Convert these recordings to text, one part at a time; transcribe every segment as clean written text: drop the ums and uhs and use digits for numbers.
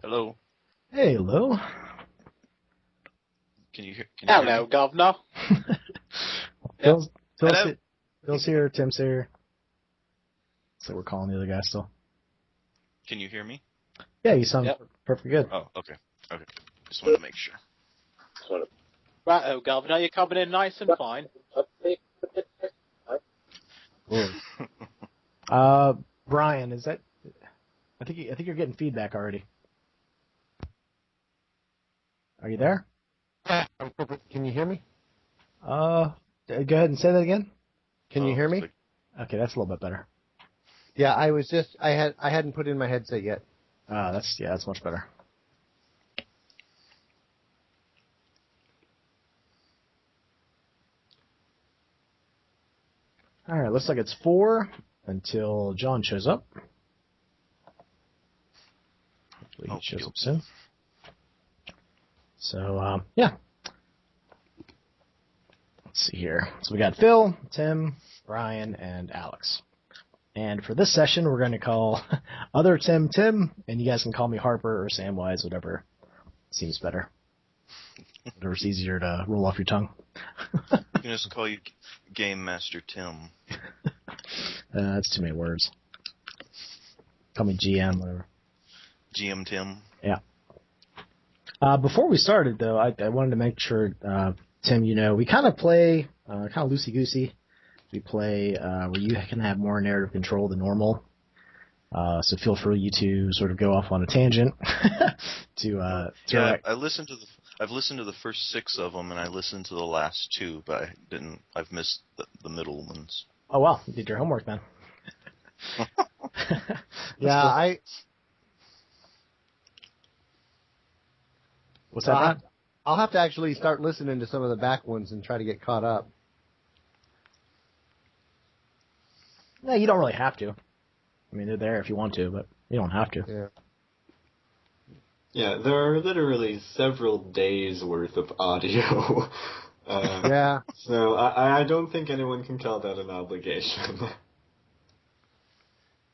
Hello. Hey, Lou. Can you hear? Hello, Governor. Phil's Hello. Phil's here. Tim's here. So we're calling the other guy still. Can you hear me? Yeah, you sound perfectly good. Oh, okay. Okay. Just wanted to make sure. Right, Governor, you're coming in nice and fine. Brian, is that? I think you're getting feedback already. Are you there? Can you hear me? Go ahead and say that again. Can you hear me? Okay, that's a little bit better. Yeah, I hadn't put in my headset yet. That's much better. All right, looks like it's 4 until John shows up. Hopefully he shows up soon. So, yeah. Let's see here. So we got Phil, Tim, Brian, and Alex. And for this session, we're going to call other Tim, Tim, and you guys can call me Harper or Samwise, whatever seems better. Whatever's easier to roll off your tongue. You can just call you Game Master Tim. That's too many words. Call me GM, whatever. GM Tim. Yeah. Before we started, though, I wanted to make sure, Tim, we kind of play kind of loosey-goosey. We play where you can have more narrative control than normal. So feel free to sort of go off on a tangent. I've listened to the first 6 of them, and I listened to the last 2, but I've missed the middle ones. Oh, well, you did your homework then. Yeah, What's that? I'll have to actually start listening to some of the back ones and try to get caught up. No, you don't really have to. I mean, they're there if you want to, but you don't have to. Yeah. Yeah, there are literally several days worth of audio. Yeah. So I don't think anyone can call that an obligation.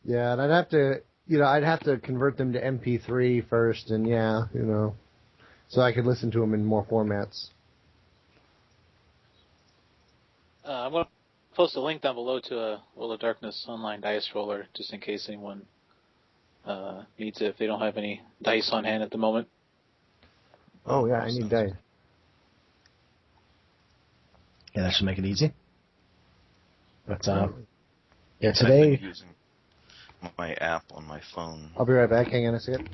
Yeah, and I'd have to convert them to MP3 first, and so I could listen to them in more formats. I'm going to post a link down below to a Will of Darkness online dice roller, just in case anyone needs it if they don't have any dice on hand at the moment. Oh, yeah, I need dice. Yeah, that should make it easy. But, today... I've been using my app on my phone. I'll be right back. Hang on a second.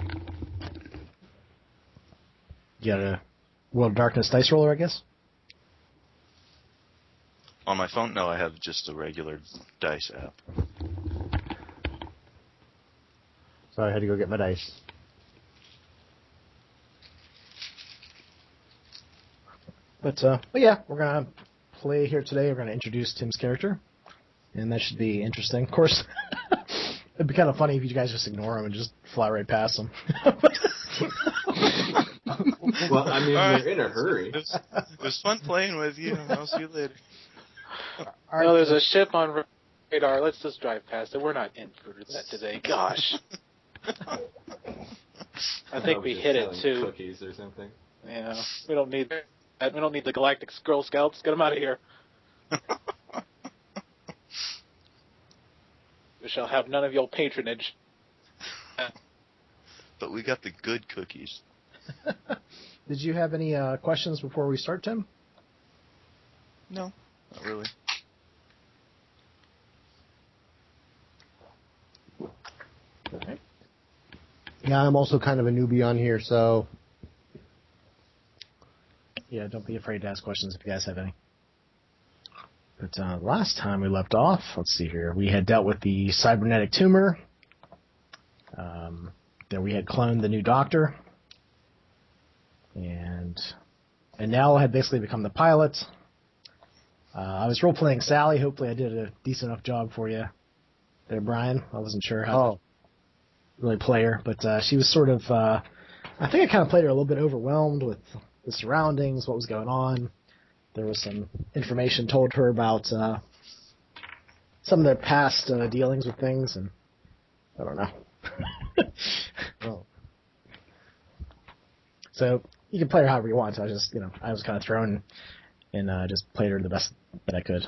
You got a World of Darkness dice roller, I guess? On my phone? No, I have just a regular dice app. Sorry, I had to go get my dice. But yeah, we're going to play here today. We're going to introduce Tim's character, and that should be interesting. Of course, it'd be kind of funny if you guys just ignore him and just fly right past him. Well, I mean, we're in a hurry. It was fun playing with you. I'll see you later. No, there's a ship on radar. Let's just drive past it. We're not in for that today. Gosh. I think we hit it, too. Cookies or something. Yeah, we don't need that. We don't need the Galactic Girl Scouts. Get them out of here. We shall have none of your patronage. But we got the good cookies. Did you have any questions before we start, Tim? No, not really. Okay. Yeah, I'm also kind of a newbie on here, so... Yeah, don't be afraid to ask questions if you guys have any. But last time we left off, let's see here, we had dealt with the cybernetic tumor. Then we had cloned the new doctor. And Nell had basically become the pilot. I was role-playing Sally. Hopefully I did a decent enough job for you there, Brian. I wasn't sure how to really play her, but she was sort of... I think I kind of played her a little bit overwhelmed with the surroundings, what was going on. There was some information told her about some of their past dealings with things, and I don't know. Oh. So you can play her however you want. So I just, I was kind of thrown and just played her the best that I could.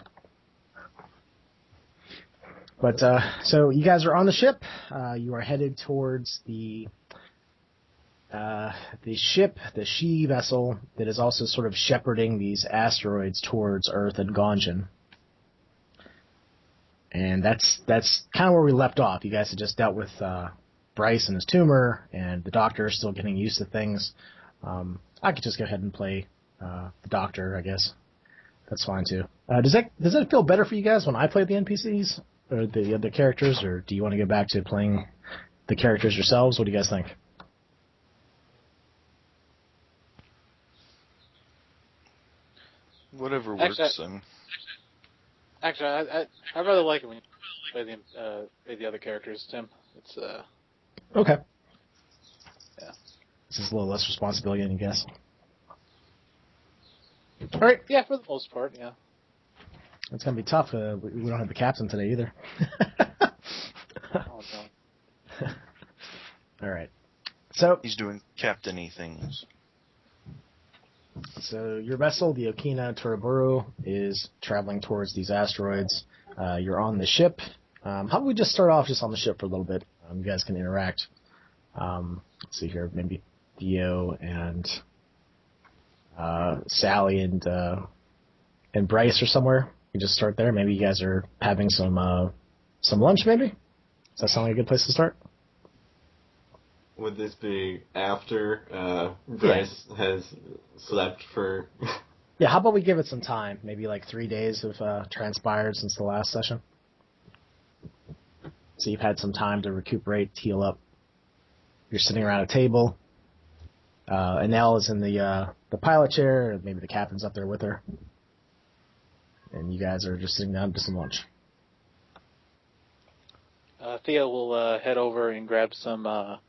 But so you guys are on the ship. You are headed towards the ship, the She vessel that is also sort of shepherding these asteroids towards Earth and Gonjan. And that's kind of where we left off. You guys had just dealt with Bryce and his tumor, and the Doctor is still getting used to things. I could just go ahead and play the Doctor, I guess. That's fine too. Does that feel better for you guys when I play the NPCs or the other characters, or do you want to go back to playing the characters yourselves? What do you guys think? Whatever works. Actually, I rather like it when you play the other characters, Tim. It's okay. Yeah. This is a little less responsibility, I guess. All right. Yeah, for the most part, yeah. It's gonna be tough. We don't have the captain today either. Oh, no. All right. So he's doing captain-y things. So your vessel, the Okina Toroburu, is traveling towards these asteroids. You're on the ship. How about we just start off just on the ship for a little bit? You guys can interact. Let's see here, maybe Theo and Sally and Bryce are somewhere. You just start there. Maybe you guys are having some lunch. Maybe. Does that sound like a good place to start? Would this be after Bryce has slept for... Yeah, how about we give it some time? Maybe like 3 days have transpired since the last session. So you've had some time to recuperate, heal up. You're sitting around a table. Annelle is in the pilot chair, or maybe the captain's up there with her. And you guys are just sitting down to some lunch. Theo will head over and grab some of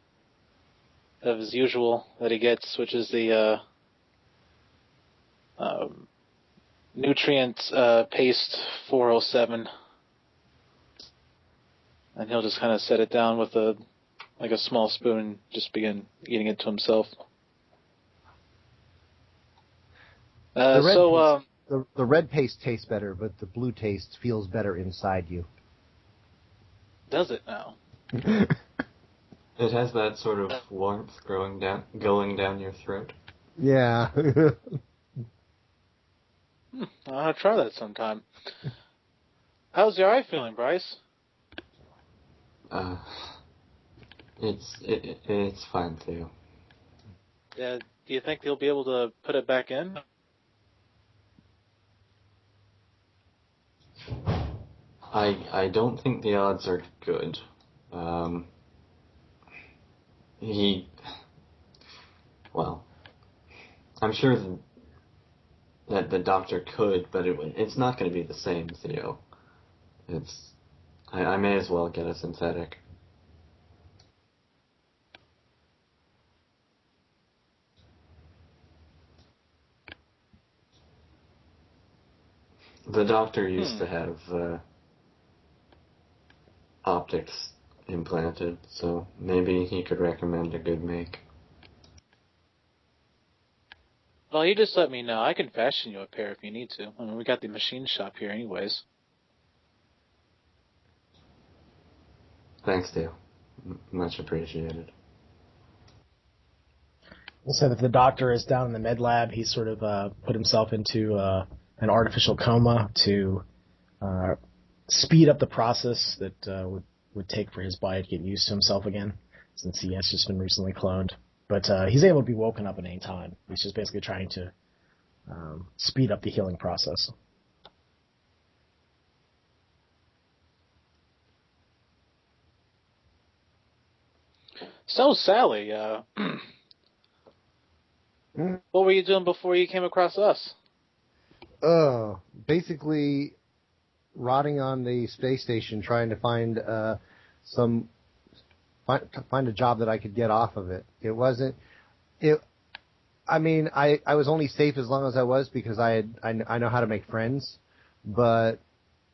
his usual that he gets, which is the nutrient paste 407, and he'll just kind of set it down with a small spoon and just begin eating it to himself. The red paste tastes better, but the blue taste feels better inside you. Does it now? It has that sort of warmth going down your throat. Yeah. I'll try that sometime. How's your eye feeling, Bryce? It's fine, Theo. Do you think he'll be able to put it back in? I don't think the odds are good. I'm sure that the doctor could, but it's not going to be the same, Theo. I may as well get a synthetic. The doctor used to have optics implanted, so maybe he could recommend a good make. Well, you just let me know. I can fashion you a pair if you need to. I mean, we got the machine shop here anyways. Thanks, Theo. Much appreciated. We'll say that the doctor is down in the med lab. He's sort of put himself into an artificial coma to speed up the process that would take for his body to get used to himself again, since he has just been recently cloned. But he's able to be woken up at any time. He's just basically trying to speed up the healing process. So, Sally, what were you doing before you came across us? Basically rotting on the space station, trying to find find a job that I could get off of it. I mean, I was only safe as long as I was because I know how to make friends, but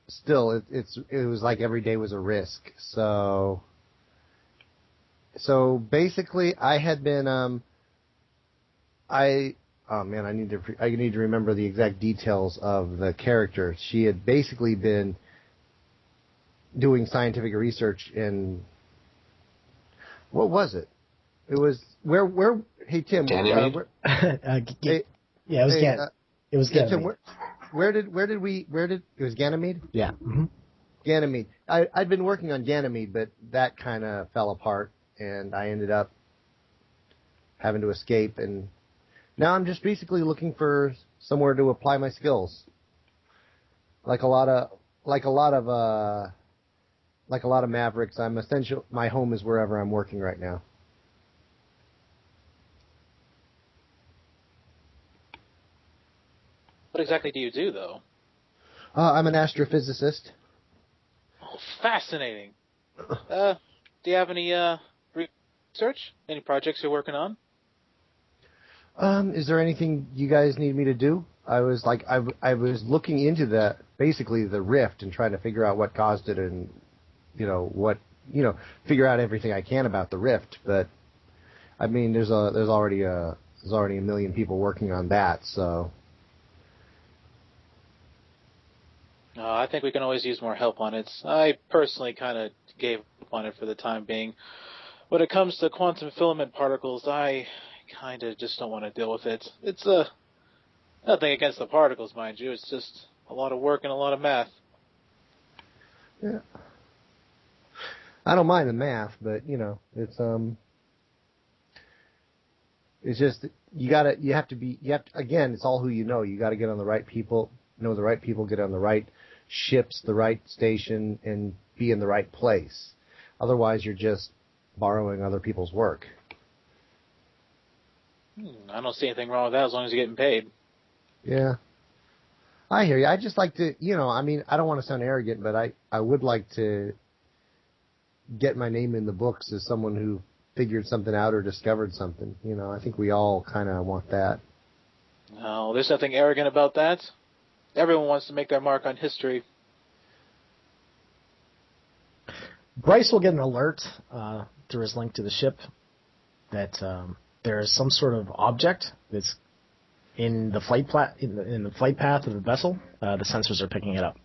still, it was like every day was a risk. So basically, I had been Oh man, I need to remember the exact details of the character. She had basically been doing scientific research in, what was it? It was where? Hey Tim, Ganymede? Yeah, it was it was yeah, Ganymede. Tim, where did it was Ganymede? Yeah. Mm-hmm. Ganymede. I'd been working on Ganymede, but that kind of fell apart, and I ended up having to escape, and now I'm just basically looking for somewhere to apply my skills. Like a lot of Mavericks, my home is wherever I'm working right now. What exactly do you do, though? I'm an astrophysicist. Oh, fascinating. Do you have any research? Any projects you're working on? Is there anything you guys need me to do? I was looking into basically the rift and trying to figure out what caused it and, figure out everything I can about the rift. But I mean, there's already a million people working on that. So I think we can always use more help on it. I personally kind of gave up on it for the time being. When it comes to quantum filament particles, I kind of just don't want to deal with it. It's nothing against the particles, mind you. It's just a lot of work and a lot of math. yeah, I don't mind the math, but it's just again, it's all who you know. You got to get on the right people, know the right people, get on the right ships, the right station, and be in the right place. Otherwise, you're just borrowing other people's work. I don't see anything wrong with that as long as you're getting paid. Yeah. I hear you. I just like to, I don't want to sound arrogant, but I would like to get my name in the books as someone who figured something out or discovered something. I think we all kind of want that. No, there's nothing arrogant about that. Everyone wants to make their mark on history. Bryce will get an alert through his link to the ship that there is some sort of object that's in the flight in the flight path of the vessel. The sensors are picking it up.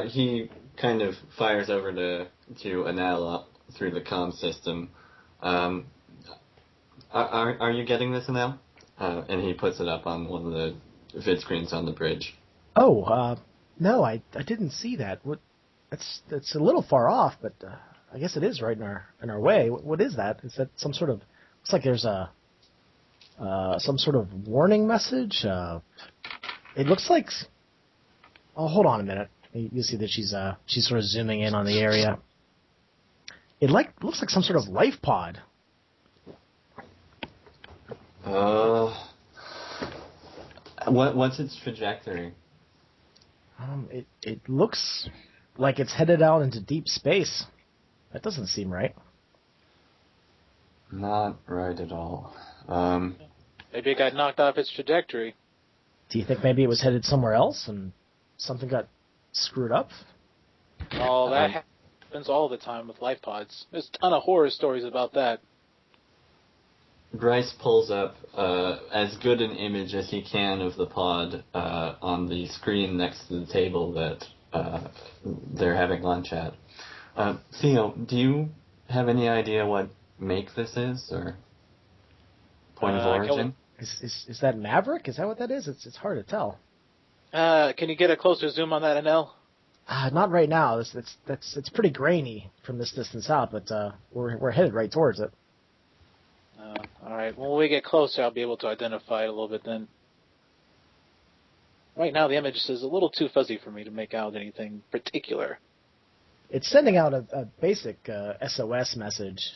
He kind of fires over to Anel through the comm system. Are you getting this, Anel? And he puts it up on one of the vid screens on the bridge. Oh, no, I didn't see that. It's a little far off, but I guess it is right in our way. What is that? Is that some sort of? Looks like there's some sort of warning message. It looks like. Oh, hold on a minute. You see that she's sort of zooming in on the area. It looks like some sort of life pod. What's its trajectory? It looks like it's headed out into deep space. That doesn't seem right. Not right at all. Maybe it got knocked off its trajectory. Do you think maybe it was headed somewhere else and something got screwed up? Oh, that happens all the time with life pods. There's a ton of horror stories about that. Bryce pulls up as good an image as he can of the pod on the screen next to the table that they're having lunch at. Theo, do you have any idea what make this is, or point of origin? Is that Maverick? Is that what that is? It's hard to tell. Can you get a closer zoom on that, Anel? Not right now. It's pretty grainy from this distance out, but we're headed right towards it. All right. When we get closer, I'll be able to identify it a little bit then. Right now, the image is a little too fuzzy for me to make out anything particular. It's sending out a basic SOS message.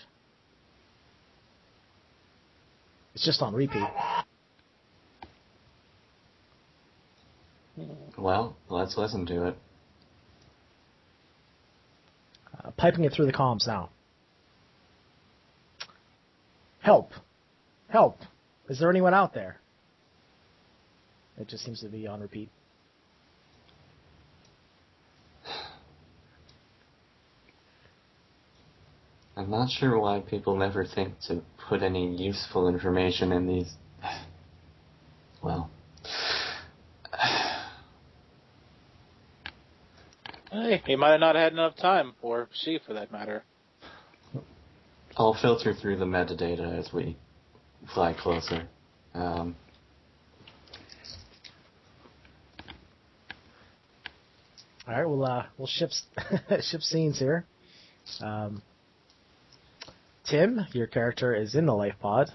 It's just on repeat. Well, let's listen to it. Piping it through the comms now. Help! Help! Is there anyone out there? It just seems to be on repeat. I'm not sure why people never think to put any useful information in these... Well... Hey, he might have not had enough time, or she, for that matter. I'll filter through the metadata as we fly closer. All right, we'll shift scenes here. Tim, your character is in the life pod,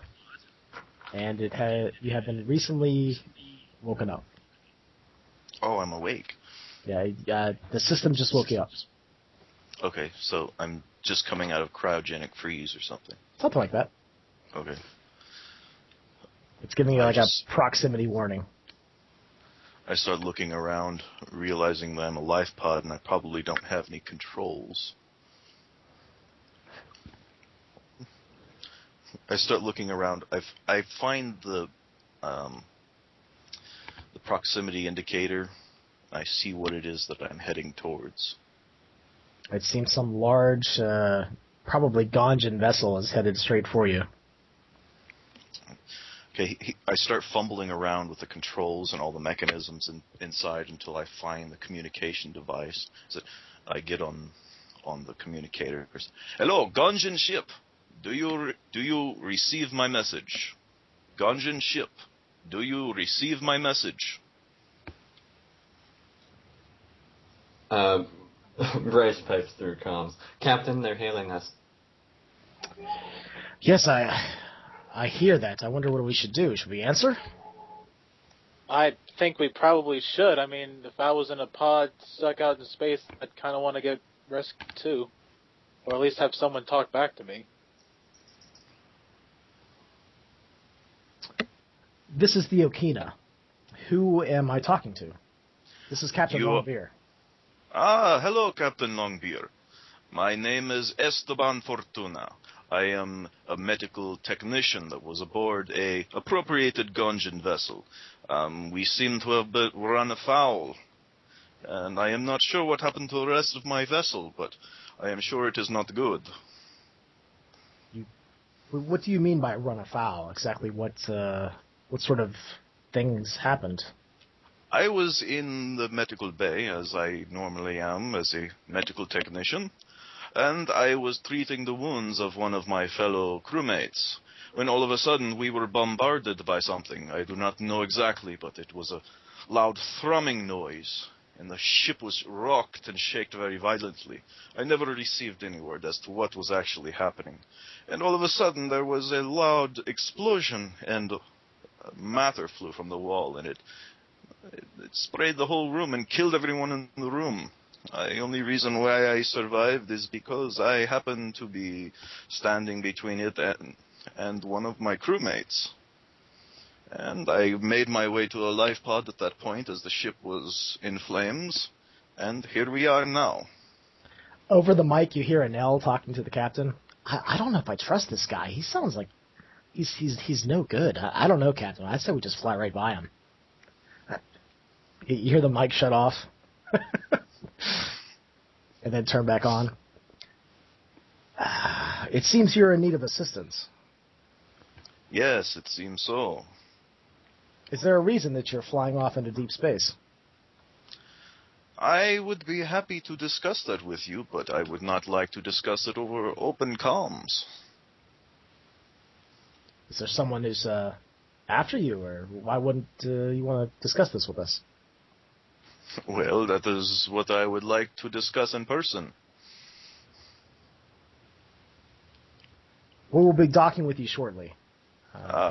and you have been recently woken up. Oh, I'm awake. Yeah, the system just woke you up. Okay, so I'm just coming out of cryogenic freeze or something. Something like that. Okay. It's giving you like a proximity warning. I start looking around, realizing that I'm a life pod and I probably don't have any controls. I start looking around. I find the proximity indicator. I see what it is that I'm heading towards. It seems some large, probably Ganjan vessel is headed straight for you. Okay, I start fumbling around with the controls and all the mechanisms inside until I find the communication device. So I get on the communicator. Hello, Ganjan ship. Do you receive my message? Ganjan ship. Do you receive my message? Bryce pipes through comms. Captain, they're hailing us. Yes, I hear that. I wonder what we should do. Should we answer? I think we probably should. I mean, if I was in a pod stuck out in space, I'd kind of want to get rescued too. Or at least have someone talk back to me. This is the Okina. Who am I talking to? This is Captain Longbeer. Ah, hello, Captain Longbeer. My name is Esteban Fortuna. I am a medical technician that was aboard a appropriated Ganjan vessel. We seem to have run afoul, and I am not sure what happened to the rest of my vessel, but I am sure it is not good. What do you mean by run afoul? Exactly what sort of things happened? I was in the medical bay, as I normally am as a medical technician, and I was treating the wounds of one of my fellow crewmates, when all of a sudden we were bombarded by something. I do not know exactly, but it was a loud thrumming noise, and the ship was rocked and shaken very violently. I never received any word as to what was actually happening. And all of a sudden there was a loud explosion, and matter flew from the wall, and it sprayed the whole room and killed everyone in the room. The only reason why I survived is because I happened to be standing between it and one of my crewmates. And I made my way to a life pod at that point as the ship was in flames, and here we are now. Over the mic, you hear Anel talking to the captain. I don't know if I trust this guy. He sounds like he's no good. I don't know, Captain. I say we just fly right by him. You hear the mic shut off, and then turn back on. It seems you're in need of assistance. Yes, it seems so. Is there a reason that you're flying off into deep space? I would be happy to discuss that with you, but I would not like to discuss it over open comms. Is there someone who's after you, or why wouldn't you want to discuss this with us? Well, that is what I would like to discuss in person. We will be docking with you shortly.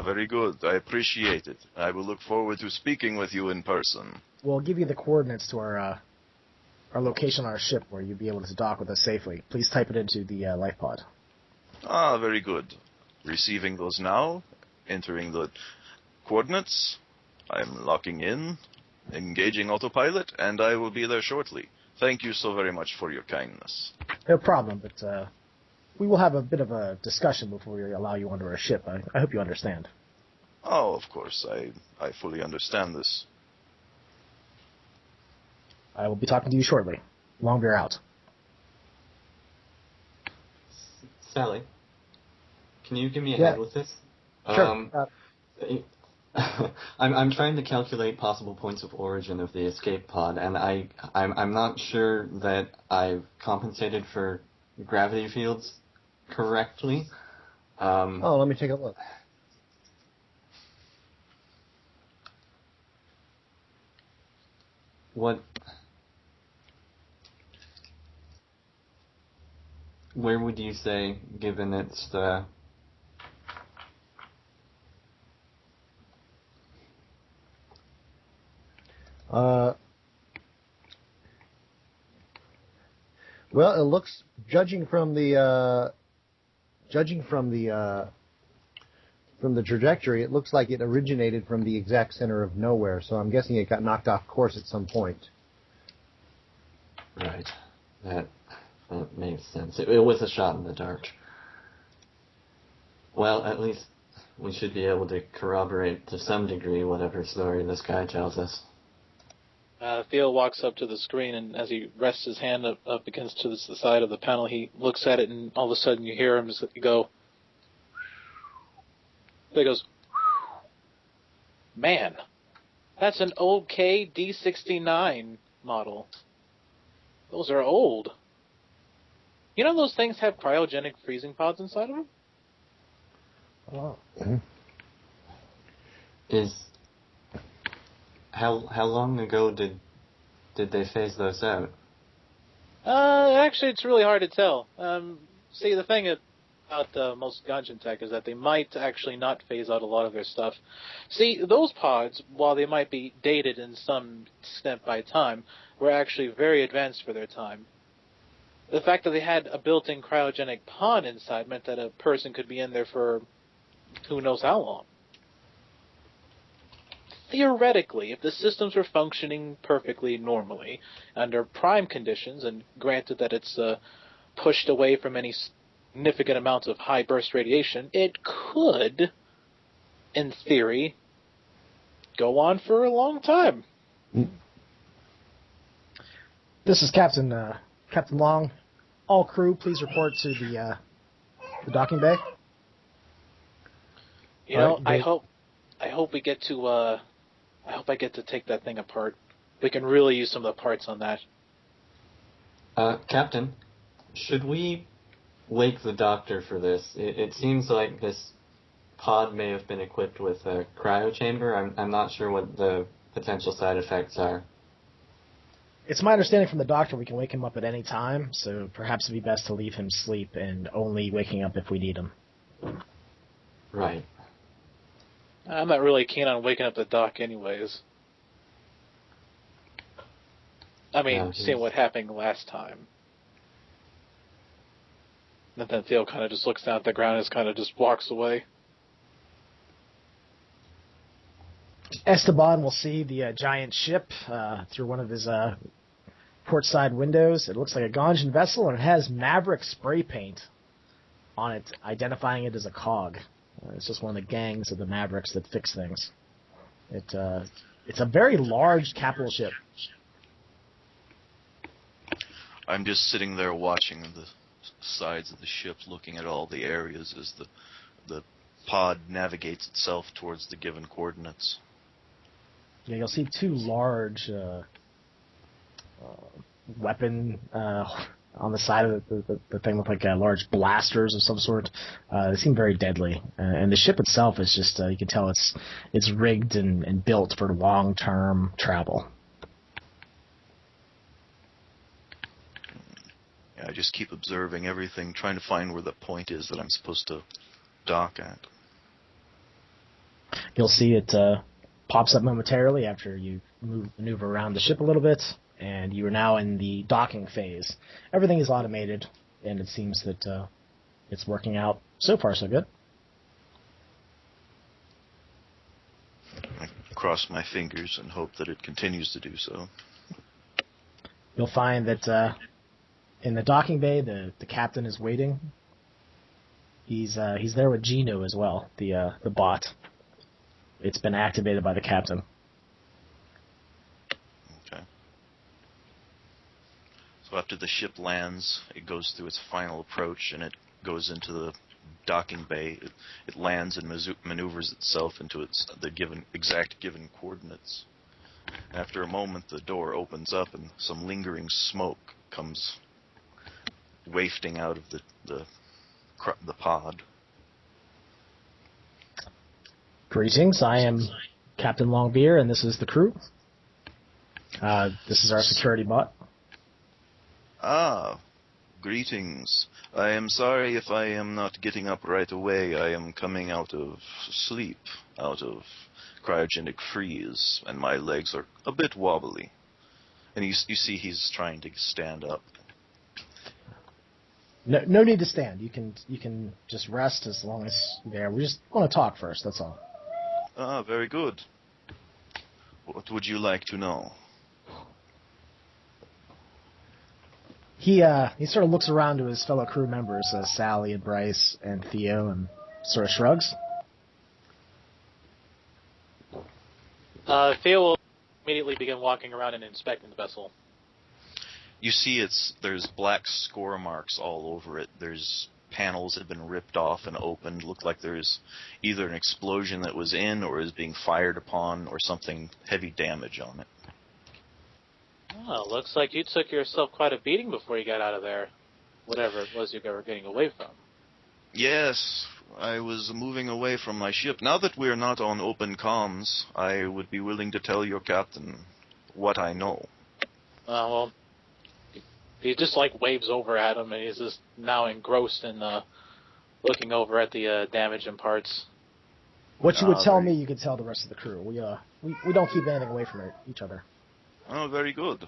Very good. I appreciate it. I will look forward to speaking with you in person. We'll give you the coordinates to our location on our ship where you'll be able to dock with us safely. Please type it into the life pod. Very good. Receiving those now, entering the coordinates. I'm locking in, engaging autopilot, and I will be there shortly. Thank you so very much for your kindness. No problem, but we will have a bit of a discussion before we allow you onto our ship. I hope you understand. Oh, of course. I fully understand this. I will be talking to you shortly. Longbeer out. Sally, can you give me a Yeah. hand with this? Sure. I'm trying to calculate possible points of origin of the escape pod, and I'm not sure that I've compensated for gravity fields correctly. Let me take a look. Where would you say, given its Well, it looks, judging from the trajectory, it looks like it originated from the exact center of nowhere. So I'm guessing it got knocked off course at some point. Right. That makes sense. It was a shot in the dark. Well, at least we should be able to corroborate to some degree whatever story this guy tells us. Theo walks up to the screen, and as he rests his hand up against the side of the panel, he looks at it, and all of a sudden you hear him just go. He goes, man, that's an old KD69 model. Those are old. You know those things have cryogenic freezing pods inside of them? Oh. How long ago did they phase those out? Actually, it's really hard to tell. See, the thing about most Gaijin tech is that they might actually not phase out a lot of their stuff. See, those pods, while they might be dated in some extent by time, were actually very advanced for their time. The fact that they had a built-in cryogenic pod inside meant that a person could be in there for who knows how long. Theoretically, if the systems were functioning perfectly normally, under prime conditions, and granted that it's pushed away from any significant amounts of high burst radiation, it could, in theory, go on for a long time. This is Captain Long. All crew, please report to the docking bay. You know, I hope we get to. I hope I get to take that thing apart. We can really use some of the parts on that. Captain, should we wake the doctor for this? It seems like this pod may have been equipped with a cryo chamber. I'm not sure what the potential side effects are. It's my understanding from the doctor we can wake him up at any time, so perhaps it'd be best to leave him sleep and only waking up if we need him. Right. I'm not really keen on waking up the doc anyways. I mean, seeing what happened last time. And then Theo kind of just looks down at the ground and kind of just walks away. Esteban will see the giant ship through one of his port side windows. It looks like a Ganjin vessel, and it has Maverick spray paint on it, identifying it as a cog. It's just one of the gangs of the Mavericks that fix things. It's a very large capital ship. I'm just sitting there watching the sides of the ship, looking at all the areas as the pod navigates itself towards the given coordinates. Yeah, you'll see two large weapon on the side of the thing look like large blasters of some sort. They seem very deadly. And the ship itself is just, you can tell it's rigged and built for long-term travel. Yeah, I just keep observing everything, trying to find where the point is that I'm supposed to dock at. You'll see it pops up momentarily after you maneuver around the ship a little bit, and you are now in the docking phase. Everything is automated, and it seems that it's working out so far so good. I cross my fingers and hope that it continues to do so. You'll find that in the docking bay, the captain is waiting. He's there with Gino as well, the bot. It's been activated by the captain. Okay. So after the ship lands, it goes through its final approach, and it goes into the docking bay. It lands and maneuvers itself into the exact given coordinates. After a moment, the door opens up and some lingering smoke comes wafting out of the pod. Greetings, I am Captain Longbeer, and this is the crew. This is our security bot. Ah, greetings. I am sorry if I am not getting up right away. I am coming out of sleep, out of cryogenic freeze, and my legs are a bit wobbly. And you see he's trying to stand up. No need to stand. You can just rest as long as you're there. We just want to talk first, that's all. Ah, very good. What would you like to know? He sort of looks around to his fellow crew members, Sally and Bryce and Theo, and sort of shrugs. Theo will immediately begin walking around and inspecting the vessel. You see there's black score marks all over it. There's panels that have been ripped off and opened. Look like there's either an explosion that was in or is being fired upon or something heavy damage on it. Oh, looks like you took yourself quite a beating before you got out of there. Whatever it was you were getting away from. Yes, I was moving away from my ship. Now that we're not on open comms, I would be willing to tell your captain what I know. Well, he just waves over at him, and he's just now engrossed in looking over at the damage and parts. What you would tell me, you could tell the rest of the crew. We don't keep anything away from each other. Oh, very good.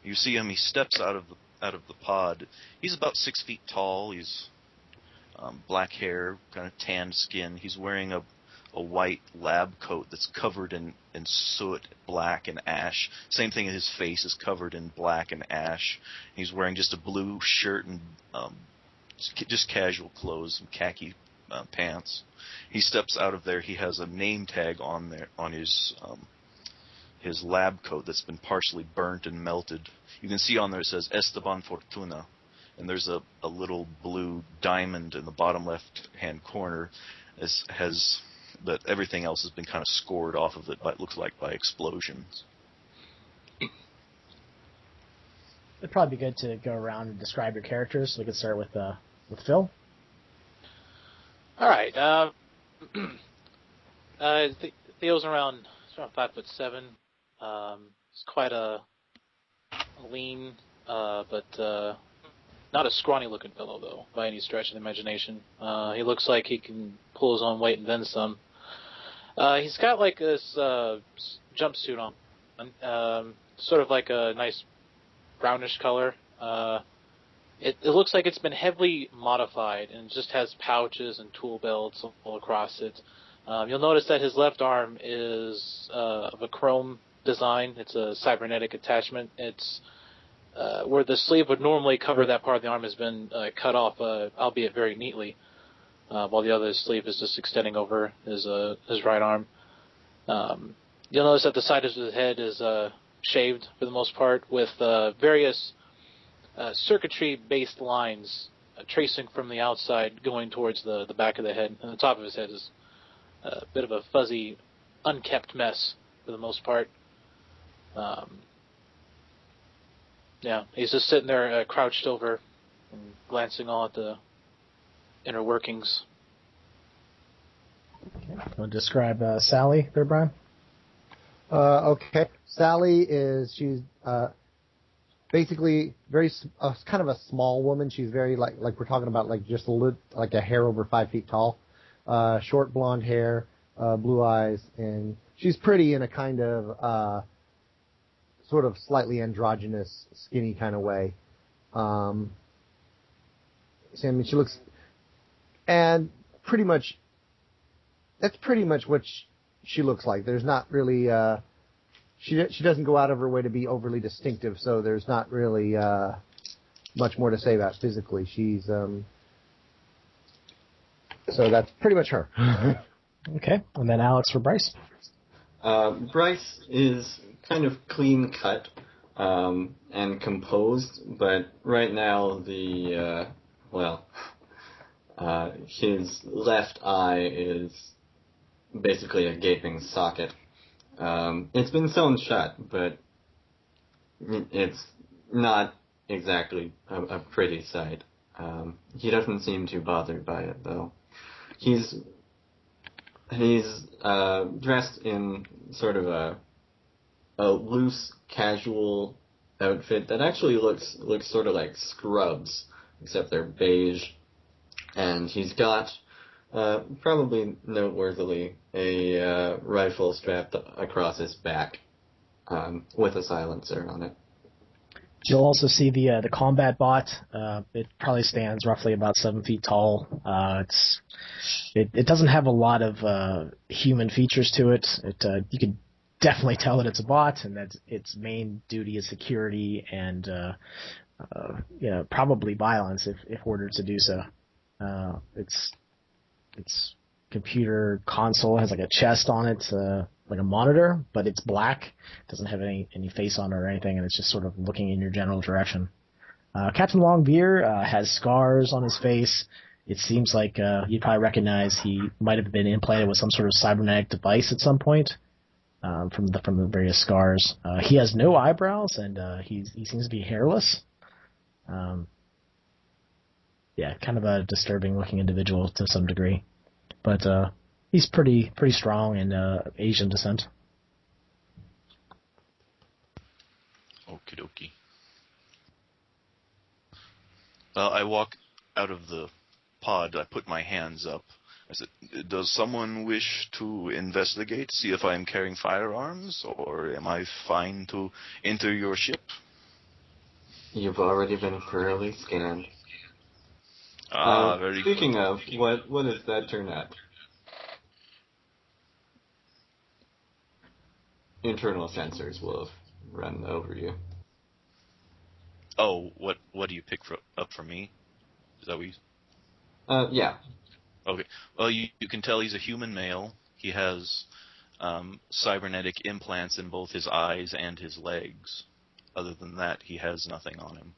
You see him. He steps out of the pod. He's about 6 feet tall. He's black hair, kind of tanned skin. He's wearing a white lab coat that's covered in soot, black and ash. Same thing as his face is covered in black and ash. He's wearing just a blue shirt and just casual clothes, and khaki pants. He steps out of there. He has a name tag on his lab coat that's been partially burnt and melted. You can see on there it says Esteban Fortuna, and there's a little blue diamond in the bottom left-hand corner. But everything else has been kind of scored off of it, it looks like by explosions. It'd probably be good to go around and describe your characters. So we could start with Phil. All right. Theo's around 5'7". He's quite a lean, but not a scrawny-looking fellow, though, by any stretch of the imagination. He looks like he can pull his own weight and then some. He's got this jumpsuit on, sort of like a nice brownish color. It looks like it's been heavily modified and just has pouches and tool belts all across it. You'll notice that his left arm is of a chrome design. It's a cybernetic attachment. It's where the sleeve would normally cover that part of the arm has been cut off, albeit very neatly, while the other sleeve is just extending over his right arm. You'll notice that the side of his head is shaved for the most part, with various circuitry-based lines tracing from the outside going towards the back of the head. And the top of his head is a bit of a fuzzy, unkept mess for the most part. Yeah, he's just sitting there crouched over and glancing all at the inner workings. Okay. Want to describe Sally there, Brian? Okay. Sally she's basically kind of a small woman. She's very like we're talking about just a hair over 5 feet tall, short blonde hair, blue eyes, and she's pretty in a kind of sort of slightly androgynous, skinny kind of way. So, I mean, she looks, and that's pretty much what she looks like. There's not really, she doesn't go out of her way to be overly distinctive, so there's not really much more to say about physically. She's, so that's pretty much her. Okay, and then Alex for Bryce. Bryce is kind of clean cut and composed, but right now His left eye is basically a gaping socket. It's been sewn shut, but it's not exactly a pretty sight. He doesn't seem too bothered by it, though. He's dressed in sort of a loose, casual outfit that actually looks sort of like scrubs, except they're beige. And he's got, probably noteworthily, a rifle strapped across his back, with a silencer on it. You'll also see the combat bot. It probably stands roughly about 7 feet tall. It doesn't have a lot of human features to it. You could definitely tell that it's a bot, and that its main duty is security and probably violence if ordered to do so. Its computer console has like a chest on it, like a monitor, but it's black. It doesn't have any face on it or anything, and it's just sort of looking in your general direction. Captain Longbeard has scars on his face. It seems like you'd probably recognize he might have been implanted with some sort of cybernetic device at some point from the various scars. He has no eyebrows, and he seems to be hairless. Kind of a disturbing-looking individual to some degree. But he's pretty strong and Asian descent. Okie dokie. Well, I walk out of the pod. I put my hands up. I said, "Does someone wish to investigate, see if I am carrying firearms, or am I fine to enter your ship?" You've already been thoroughly scanned. Very speaking good. of, what does that turn out? Internal sensors will have run over you. Oh, what do you pick up for me? Is that what you... Yeah. Okay. Well, you can tell he's a human male. He has cybernetic implants in both his eyes and his legs. Other than that, he has nothing on him.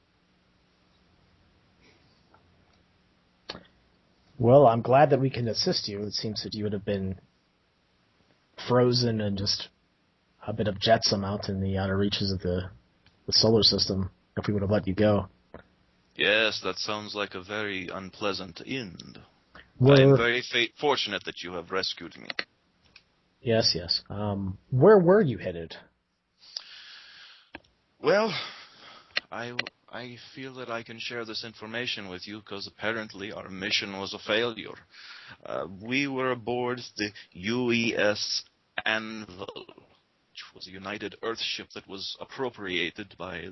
Well, I'm glad that we can assist you. It seems that you would have been frozen and just a bit of jetsam out in the outer reaches of the solar system if we would have let you go. Yes, that sounds like a very unpleasant end. I am very fortunate that you have rescued me. Yes. Where were you headed? Well, I feel that I can share this information with you because apparently our mission was a failure. We were aboard the UES Anvil, which was a United Earth ship that was appropriated by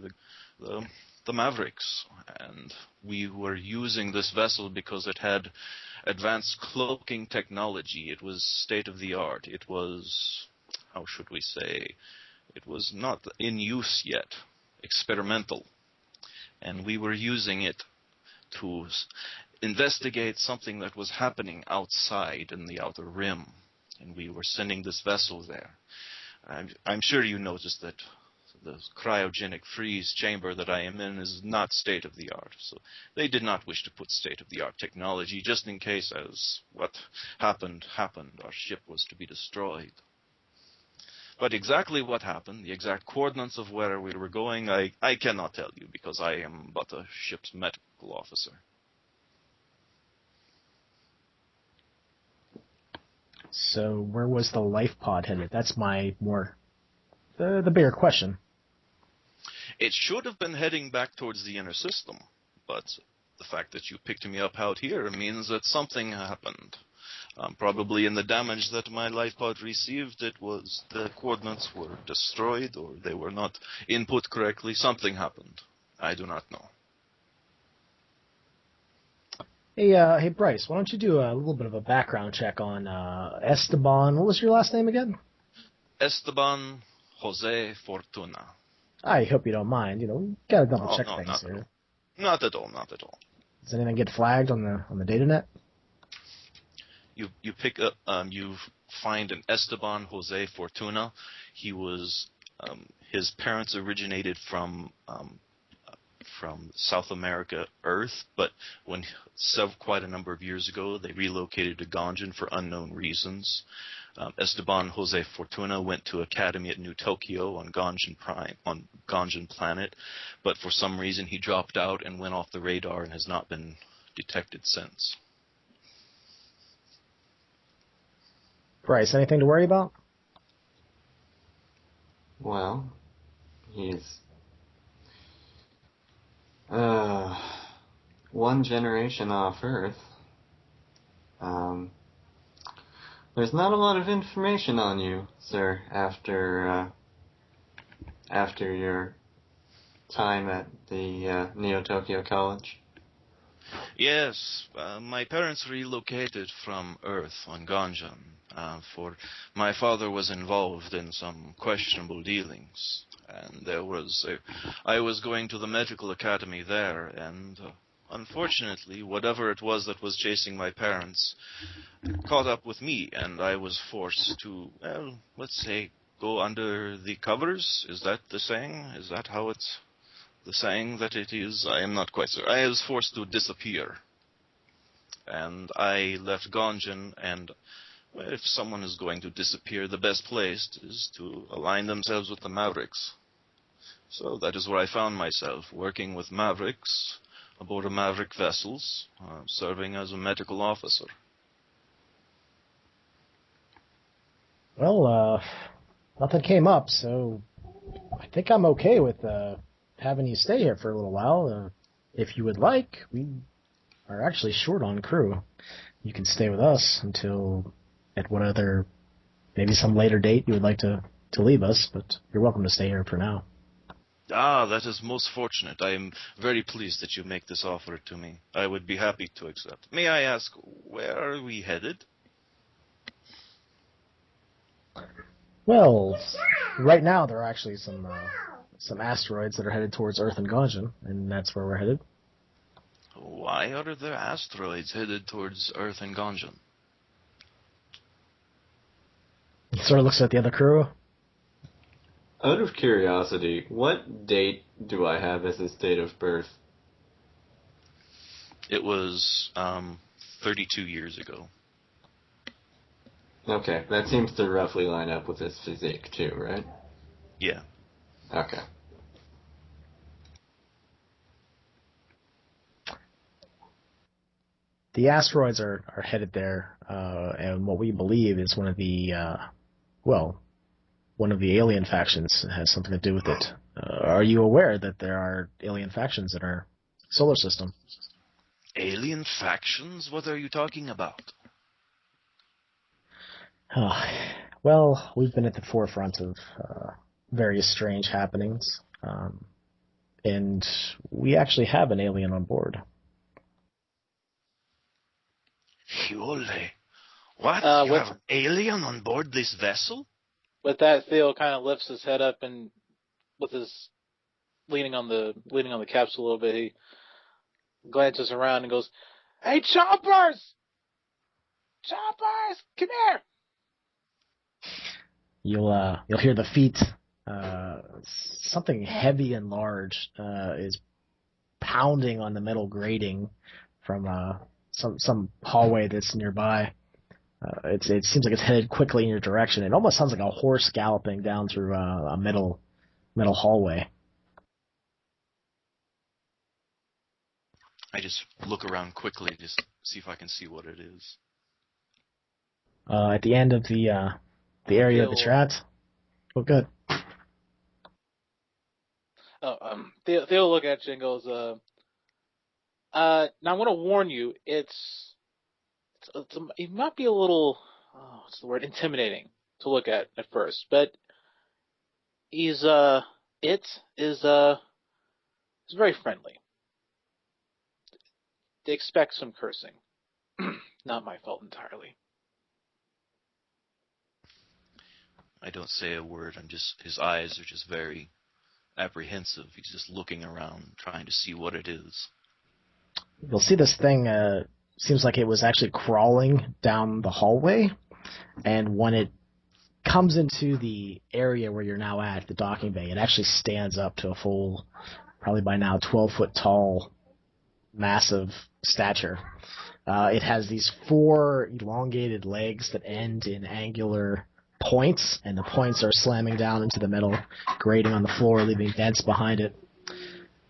the Mavericks. And we were using this vessel because it had advanced cloaking technology. It was state-of-the-art. It was, how should we say, it was not in use yet, experimental. And we were using it to investigate something that was happening outside in the outer rim. And we were sending this vessel there. I'm sure you noticed that the cryogenic freeze chamber that I am in is not state-of-the-art. So they did not wish to put state-of-the-art technology just in case, as what happened. Our ship was to be destroyed. But exactly what happened, the exact coordinates of where we were going, I cannot tell you because I am but a ship's medical officer. So where was the life pod headed? That's my the bigger question. It should have been heading back towards the inner system, but the fact that you picked me up out here means that something happened. Probably in the damage that my life pod received, the coordinates were destroyed or they were not input correctly. Something happened. I do not know. Hey, Bryce, why don't you do a little bit of a background check on Esteban? What was your last name again? Esteban Jose Fortuna. I hope you don't mind. You gotta double check things here. Not at all. Does anything get flagged on the datanet? You pick up, you find an Esteban Jose Fortuna. He was, his parents originated from from South America, Earth, but when quite a number of years ago, they relocated to Gonjan for unknown reasons. Esteban Jose Fortuna went to Academy at New Tokyo on Gonjan Planet, but for some reason he dropped out and went off the radar and has not been detected since. Bryce, anything to worry about? Well, he's one generation off Earth. There's not a lot of information on you, sir, after your time at the Neo-Tokyo College. Yes, my parents relocated from Earth on Gonjan, for my father was involved in some questionable dealings, and I was going to the medical academy there, and unfortunately, whatever it was that was chasing my parents caught up with me, and I was forced to, well, let's say, go under the covers. Is that the saying? Is that how it's the saying that it is? I am not quite sure. I was forced to disappear. And I left Gonjan, and well, if someone is going to disappear, the best place is to align themselves with the Mavericks. So that is where I found myself, working with Mavericks aboard a Maverick vessels, serving as a medical officer. Well, nothing came up, so I think I'm okay with having you stay here for a little while. If you would like, we are actually short on crew. You can stay with us until at what other, maybe some later date you would like to leave us, but you're welcome to stay here for now. Ah, that is most fortunate. I am very pleased that you make this offer to me. I would be happy to accept. May I ask, where are we headed? Well, right now there are actually some asteroids that are headed towards Earth and Gonjan, and that's where we're headed. Why are there asteroids headed towards Earth and Gonjan? He sort of looks at the other crew. Out of curiosity, what date do I have as his date of birth? It was 32 years ago. Okay, that seems to roughly line up with his physique too, right? Yeah. Okay. The asteroids are headed there, and what we believe is one of the alien factions has something to do with it. Are you aware that there are alien factions in our solar system? Alien factions? What are you talking about? Well, we've been at the forefront of various strange happenings, and we actually have an alien on board. Yole. What? You have an alien on board this vessel? With that, Theo kind of lifts his head up and, with his leaning on the capsule a little bit, he glances around and goes, "Hey, choppers! Choppers, come here!" You'll hear the feet. Something heavy and large is pounding on the metal grating from some hallway that's nearby. It seems like it's headed quickly in your direction. It almost sounds like a horse galloping down through a metal hallway. I just look around quickly to see if I can see what it is. At the end of the area that you're at. Oh, good. Theo will look at you and goes, now I'm going to warn you, it might be a little, what's the word, intimidating to look at first, but he's very friendly. They expect some cursing. Not my fault entirely. I don't say a word. His eyes are just very apprehensive. He's just looking around, trying to see what it is. You'll see this thing, seems like it was actually crawling down the hallway, and when it comes into the area where you're now at, the docking bay, it actually stands up to a full, probably by now 12-foot tall, massive stature. It has these 4 elongated legs that end in angular points, and the points are slamming down into the metal grating on the floor, leaving dents behind it.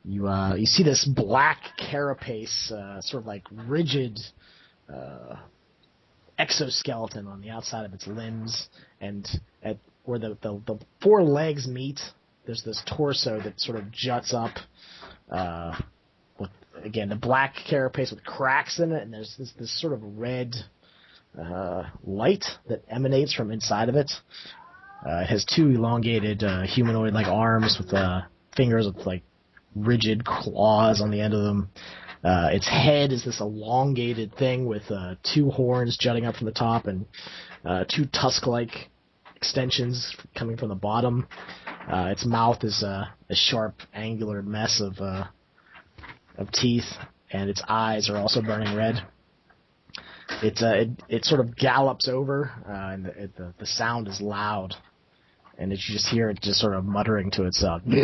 You see this black carapace, sort of like rigid exoskeleton on the outside of its limbs, and at where the 4 legs meet, there's this torso that sort of juts up. With, again, the black carapace with cracks in it, and there's this sort of red light that emanates from inside of it. It has 2 elongated humanoid-like arms with fingers with like rigid claws on the end of them. Its head is this elongated thing with 2 horns jutting up from the top and 2 tusk-like extensions coming from the bottom. Its mouth is a sharp, angular mess of teeth, and its eyes are also burning red. It sort of gallops over, and the sound is loud, and you just hear it just sort of muttering to itself. When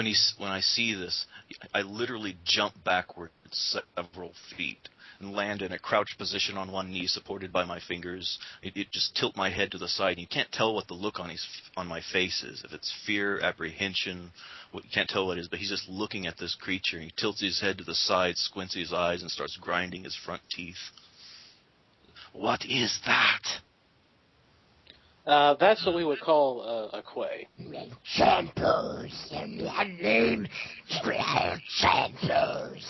I see this, I literally jump backwards several feet and land in a crouched position on one knee, supported by my fingers. It just tilt my head to the side, and you can't tell what the look on my face is. If it's fear, apprehension, you can't tell what it is. But he's just looking at this creature, and he tilts his head to the side, squints his eyes, and starts grinding his front teeth. What is that? That's what we would call a quay. Champers, and my name is Champers.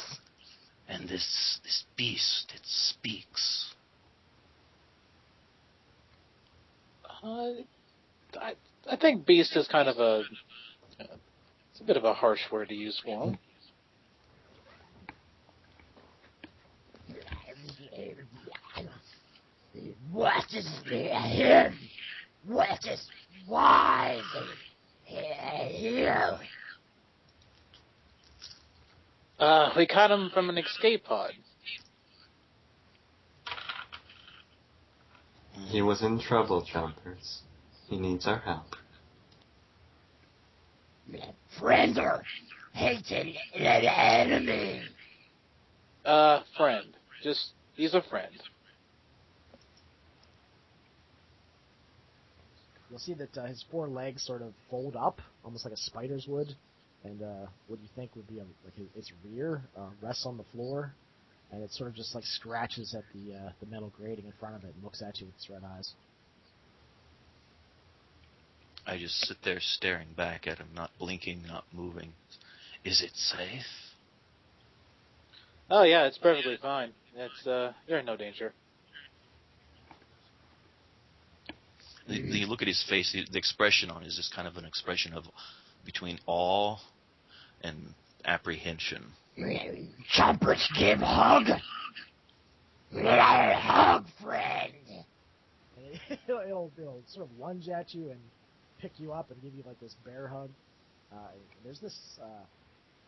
And this beast, it speaks. I think beast is kind of it's a bit of a harsh word to use for him. What is him? What is why here? We caught him from an escape pod. He was in trouble, Chompers. He needs our help. Friend or hated enemy? Friend. He's a friend. You'll see that his 4 legs sort of fold up, almost like a spider's would, and what you think would be its rear rests on the floor, and it sort of just like scratches at the metal grating in front of it and looks at you with its red eyes. I just sit there staring back at him, not blinking, not moving. Is it safe? Oh yeah, it's perfectly fine. You're in no danger. You look at his face, the expression on it is just kind of an expression of between awe and apprehension. Chompers give hug. Hug, friend. And it'll sort of lunge at you and pick you up and give you like this bear hug. There's this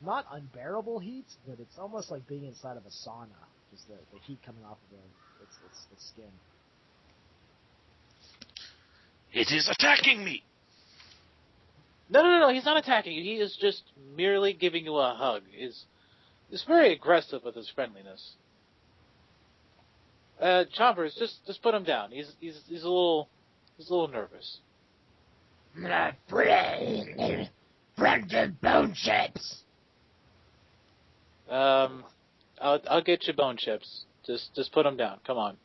not unbearable heat, but it's almost like being inside of a sauna. Just the heat coming off of its skin. It is attacking me! No, he's not attacking you. He is just merely giving you a hug. He's very aggressive with his friendliness. Chompers, just put him down. He's a little nervous. Friend of bone chips. I'll get you bone chips. Just put him down. Come on.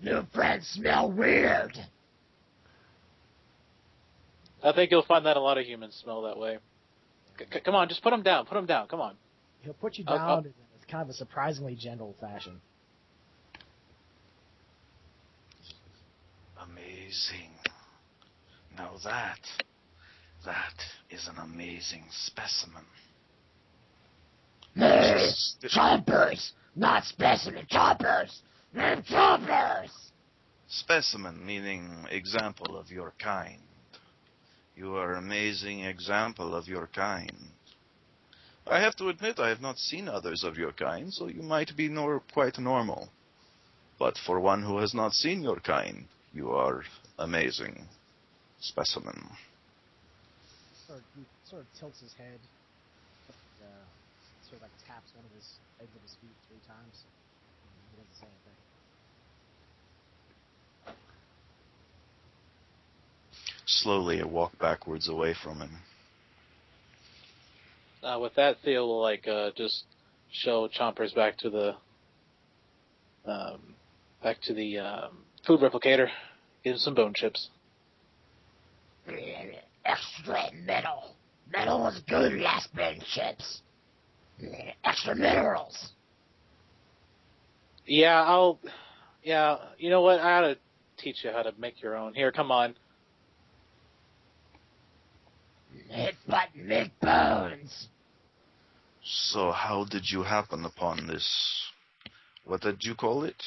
New friends smell weird. I think you'll find that a lot of humans smell that way. Come on, just put him down. Put him down. Come on. He'll put you down in kind of a surprisingly gentle fashion. Amazing. Now that is an amazing specimen. Chompers, not specimen. Chompers. Chompers. Specimen meaning example of your kind. You are an amazing example of your kind. I have to admit I have not seen others of your kind, so you might be quite normal. But for one who has not seen your kind, you are amazing specimen. He sort of tilts his head, sort of like taps one of his legs of his feet 3 times. He doesn't say anything. Slowly, I walk backwards away from him. With that, Theo will just show Chompers back to the food replicator. Give him some bone chips. Extra metal. Metal was good last bone chips. Extra minerals. Yeah, you know what? I ought to teach you how to make your own. Here, come on. Hit button, make bones. So how did you happen upon this? What did you call it?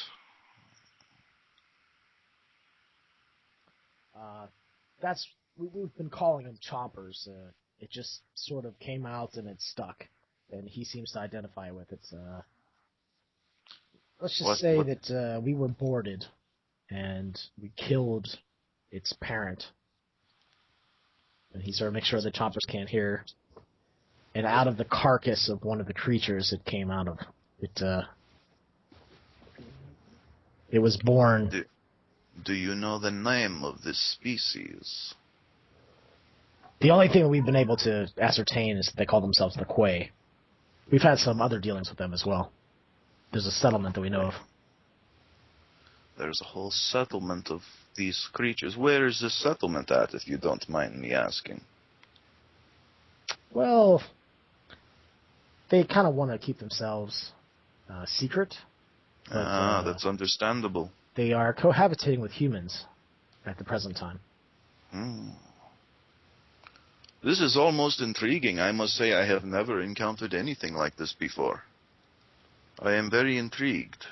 We've been calling them chompers. It just sort of came out and it stuck, and he seems to identify with it. Let's just say that we were boarded, and we killed its parent. And he sort of makes sure the chompers can't hear. And out of the carcass of one of the creatures it came out of, it was born. Do you know the name of this species? The only thing that we've been able to ascertain is that they call themselves the Quay. We've had some other dealings with them as well. There's a settlement that we know of. There's a whole settlement of these creatures. Where is this settlement at, if you don't mind me asking? Well, they kind of want to keep themselves secret. That's understandable. They are cohabitating with humans at the present time. This is almost intriguing. I must say I have never encountered anything like this before. I am very intrigued.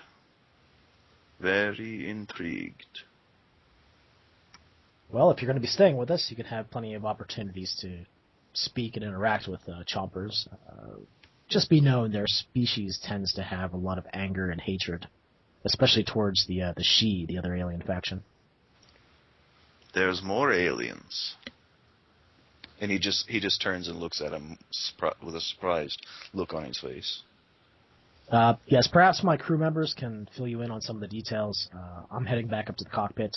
Very intrigued. Well, if you're going to be staying with us, you can have plenty of opportunities to speak and interact with chompers. Just be known, their species tends to have a lot of anger and hatred, especially towards the She, the other alien faction. There's more aliens. And he just turns and looks at him with a surprised look on his face. Yes, perhaps my crew members can fill you in on some of the details. I'm heading back up to the cockpit.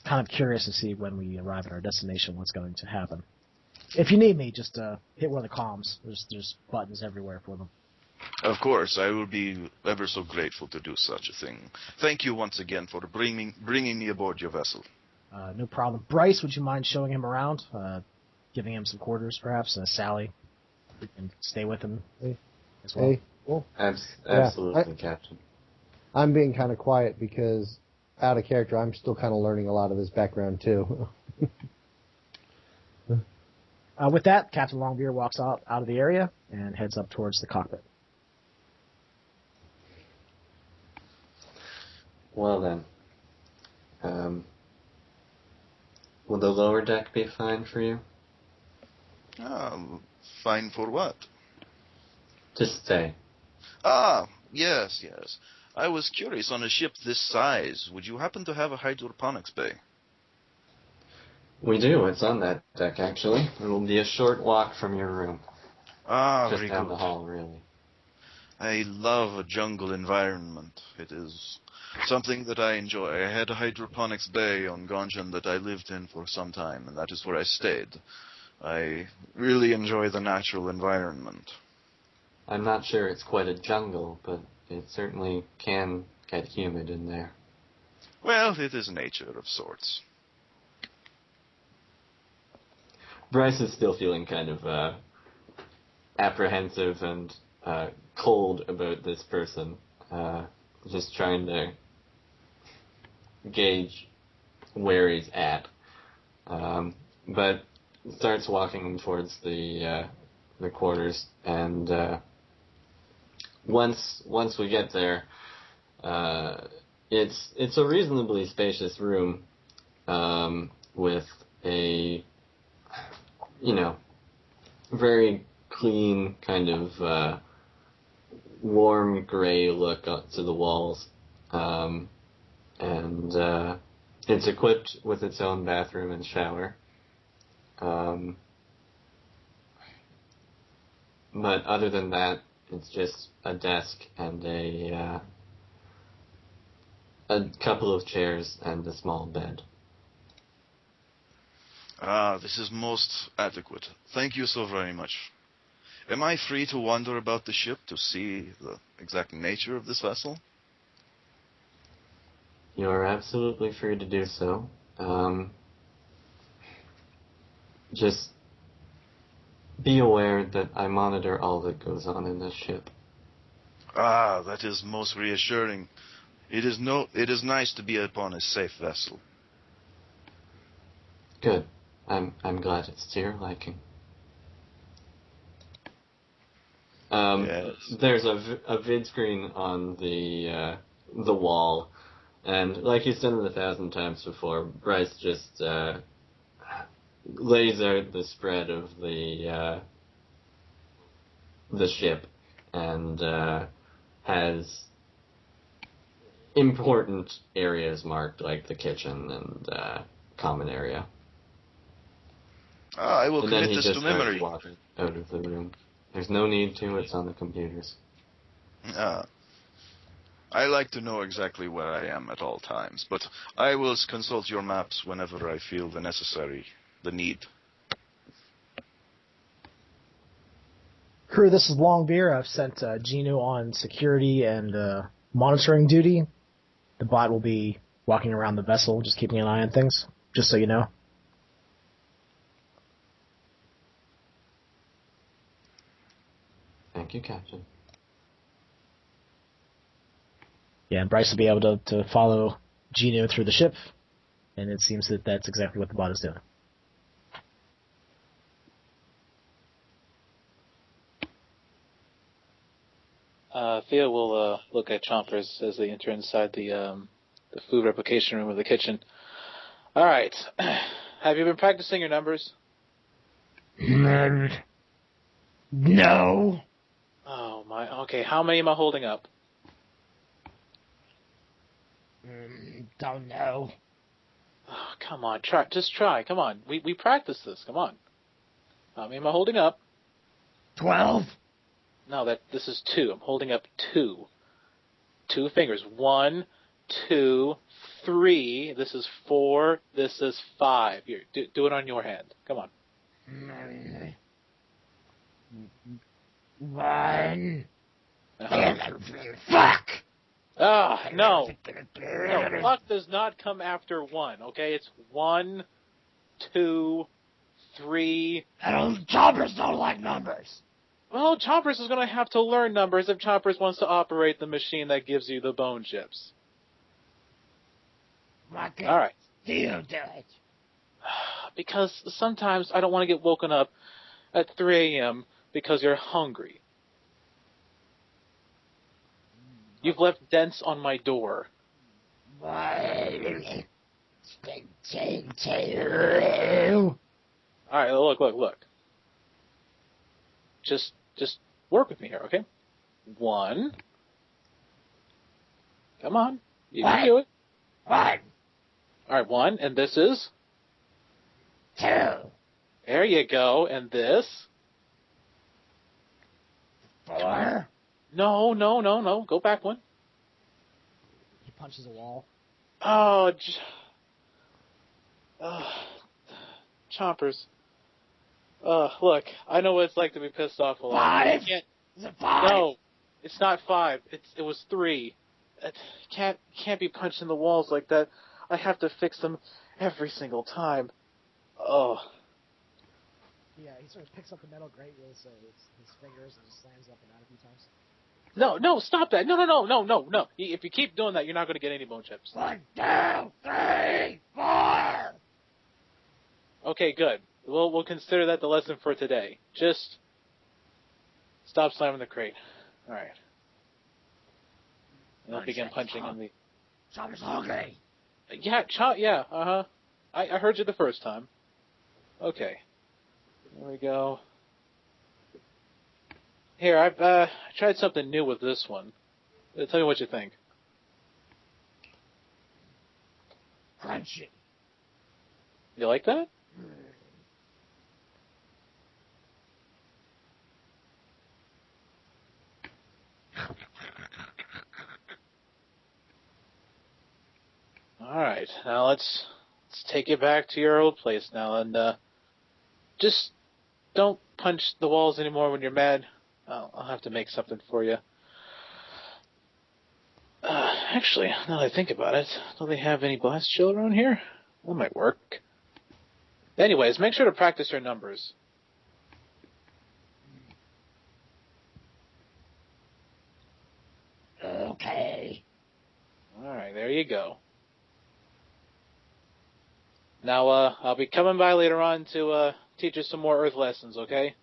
Kind of curious to see when we arrive at our destination what's going to happen. If you need me, just hit one of the comms. There's buttons everywhere for them. Of course, I will be ever so grateful to do such a thing. Thank you once again for bringing me aboard your vessel. No problem. Bryce, would you mind showing him around? Giving him some quarters, perhaps? Sally, and stay with him as well. Hey, cool. Absolutely, Captain. I'm being kind of quiet because, out of character, I'm still kind of learning a lot of this background, too. With that, Captain Longbeard walks out of the area and heads up towards the cockpit. Well then, will the lower deck be fine for you? Fine for what? To stay. Yes. I was curious, on a ship this size, would you happen to have a hydroponics bay? We do. It's on that deck, actually. It will be a short walk from your room. Just Very down good. the hall, really. I love a jungle environment. It is something that I enjoy. I had a hydroponics bay on Gonjan that I lived in for some time, and that is where I stayed. I really enjoy the natural environment. I'm not sure it's quite a jungle, but it certainly can get humid in there. Well, it is nature of sorts. Bryce is still feeling kind of apprehensive and cold about this person. Just trying to gauge where he's at. But starts walking towards the quarters, and once we get there, it's a reasonably spacious room with a very clean kind of warm gray look up to the walls, and It's equipped with its own bathroom and shower. But other than that, it's just a desk and a couple of chairs and a small bed. This is most adequate. Thank you so very much. Am I free to wander about the ship to see the exact nature of this vessel? You're absolutely free to do so. Just be aware that I monitor all that goes on in this ship. That is most reassuring. It is nice to be upon a safe vessel. Good. I'm glad it's to your liking. Yes. There's a vid screen on the wall, and like he's done it 1,000 times before, Bryce just lays out the spread of the ship and has important areas marked, like the kitchen and common area. I will And then commit he this just to memory. walks out of the room. There's no need to, it's on the computers. I like to know exactly where I am at all times, but I will consult your maps whenever I feel the need. Crew, this is Longbeer. I've sent Gino on security and monitoring duty. The bot will be walking around the vessel, just keeping an eye on things, just so you know. Thank you, Captain. Yeah, and Bryce will be able to follow Gino through the ship, and it seems that that's exactly what the bot is doing. Theo will look at Chompers as they enter inside the food replication room of the kitchen. All right. Have you been practicing your numbers? No. Oh, my. Okay, how many am I holding up? Don't know. Oh, come on, just try. Come on. We practiced this. Come on. How many am I holding up? 12. No, this is 2. I'm holding up 2. 2 fingers. 1, 2, 3. This is 4. This is 5. Here, do it on your hand. Come on. 1. Fuck. Ah, no. No, fuck does not come after 1. Okay, it's 1, 2, 3. Choppers don't like numbers. Well, Choppers is going to have to learn numbers if Choppers wants to operate the machine that gives you the bone chips. Why can't All right. you do it? Because sometimes I don't want to get woken up at 3 a.m. because you're hungry. You've left dents on my door. All right, look. Just work with me here, okay? 1. Come on. You can do it. 1. All right, 1, and this is? 2. There you go, and this? 4. No. Go back 1. He punches a wall. Oh, Chompers. Look, I know what it's like to be pissed off a lot. 5. Is it 5? No, it's not 5. It was 3. It can't be punching the walls like that. I have to fix them every single time. Oh. Yeah, he sort of picks up the metal grate with his fingers and just slams up and down a few times. No, stop that. No. If you keep doing that, you're not going to get any bone chips. 1, 2, 3, 4. Okay, good. We'll consider that the lesson for today. Just stop slamming the crate. All right. And I'll begin punching on the... Chopper's hungry. Yeah, I heard you the first time. Okay. There we go. Here, I've tried something new with this one. Tell me what you think. crunchy. You like that? All right, now let's take you back to your old place now, and just don't punch the walls anymore when you're mad. I'll have to make something for you. Actually, now that I think about it, don't they have any blast chill around here? That might work. Anyways, make sure to practice your numbers. Okay. All right, there you go. Now, I'll be coming by later on to teach you some more Earth lessons, okay?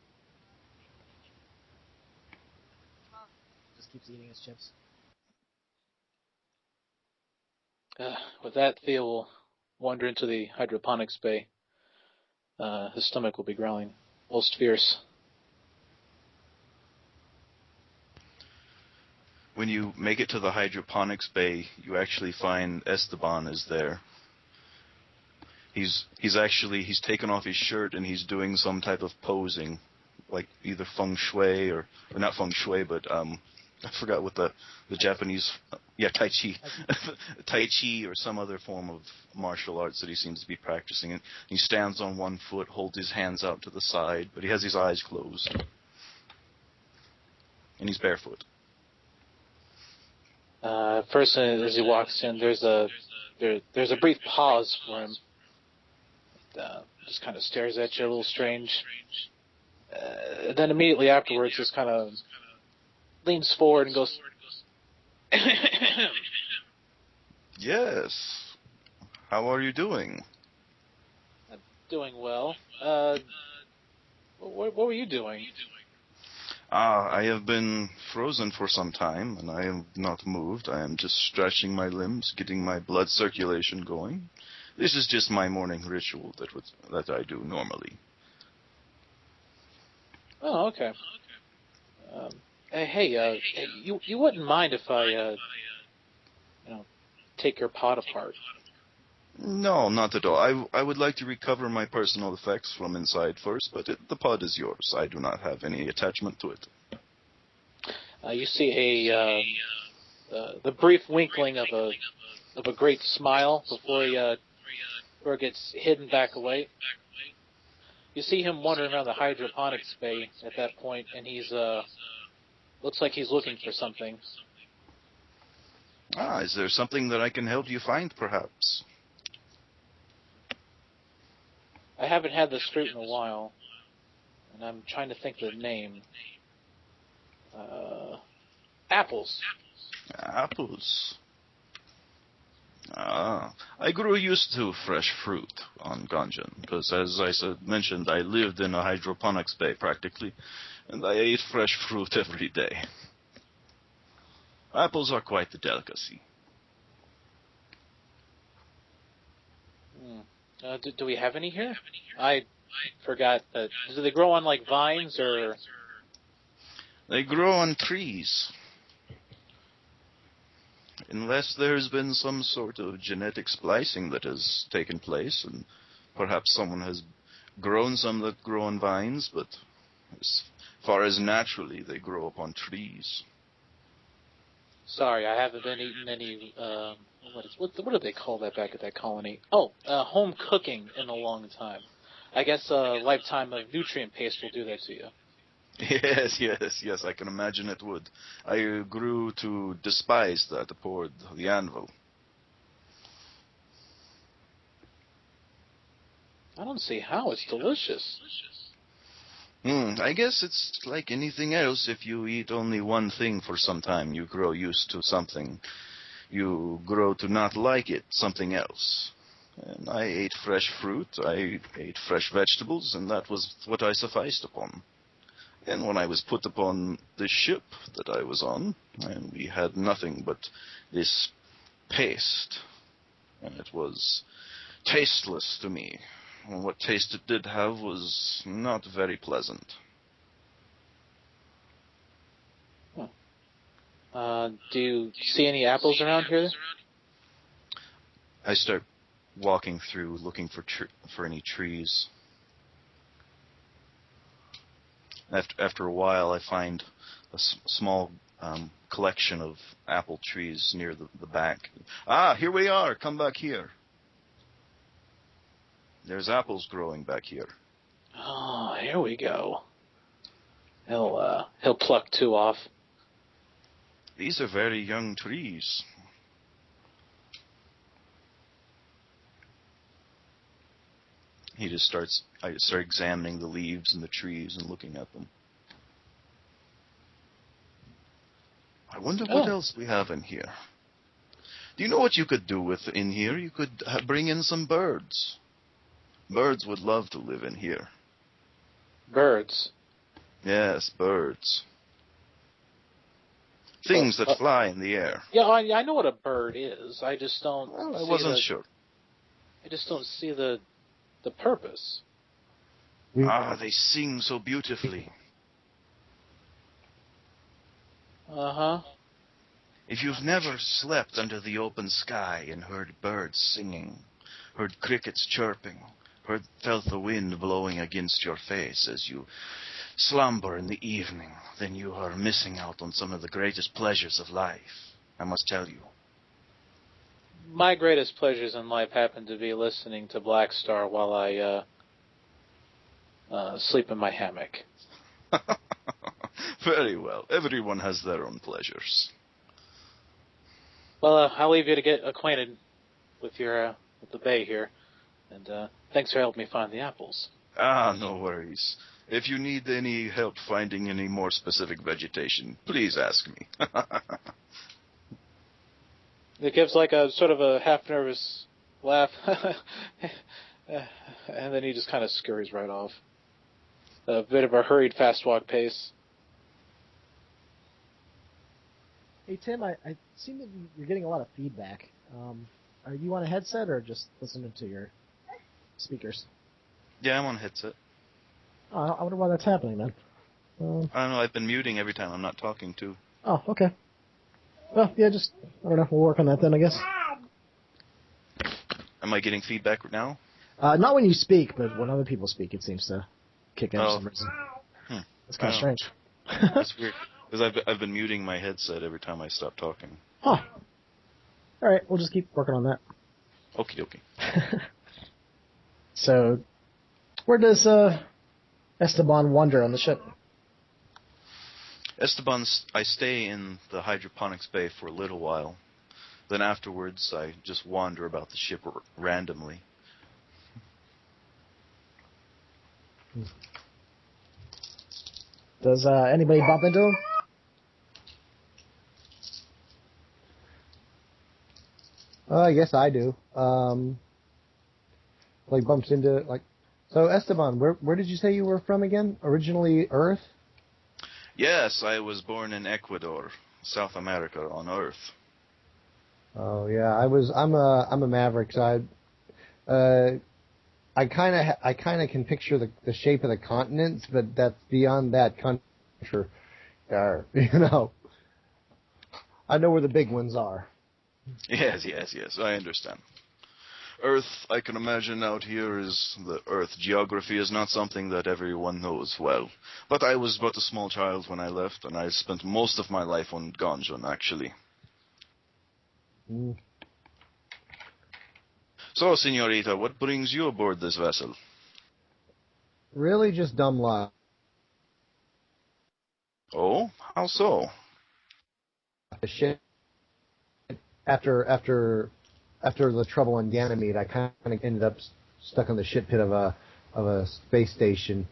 Just keeps eating his chips. With that, Theo will wander into the hydroponics bay. His stomach will be growling most fierce. When you make it to the hydroponics bay, you actually find Esteban is there. He's taken off his shirt and he's doing some type of posing, like either feng shui or not feng shui, but I forgot what the Japanese, Tai Chi. Tai Chi or some other form of martial arts that he seems to be practicing. And he stands on one foot, holds his hands out to the side, but he has his eyes closed. And he's barefoot. First, as he walks in, there's a brief pause for him. Just kind of stares at you a little strange. Then immediately afterwards, just kind of leans forward and goes, Yes. How are you doing? doing well. What were you doing? I have been frozen for some time, and I have not moved. I am just stretching my limbs, getting my blood circulation going. This is just my morning ritual that I do normally. Oh, okay. Hey, you wouldn't mind if I, take your pot apart? No, not at all. I would like to recover my personal effects from inside first, but the pod is yours. I do not have any attachment to it. You see the brief winkling of a great smile before he gets hidden back away. You see him wandering around the hydroponics bay at that point, and he's looks like he's looking for something. Is there something that I can help you find, perhaps? I haven't had this fruit in a while, and I'm trying to think of the name. Apples. Apples. I grew used to fresh fruit on Ganjan, because as I mentioned, I lived in a hydroponics bay practically, and I ate fresh fruit every day. Apples are quite the delicacy. Do we have any here? I forgot. Do they grow on, like, vines, or...? They grow on trees. Unless there's been some sort of genetic splicing that has taken place, and perhaps someone has grown some that grow on vines, but as far as naturally, they grow upon trees. Sorry, I haven't been eating any, what do they call that back at that colony? Oh, home cooking in a long time. I guess a lifetime of nutrient paste will do that to you. Yes, I can imagine it would. I grew to despise that aboard the anvil. I don't see how. It's delicious. I guess it's like anything else. If you eat only one thing for some time, you grow used to something. You grow to not like it, something else. And I ate fresh fruit, I ate fresh vegetables, and that was what I sufficed upon. And when I was put upon the ship that I was on, and we had nothing but this paste, and it was tasteless to me. And what taste it did have was not very pleasant. Do you see any apples around here? I start walking through, looking for any trees. After a while, I find a small collection of apple trees near the back. Ah, here we are. Come back here. There's apples growing back here. Oh, here we go. He'll pluck 2 off. These are very young trees. I start examining the leaves and the trees and looking at them. I wonder what else we have in here. Do you know what you could do in here? You could bring in some birds. Birds would love to live in here. Birds? Yes, birds. Things that fly in the air. Yeah, I know what a bird is. I just don't. Well, I wasn't sure. I just don't see the purpose. They sing so beautifully. Uh-huh. If you've never slept under the open sky and heard birds singing, heard crickets chirping, felt the wind blowing against your face as you slumber in the evening, then you are missing out on some of the greatest pleasures of life, I must tell you. My greatest pleasures in life happen to be listening to Black Star while I sleep in my hammock. Very well. Everyone has their own pleasures. Well, I'll leave you to get acquainted with with the bay here, and thanks for helping me find the apples. No worries. If you need any help finding any more specific vegetation, please ask me. It gives like a sort of a half-nervous laugh, and then he just kind of scurries right off. A bit of a hurried fast walk pace. Hey, Tim, I seem that you're getting a lot of feedback. Are you on a headset or just listening to your speakers? Yeah, I'm on a headset. Oh, I wonder why that's happening, then. I don't know, I've been muting every time I'm not talking, too. Oh, okay. Well, yeah, I don't know, we'll work on that then, I guess. Am I getting feedback now? Not when you speak, but when other people speak, it seems to kick in for some reason. That's kind of strange. That's weird, because I've been muting my headset every time I stop talking. Huh. All right, we'll just keep working on that. Okie dokie. So, where does Esteban wander on the ship? Esteban, I stay in the hydroponics bay for a little while. Then afterwards, I just wander about the ship randomly. Does anybody bump into him? I guess I do. Bumps into, So, Esteban, where did you say you were from again? Originally Earth? Yes, I was born in Ecuador, South America, on Earth. Oh yeah, I'm a Maverick, so I kind of can picture the shape of the continents, but that's beyond that country. I know where the big ones are. Yes, I understand. Earth, I can imagine out here is the Earth. Geography is not something that everyone knows well. But I was but a small child when I left, and I spent most of my life on Ganjon, actually. So, Senorita, what brings you aboard this vessel? Really just dumb luck. Oh? How so? The ship, after the trouble on Ganymede, I kind of ended up stuck on the shit pit of a space station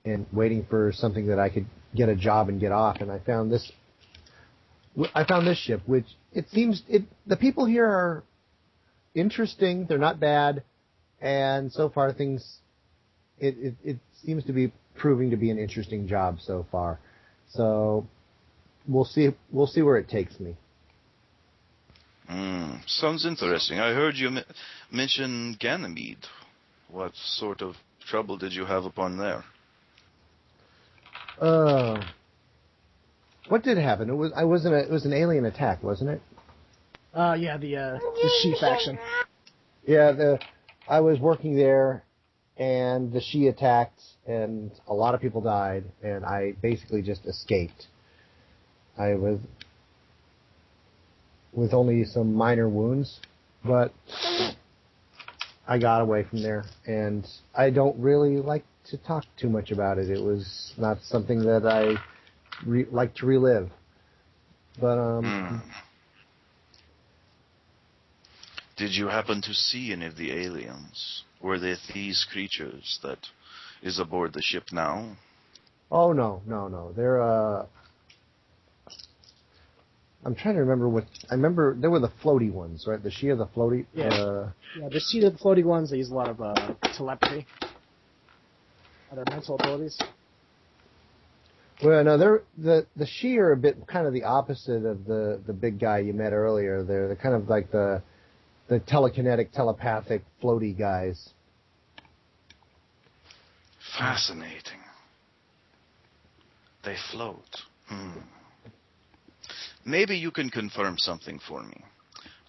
and waiting for something that I could get a job and get off. And I found this ship, which the people here are interesting. They're not bad, and so far it seems to be proving to be an interesting job so far. So we'll see where it takes me. Sounds interesting. I heard you mention Ganymede. What sort of trouble did you have upon there? What did happen? It was an alien attack, wasn't it? Yeah, the She faction. Yeah, I was working there, and the Shi attacked, and a lot of people died, and I basically just escaped. I was with only some minor wounds, but I got away from there, and I don't really like to talk too much about it. It was not something that I like to relive. But Did you happen to see any of the aliens? Were they these creatures that is aboard the ship now? Oh no. They're I'm trying to remember what I remember. There were the floaty ones, right? The Shi are the floaty. Yeah, the Shi are the floaty ones. They use a lot of telepathy. Other mental abilities. Well, no, the Shi are a bit kind of the opposite of the big guy you met earlier. They're kind of like the telekinetic, telepathic, floaty guys. Fascinating. They float. Maybe you can confirm something for me.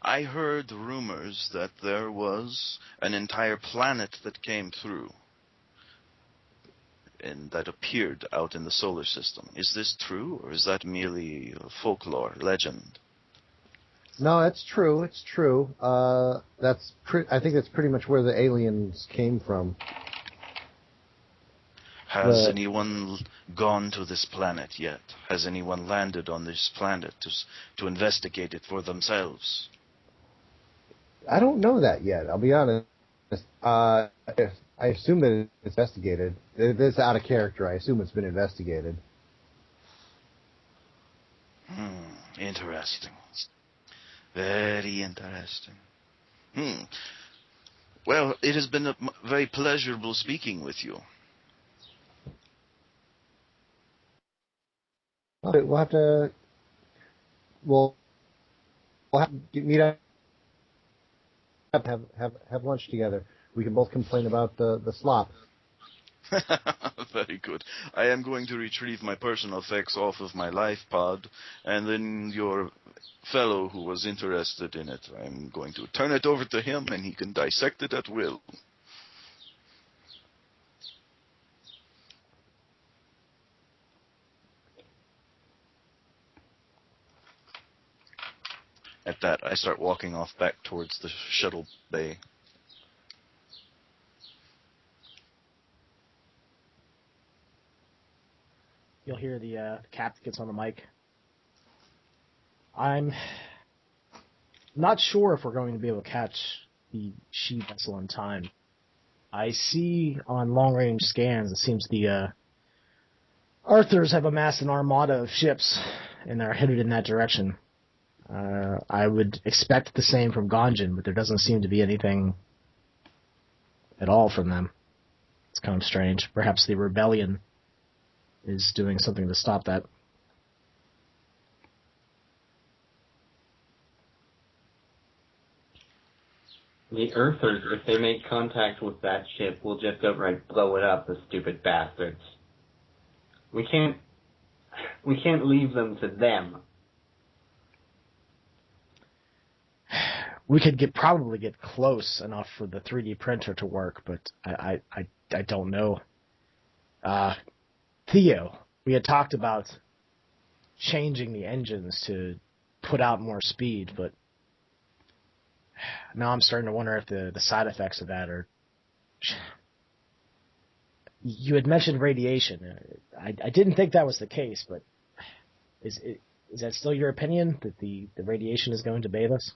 I heard rumors that there was an entire planet that came through and that appeared out in the solar system. Is this true, or is that merely folklore, legend? No, it's true. It's true. I think that's pretty much where the aliens came from. Has anyone gone to this planet yet? Has anyone landed on this planet to investigate it for themselves? I don't know that yet. I'll be honest. I assume that it's investigated. It's out of character. I assume it's been investigated. Interesting. Very interesting. Well, it has been very pleasurable speaking with you. We'll have to meet up, have lunch together. We can both complain about the slop. Very good. I am going to retrieve my personal effects off of my life pod, and then your fellow who was interested in it, I'm going to turn it over to him, and he can dissect it at will. At that, I start walking off back towards the shuttle bay. You'll hear the captain gets on the mic. I'm not sure if we're going to be able to catch the Shi vessel in time. I see on long-range scans, it seems the Arthurs have amassed an armada of ships, and they're headed in that direction. I would expect the same from Ganjin, but there doesn't seem to be anything at all from them. It's kind of strange. Perhaps the rebellion is doing something to stop that. The Earthers, if they make contact with that ship, will just outright blow it up, the stupid bastards. We can't leave them to them. We could probably get close enough for the 3D printer to work, but I don't know. Theo, we had talked about changing the engines to put out more speed, but now I'm starting to wonder if the side effects of that are... You had mentioned radiation. I didn't think that was the case, but is that still your opinion, that the radiation is going to bathe us?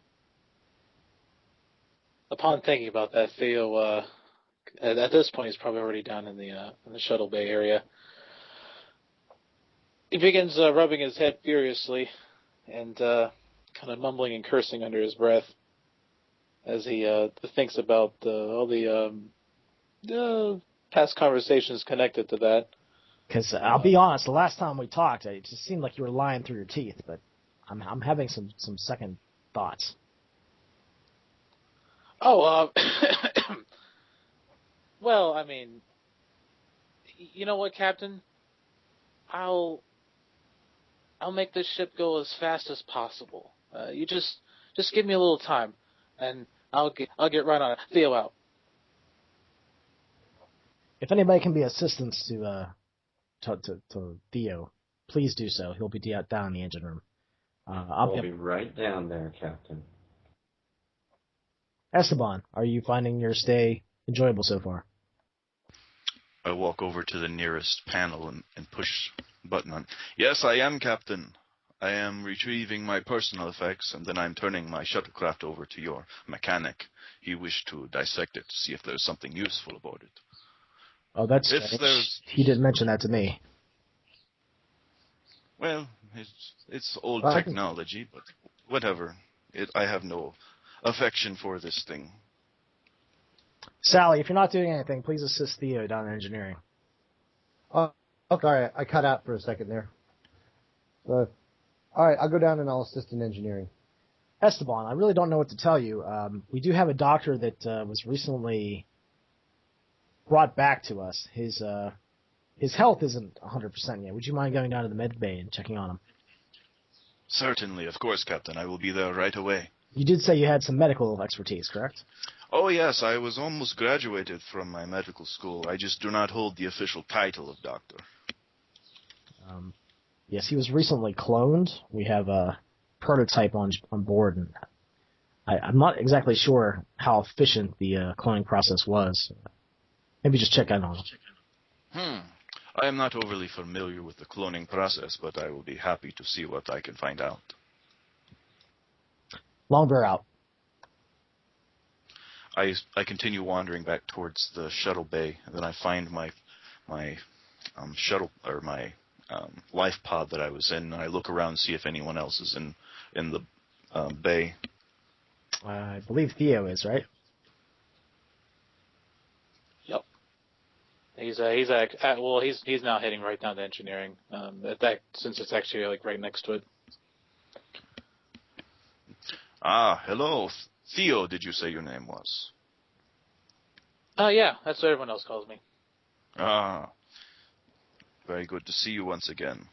Upon thinking about that, Theo, at this point, he's probably already down in the shuttle bay area. He begins rubbing his head furiously and kind of mumbling and cursing under his breath as he thinks about all the past conversations connected to that. Because I'll be honest, the last time we talked, it just seemed like you were lying through your teeth, but I'm having some second thoughts. Oh, well, I mean, you know what, Captain? I'll make this ship go as fast as possible. You just give me a little time, and I'll get right on it. Theo out. If anybody can be assistance to Theo, please do so. He'll be down in the engine room. I'll be right down there, Captain. Esteban, are you finding your stay enjoyable so far? I walk over to the nearest panel and push the button on. Yes, I am, Captain. I am retrieving my personal effects, and then I'm turning my shuttlecraft over to your mechanic. He wished to dissect it to see if there's something useful about it. Oh, that's strange. He didn't mention that to me. Well, it's old technology, but whatever. I have no affection for this thing. Sally, if you're not doing anything, please assist Theo down in engineering. Okay, all right. I cut out for a second there. All right, I'll go down and I'll assist in engineering. Esteban, I really don't know what to tell you. We do have a doctor that was recently brought back to us. His health isn't 100% yet. Would you mind going down to the med bay and checking on him? Certainly, of course, Captain. I will be there right away. You did say you had some medical expertise, correct? Oh, yes. I was almost graduated from my medical school. I just do not hold the official title of doctor. Yes, he was recently cloned. We have a prototype on board, and I'm not exactly sure how efficient the cloning process was. Maybe just check in on him. I am not overly familiar with the cloning process, but I will be happy to see what I can find out. Longbear out. I continue wandering back towards the shuttle bay, and then I find my shuttle or my life pod that I was in, and I look around and see if anyone else is in the bay. I believe Theo is, right? Yep. He's now heading right down to engineering. Since it's actually like right next to it. Hello, Theo. Did you say your name was? Yeah, that's what everyone else calls me. Very good to see you once again.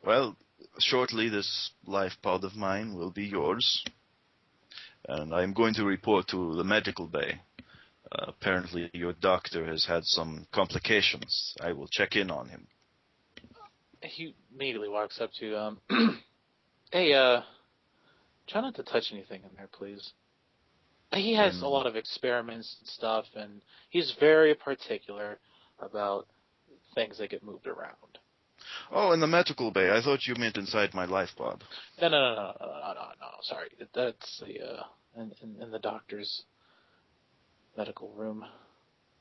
Well, shortly this life pod of mine will be yours, and I'm going to report to the medical bay. Apparently your doctor has had some complications. I will check in on him. He immediately walks up to, hey, try not to touch anything in there, please. He has a lot of experiments and stuff, and he's very particular about things that get moved around. Oh, in the medical bay. I thought you meant inside my life pod. No. Sorry, that's in the doctor's medical room.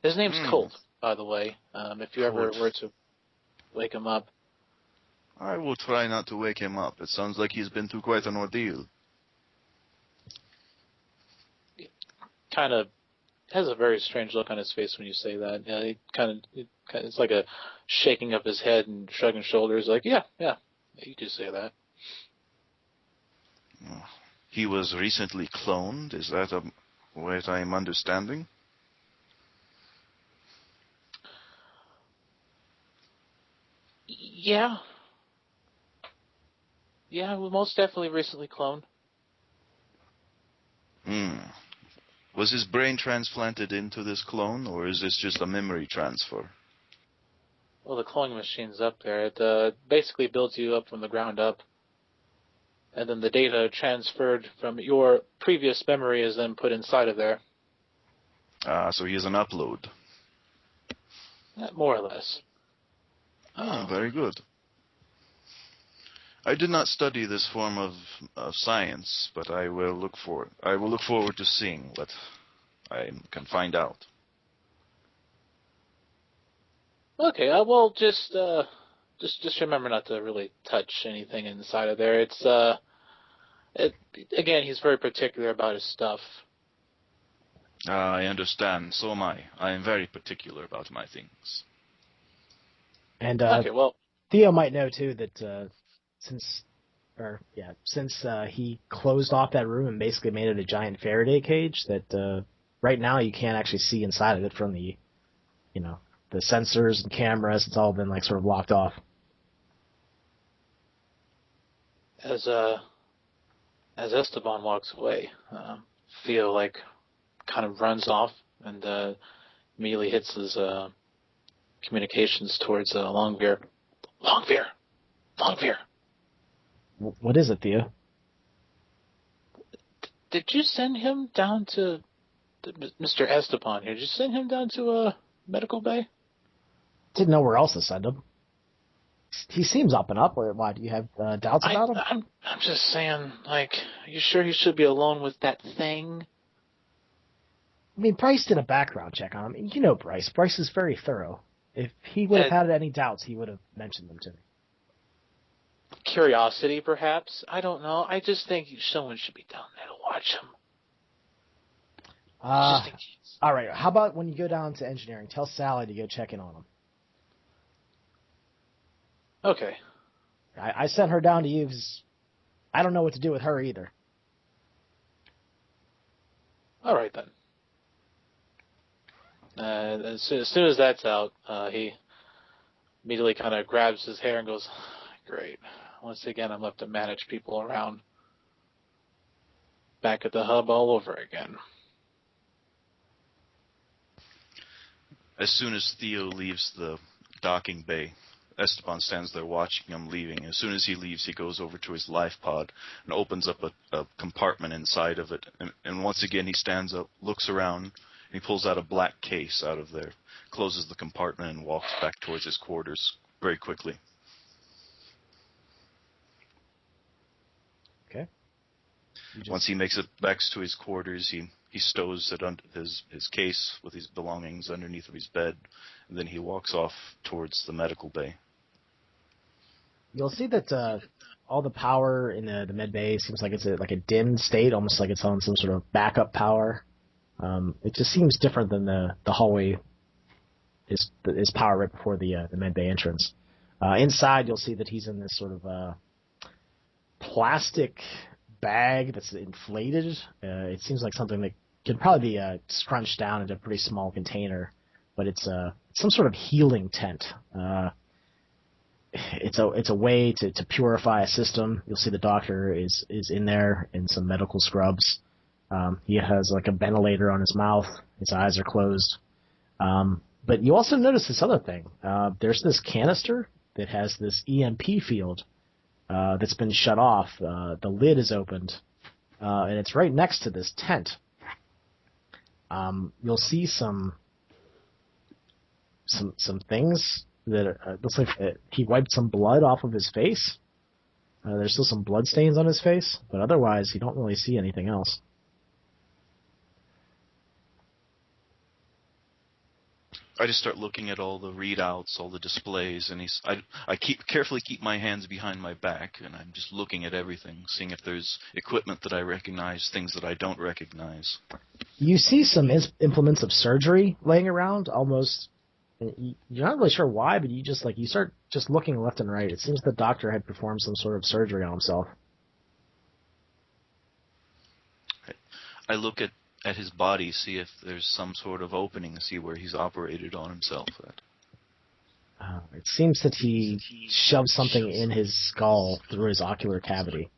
His name's Colt, by the way. If you ever were to wake him up, I will try not to wake him up. It sounds like he's been through quite an ordeal. Kind of has a very strange look on his face when you say that. Yeah, it's like a shaking of his head and shrugging shoulders, like, yeah, you could say that. He was recently cloned. Is that what I'm understanding? Yeah. Yeah, well, most definitely recently cloned. Was his brain transplanted into this clone, or is this just a memory transfer? Well, the cloning machine's up there. It basically builds you up from the ground up. And then the data transferred from your previous memory is then put inside of there. So he is an upload. More or less. Very good. I did not study this form of science, but I will look forward to seeing what I can find out. Okay, well, just remember not to really touch anything inside of there. It's again, he's very particular about his stuff. I understand. So am I. I am very particular about my things. And okay, well, Theo might know too that since he closed off that room and basically made it a giant Faraday cage, that right now you can't actually see inside of it from the sensors and cameras. It's all been like sort of locked off. As Esteban walks away, Theo, like, kind of runs off and immediately hits his communications towards Longveer. Longveer! What is it, Theo? Did you send him down to Mr. Esteban here? Did you send him down to medical bay? Didn't know where else to send him. He seems up and up. Why, do you have doubts about him? I'm just saying, like, are you sure he should be alone with that thing? I mean, Bryce did a background check on him. You know Bryce. Bryce is very thorough. If he would have had any doubts, he would have mentioned them to me. Curiosity, perhaps? I don't know. I just think someone should be down there to watch him. All right. How about when you go down to engineering, tell Sally to go check in on him. Okay. I sent her down to you because I don't know what to do with her either. All right, then. As soon as that's out, he immediately kind of grabs his hair and goes, great. Once again, I'm left to manage people around. Back at the hub all over again. As soon as Theo leaves the docking bay, Esteban stands there watching him leaving. As soon as he leaves, he goes over to his life pod and opens up a compartment inside of it. And once again, he stands up, looks around, and he pulls out a black case out of there, closes the compartment, and walks back towards his quarters very quickly. Okay. Once he makes it back to his quarters, he stows it under his case with his belongings underneath of his bed, and then he walks off towards the medical bay. You'll see that all the power in the med bay seems like it's like a dimmed state, almost like it's on some sort of backup power. It just seems different than the hallway is power right before the med bay entrance. Inside, you'll see that he's in this sort of plastic bag that's inflated. It seems like something that could probably be scrunched down into a pretty small container, but it's some sort of healing tent. It's a way to purify a system. You'll see the doctor is in there in some medical scrubs. He has like a ventilator on his mouth. His eyes are closed. But you also notice this other thing. There's this canister that has this EMP field that's been shut off. The lid is opened, and it's right next to this tent. You'll see some things that looks like he wiped some blood off of his face. There's still some blood stains on his face, but otherwise you don't really see anything else. I just start looking at all the readouts, all the displays, and I carefully keep my hands behind my back, and I'm just looking at everything, seeing if there's equipment that I recognize, things that I don't recognize. You see some implements of surgery laying around, almost. You're not really sure why, but you start just looking left and right. It seems the doctor had performed some sort of surgery on himself. I look at his body, see if there's some sort of opening, see where he's operated on himself at. It seems that he shoved something in his skull through his ocular cavity.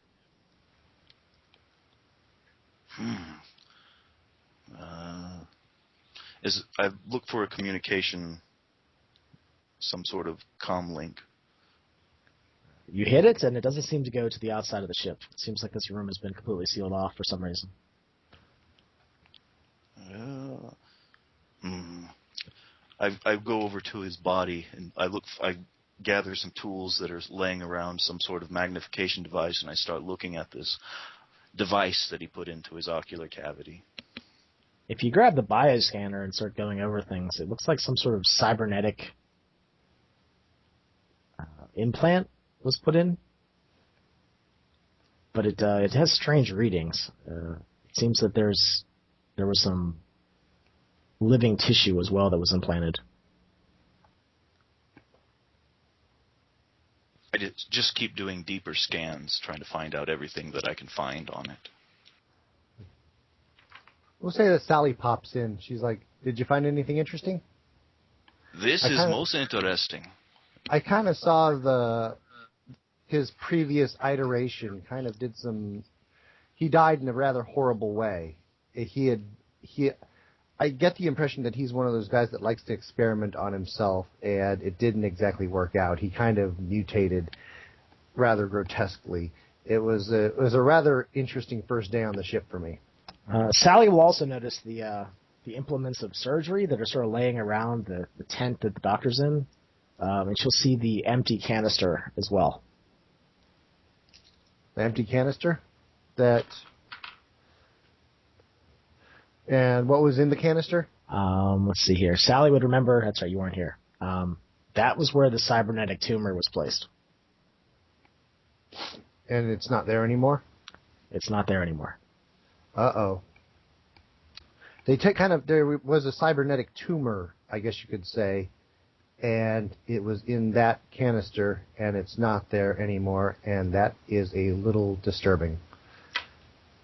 I look for a communication, some sort of comm link. You hit it, and it doesn't seem to go to the outside of the ship. It seems like this room has been completely sealed off for some reason. I go over to his body, and I gather some tools that are laying around, some sort of magnification device, and I start looking at this device that he put into his ocular cavity. If you grab the bioscanner and start going over things, it looks like some sort of cybernetic implant was put in. But it has strange readings. It seems that there was some living tissue as well that was implanted. I just keep doing deeper scans, trying to find out everything that I can find on it. We'll say that Sally pops in. She's like, "Did you find anything interesting?" This is most interesting. I kind of saw his previous iteration kind of did some... He died in a rather horrible way. I get the impression that he's one of those guys that likes to experiment on himself, and it didn't exactly work out. He kind of mutated rather grotesquely. It was a rather interesting first day on the ship for me. Sally will also notice the implements of surgery that are sort of laying around the tent that the doctor's in, and she'll see the empty canister as well. The empty canister? And what was in the canister? Let's see here. Sally would remember. That's right, you weren't here. That was where the cybernetic tumor was placed. And it's not there anymore? It's not there anymore. Uh-oh. There was a cybernetic tumor, I guess you could say, and it was in that canister, and it's not there anymore, and that is a little disturbing.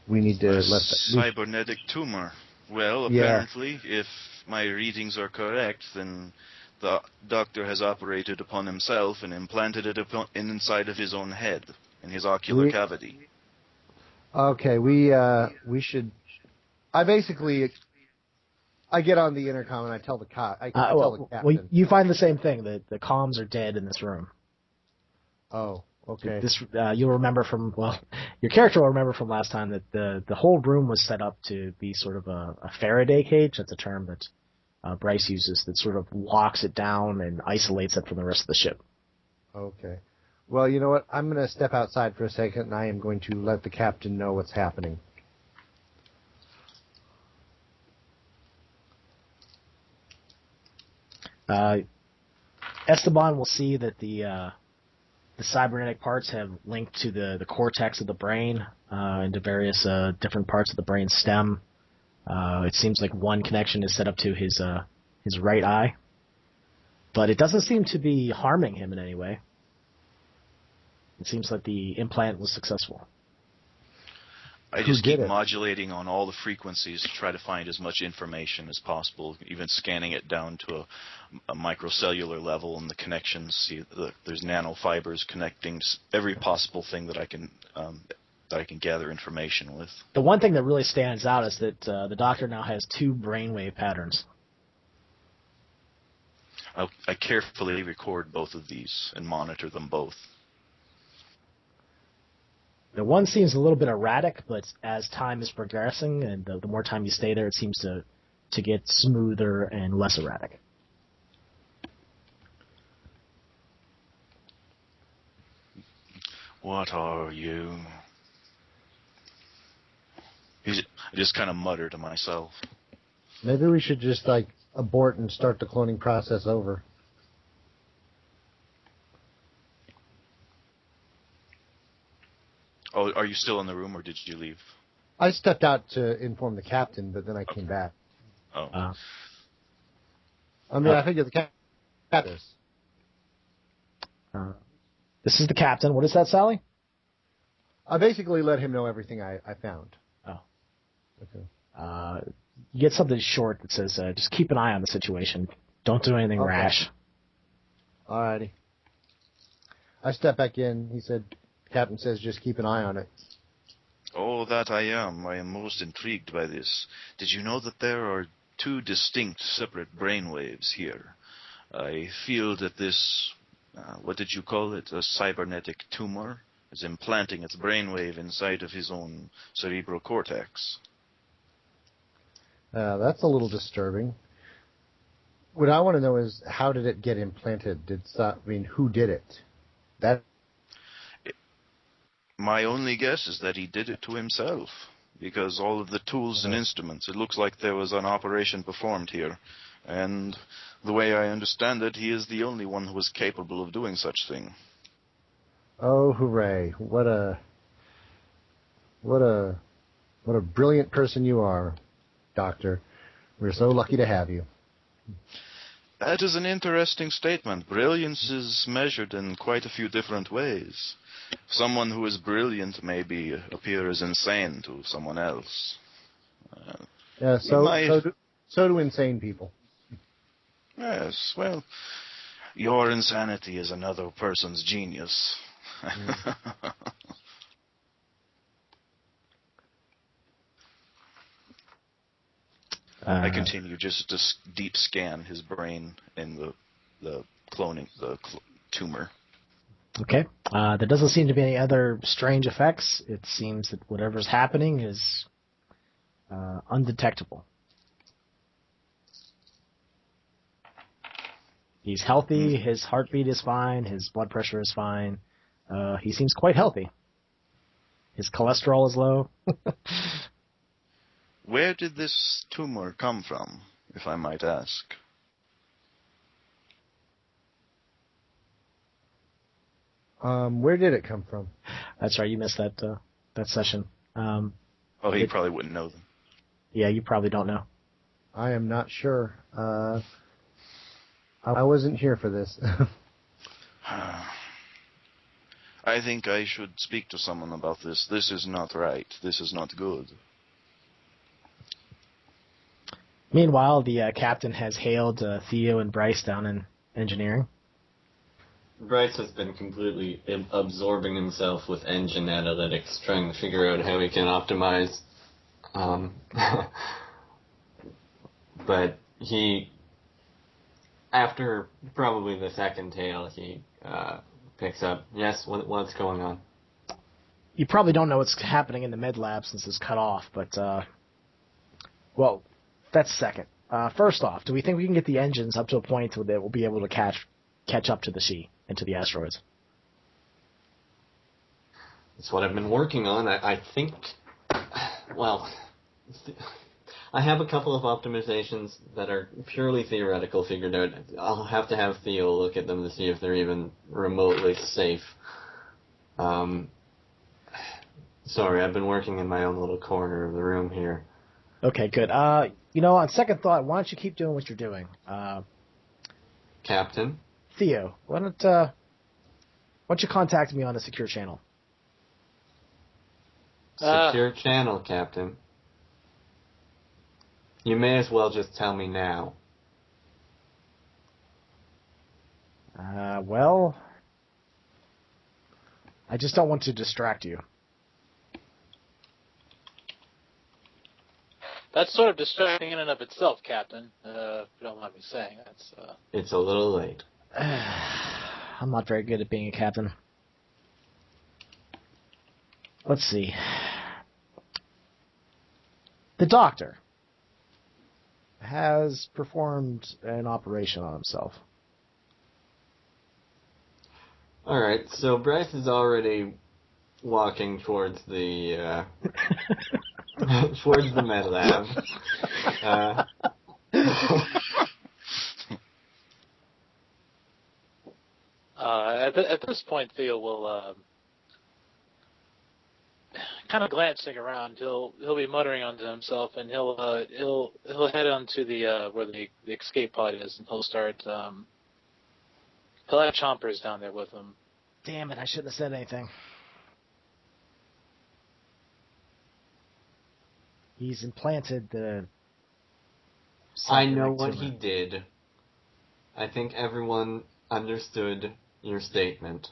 We need to let that... Cybernetic tumor. Well, apparently, if my readings are correct, then the doctor has operated upon himself and implanted it inside of his own head, in his ocular cavity. Okay, we should... I get on the intercom and I tell the captain. Well, you find the same thing. The comms are dead in this room. Oh, okay. You'll remember from, your character will remember from last time that the whole room was set up to be sort of a Faraday cage. That's a term that Bryce uses that sort of locks it down and isolates it from the rest of the ship. Okay. Well, you know what? I'm going to step outside for a second, and I am going to let the captain know what's happening. Esteban will see that the cybernetic parts have linked to the cortex of the brain into various different parts of the brain stem. It seems like one connection is set up to his right eye, but it doesn't seem to be harming him in any way. It seems like the implant was successful. I just keep modulating on all the frequencies to try to find as much information as possible, even scanning it down to a microcellular level and the connections. See, there's nanofibers connecting every possible thing that I can gather information with. The one thing that really stands out is that the doctor now has 2 brainwave patterns. I carefully record both of these and monitor them both. The one seems a little bit erratic, but as time is progressing and the more time you stay there, it seems to get smoother and less erratic. What are you? I just kind of mutter to myself. Maybe we should just, abort and start the cloning process over. Oh, are you still in the room, or did you leave? I stepped out to inform the captain, but then I came back. Oh. I figured the captain is. This is the captain. What is that, Sally? I basically let him know everything I found. Oh. Okay. You get something short that says, just keep an eye on the situation. Don't do anything rash. Alrighty. I stepped back in. He said... Captain says just keep an eye on it. Oh, that I am. I am most intrigued by this. Did you know that there are 2 distinct separate brainwaves here? I feel that this, what did you call it, a cybernetic tumor, is implanting its brainwave inside of his own cerebral cortex. That's a little disturbing. What I want to know is how did it get implanted? Who did it? My only guess is that he did it to himself, because all of the tools and instruments, it looks like there was an operation performed here. And the way I understand it, he is the only one who is capable of doing such thing. Oh, hooray. What a brilliant person you are, Doctor. We're so lucky to have you. That is an interesting statement. Brilliance is measured in quite a few different ways. Someone who is brilliant maybe appear as insane to someone else. So do insane people. Yes, well, your insanity is another person's genius. I continue just to deep scan his brain in the tumor. Okay. There doesn't seem to be any other strange effects. It seems that whatever's happening is undetectable. He's healthy. His heartbeat is fine. His blood pressure is fine. He seems quite healthy. His cholesterol is low. Where did this tumor come from, if I might ask? Where did it come from? That's right. You missed that session. He probably wouldn't know them. Yeah, you probably don't know. I am not sure. I wasn't here for this. I think I should speak to someone about this. This is not right. This is not good. Meanwhile, the captain has hailed Theo and Bryce down in engineering. Bryce has been completely absorbing himself with engine analytics, trying to figure out how he can optimize. But he, after probably the second tale, he picks up, yes, what's going on? You probably don't know what's happening in the med lab since it's cut off, but, well, that's second. First off, do we think we can get the engines up to a point where they will be able to catch up to the She and to the asteroids? That's what I've been working on. I think, well, I have a couple of optimizations that are purely theoretical figured out. I'll have to have Theo look at them to see if they're even remotely safe. Sorry, I've been working in my own little corner of the room here. Okay, good. On second thought, why don't you keep doing what you're doing? Captain? Theo, why don't you contact me on a secure channel? Secure channel, Captain. You may as well just tell me now. Well, I just don't want to distract you. That's sort of distracting in and of itself, Captain. If you don't mind me saying. It's a little late. I'm not very good at being a captain. Let's see. The doctor has performed an operation on himself. Alright, so Bryce is already walking towards the towards the med lab. At this point, Theo will kind of glancing around. He'll be muttering onto himself, and he'll head on to the where the escape pod is, and he'll start. He'll have Chompers down there with him. Damn it! I shouldn't have said anything. He's implanted the... I know what he did. I think everyone understood your statement.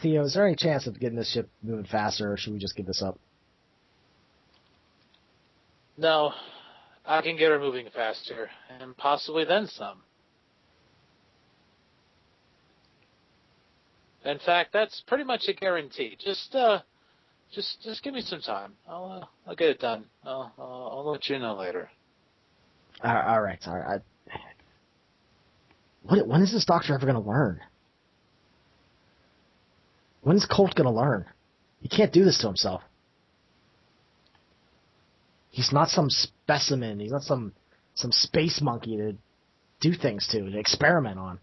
Theo, is there any chance of getting this ship moving faster, or should we just give this up? No, I can get her moving faster, and possibly then some. In fact, that's pretty much a guarantee. Just give me some time. I'll get it done. I'll let you know later. All right. When is this doctor ever going to learn? When's Colt going to learn? He can't do this to himself. He's not some specimen. He's not some space monkey to do things to experiment on.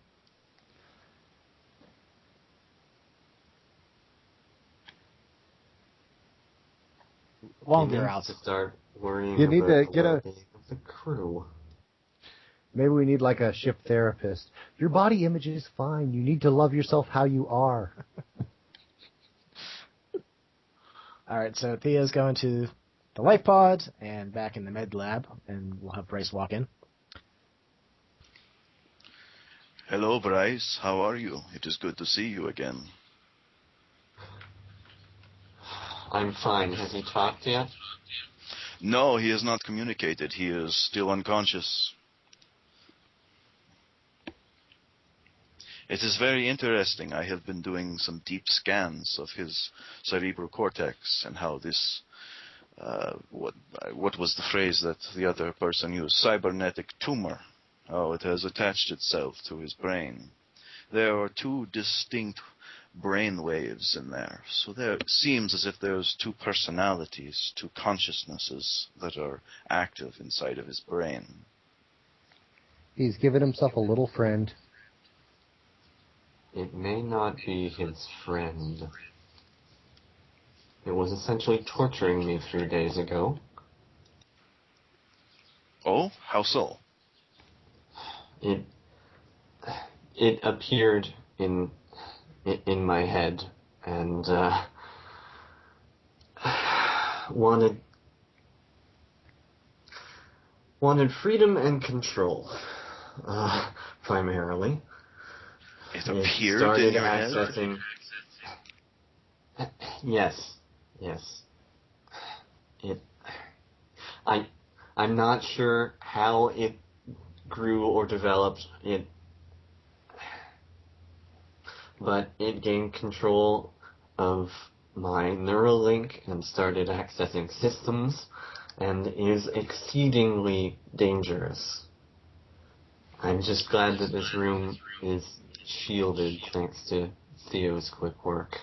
Longer out. To start worrying You need about to get the crew. Maybe we need like a ship therapist. Your body image is fine. You need to love yourself how you are. All right, so Theo's going to the life pod and back in the med lab, and we'll have Bryce walk in. Hello, Bryce. How are you? It is good to see you again. I'm fine. Has he talked yet? No, he has not communicated. He is still unconscious. It is very interesting. I have been doing some deep scans of his cerebral cortex and how this, what was the phrase that the other person used? Cybernetic tumor. How it has attached itself to his brain. There are two distinct brain waves in there. So there it seems as if there's two personalities, two consciousnesses that are active inside of his brain. He's given himself a little friend. It may not be his friend. It was essentially torturing me 3 days ago. Oh, how so? It appeared in my head and wanted freedom and control, primarily. It appeared in your accessing head? Yes. I'm not sure how it grew or developed. But it gained control of my Neuralink and started accessing systems and is exceedingly dangerous. I'm just glad that this room is shielded thanks to Theo's quick work.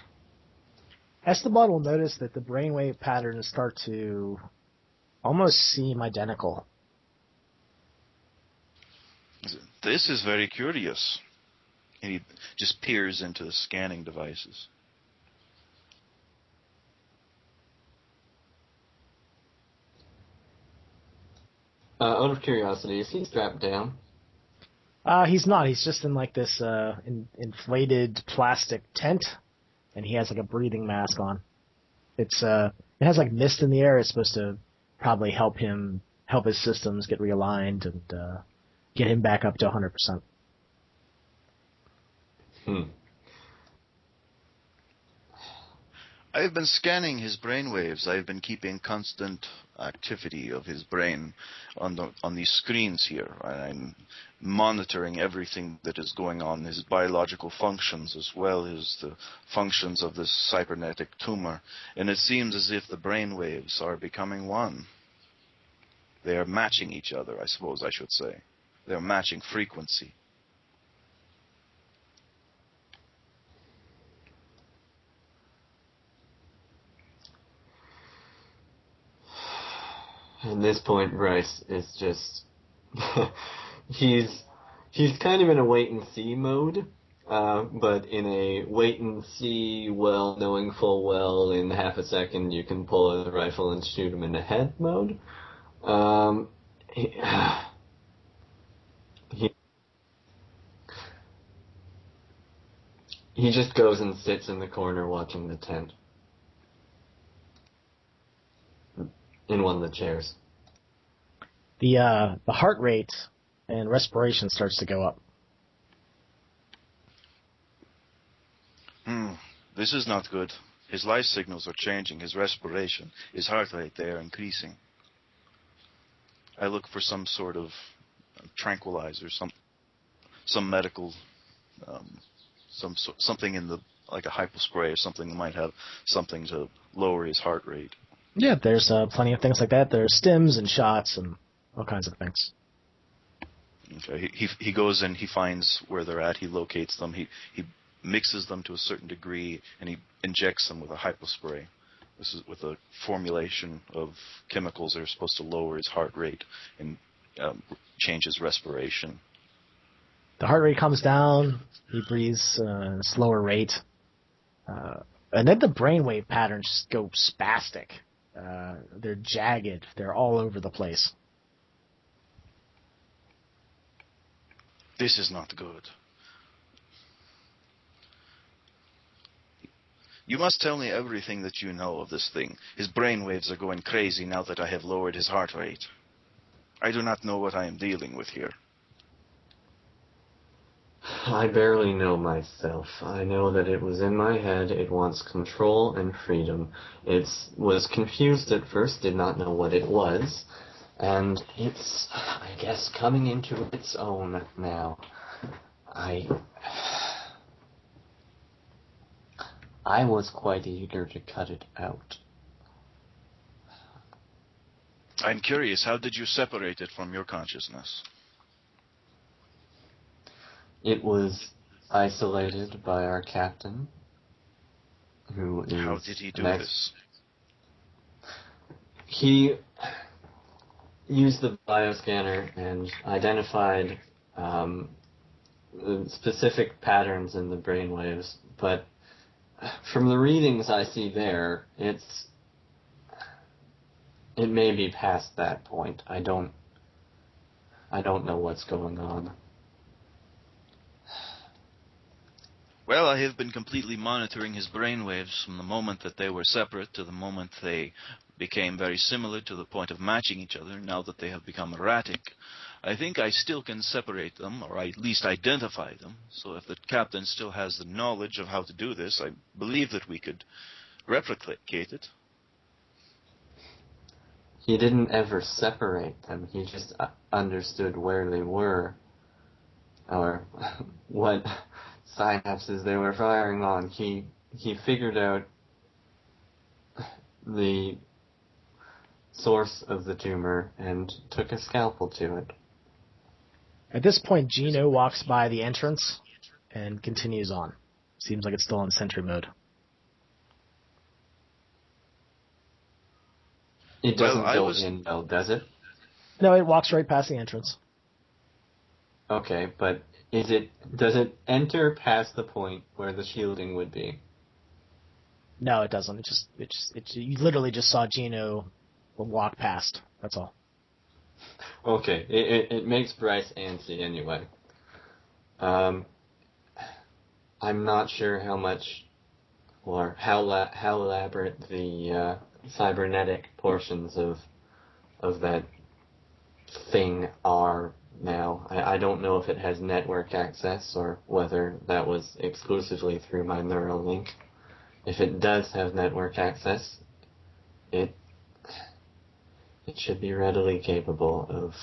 Esteban will notice that the brainwave patterns start to almost seem identical. This is very curious. And he just peers into the scanning devices. Out of curiosity, is he strapped down? He's not. He's just in like this inflated plastic tent, and he has like a breathing mask on. It has like mist in the air. It's supposed to probably help his systems get realigned and get him back up to 100%. I've been scanning his brainwaves. I've been keeping constant activity of his brain on these screens here. I'm monitoring everything that is going on, his biological functions as well as the functions of this cybernetic tumor. And it seems as if the brainwaves are becoming one. They are matching each other, I suppose I should say. They're matching frequency. At this point, Bryce is just... he's kind of in a wait-and-see mode, but in a wait-and-see, well, knowing full well in half a second you can pull a rifle and shoot him in the head mode. He just goes and sits in the corner watching the tent. In one of the chairs. The heart rate and respiration starts to go up. This is not good. His life signals are changing. His respiration, his heart rate, they are increasing. I look for some sort of tranquilizer, some medical, something in the like a hypospray or something that might have something to lower his heart rate. Yeah, there's plenty of things like that. There's stims and shots and all kinds of things. Okay, he goes and he finds where they're at. He locates them. He mixes them to a certain degree, and he injects them with a hypospray. This is with a formulation of chemicals that are supposed to lower his heart rate and change his respiration. The heart rate comes down. He breathes at a slower rate. And then the brainwave patterns just go spastic. They're jagged. They're all over the place. This is not good. You must tell me everything that you know of this thing. His brainwaves are going crazy now that I have lowered his heart rate. I do not know what I am dealing with here. I barely know myself. I know that it was in my head. It wants control and freedom. It was confused at first, did not know what it was, and it's, I guess, coming into its own now. I was quite eager to cut it out. I'm curious, how did you separate it from your consciousness? It was isolated by our captain, who is... How did he do this? He used the bioscanner and identified specific patterns in the brainwaves, but from the readings I see there, it may be past that point. I don't know what's going on. Well, I have been completely monitoring his brainwaves from the moment that they were separate to the moment they became very similar to the point of matching each other. Now that they have become erratic, I think I still can separate them, or at least identify them. So if the captain still has the knowledge of how to do this, I believe that we could replicate it. He didn't ever separate them. He just understood where they were, or what synapses they were firing on. He figured out the source of the tumor and took a scalpel to it. At this point, Gino walks by the entrance and continues on. Seems like it's still in sentry mode. It doesn't go in, though, does it? No, it walks right past the entrance. Okay, but does it enter past the point where the shielding would be? No, it doesn't. You literally just saw Gino walk past. That's all. Okay, it makes Bryce antsy anyway. I'm not sure how much or how elaborate the cybernetic portions of that thing are now. I don't know if it has network access or whether that was exclusively through my neural link. If it does have network access, it should be readily capable of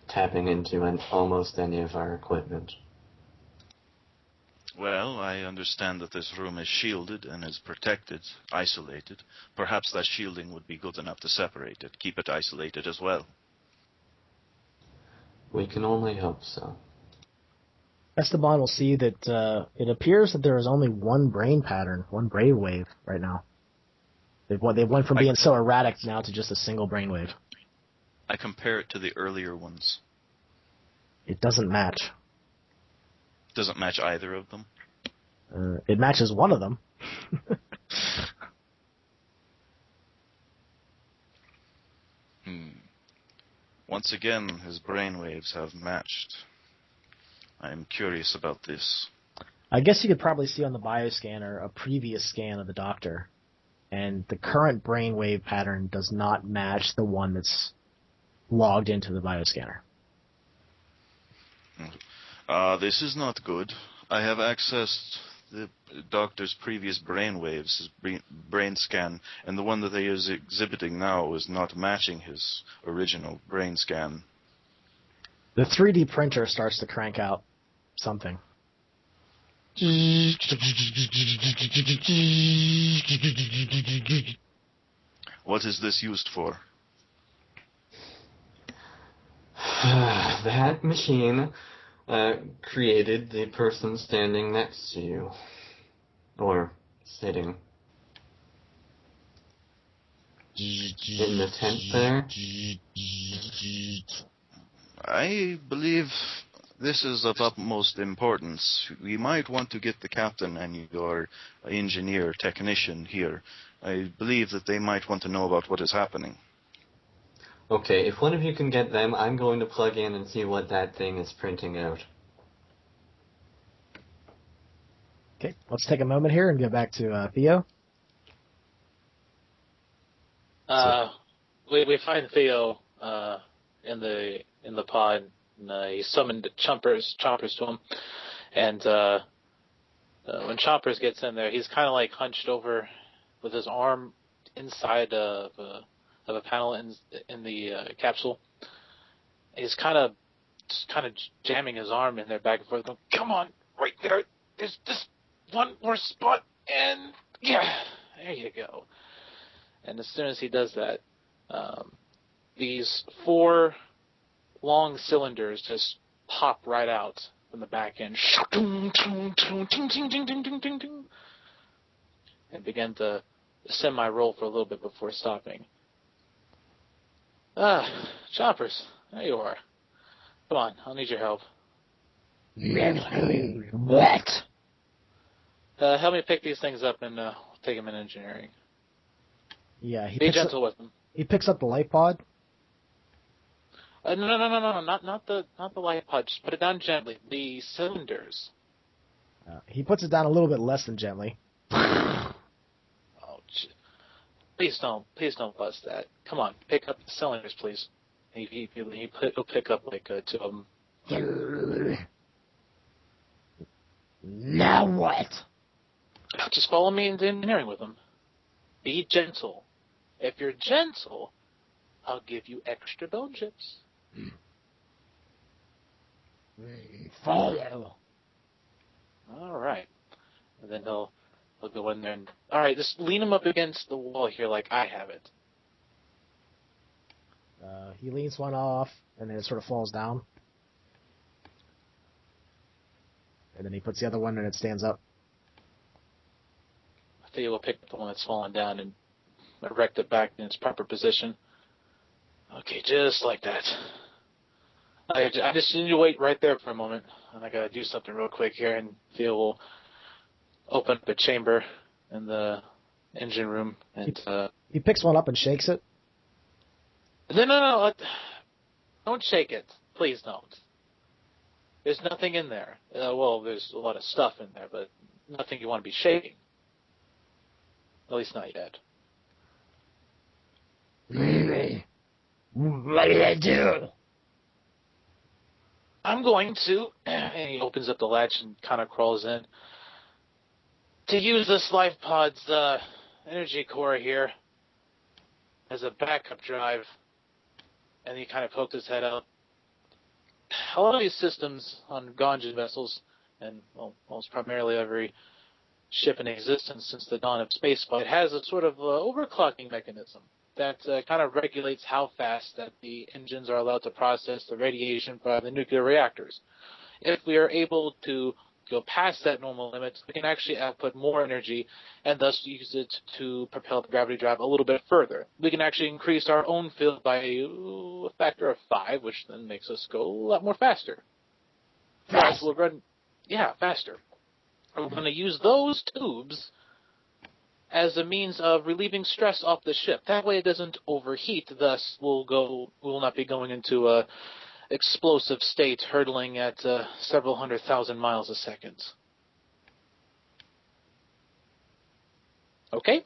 tapping into almost any of our equipment. Well, I understand that this room is shielded and is protected, isolated. Perhaps that shielding would be good enough to separate it, keep it isolated as well. We can only hope so. Esteban will see that it appears that there is only one brain pattern, one brainwave right now. They went from being so erratic now to just a single brainwave. I compare it to the earlier ones. It doesn't match. Doesn't match either of them? It matches one of them. Once again, his brainwaves have matched. I am curious about this. I guess you could probably see on the bioscanner a previous scan of the doctor, and the current brainwave pattern does not match the one that's logged into the bioscanner. This is not good. I have accessed the doctor's previous brainwaves, his brain scan, and the one that he is exhibiting now is not matching his original brain scan. The 3D printer starts to crank out something. What is this used for? That machine created the person standing next to you. Or sitting. In the tent there. I believe this is of utmost importance. We might want to get the captain and your engineer technician here. I believe that they might want to know about what is happening. Okay, if one of you can get them, I'm going to plug in and see what that thing is printing out. Okay, let's take a moment here and get back to Theo. We find Theo in the pod, and he summoned chompers to him, And when Choppers gets in there, he's kind of like hunched over with his arm inside of a panel in the capsule. He's kind of jamming his arm in there back and forth, going, "Come on, right there. There's just one more spot, and yeah, there you go." And as soon as he does that, these 4 long cylinders just pop right out from the back end and begin to semi-roll for a little bit before stopping. Choppers, there you are. Come on, I'll need your help. What? Help me pick these things up and take them in engineering. Yeah, Be gentle with them. He picks up the light pod. No, not the light pod. Just put it down gently. The cylinders. He puts it down a little bit less than gently. Oh, please don't bust that. Come on, pick up the cylinders, please. He'll pick up like 2 of them. Now what? Just follow me into engineering with them. Be gentle. If you're gentle, I'll give you extra bone chips. Follow. All right. And then he'll go in there and... All right, just lean him up against the wall here like I have it. He leans one off, and then it sort of falls down. And then he puts the other one, and it stands up. I think we'll pick up the one that's fallen down and erect it back in its proper position. Okay, just like that. I just need to wait right there for a moment. And I gotta do something real quick here, and Theo will open up a chamber in the engine room. And he picks one up and shakes it. No. Don't shake it. Please don't. There's nothing in there. Well, there's a lot of stuff in there, but nothing you want to be shaking. At least not yet. Really? What did I do? I'm going to... And he opens up the latch and kind of crawls in. To use this life pod's energy core here as a backup drive. And he kind of poked his head out. A lot of these systems on Ganjan vessels, and almost primarily every ship in existence since the dawn of spaceflight, has a sort of overclocking mechanism that kind of regulates how fast that the engines are allowed to process the radiation from the nuclear reactors. If we are able to go past that normal limit, we can actually output more energy and thus use it to propel the gravity drive a little bit further. We can actually increase our own field by a factor of 5, which then makes us go a lot more faster. Fast. So faster. We're going to use those tubes as a means of relieving stress off the ship. That way it doesn't overheat, thus we'll not be going into a explosive state hurtling at several 100,000 miles a second. Okay?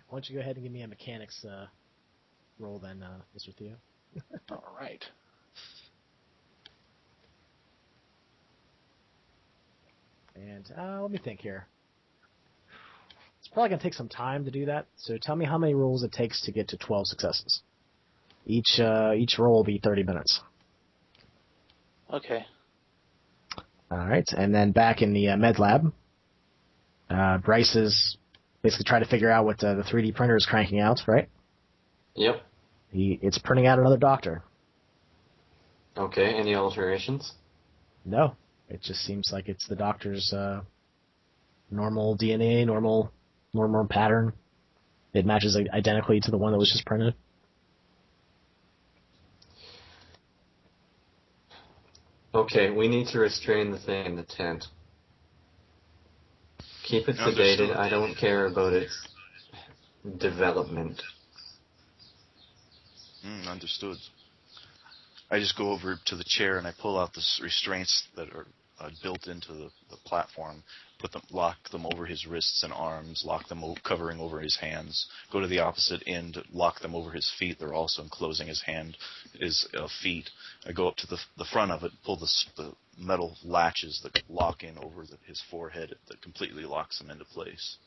Why don't you go ahead and give me a mechanics roll then, Mr. Theo? All right. And let me think here. It's probably going to take some time to do that, so tell me how many rolls it takes to get to 12 successes. Each roll will be 30 minutes. Okay. All right, and then back in the med lab, Bryce is basically trying to figure out what the 3D printer is cranking out, right? Yep. It's printing out another doctor. Okay, any alterations? No, it just seems like it's the doctor's normal DNA, normal pattern. It matches identically to the one that was just printed. Okay, we need to restrain the thing in the tent. Keep it Understood. sedated. I don't care about its development. Understood. I just go over to the chair and I pull out the restraints that are built into the platform, lock them over his wrists and arms, lock them covering over his hands, go to the opposite end, lock them over his feet. They're also enclosing his feet. I go up to the front of it, pull the metal latches that lock in over his forehead that completely locks him into place.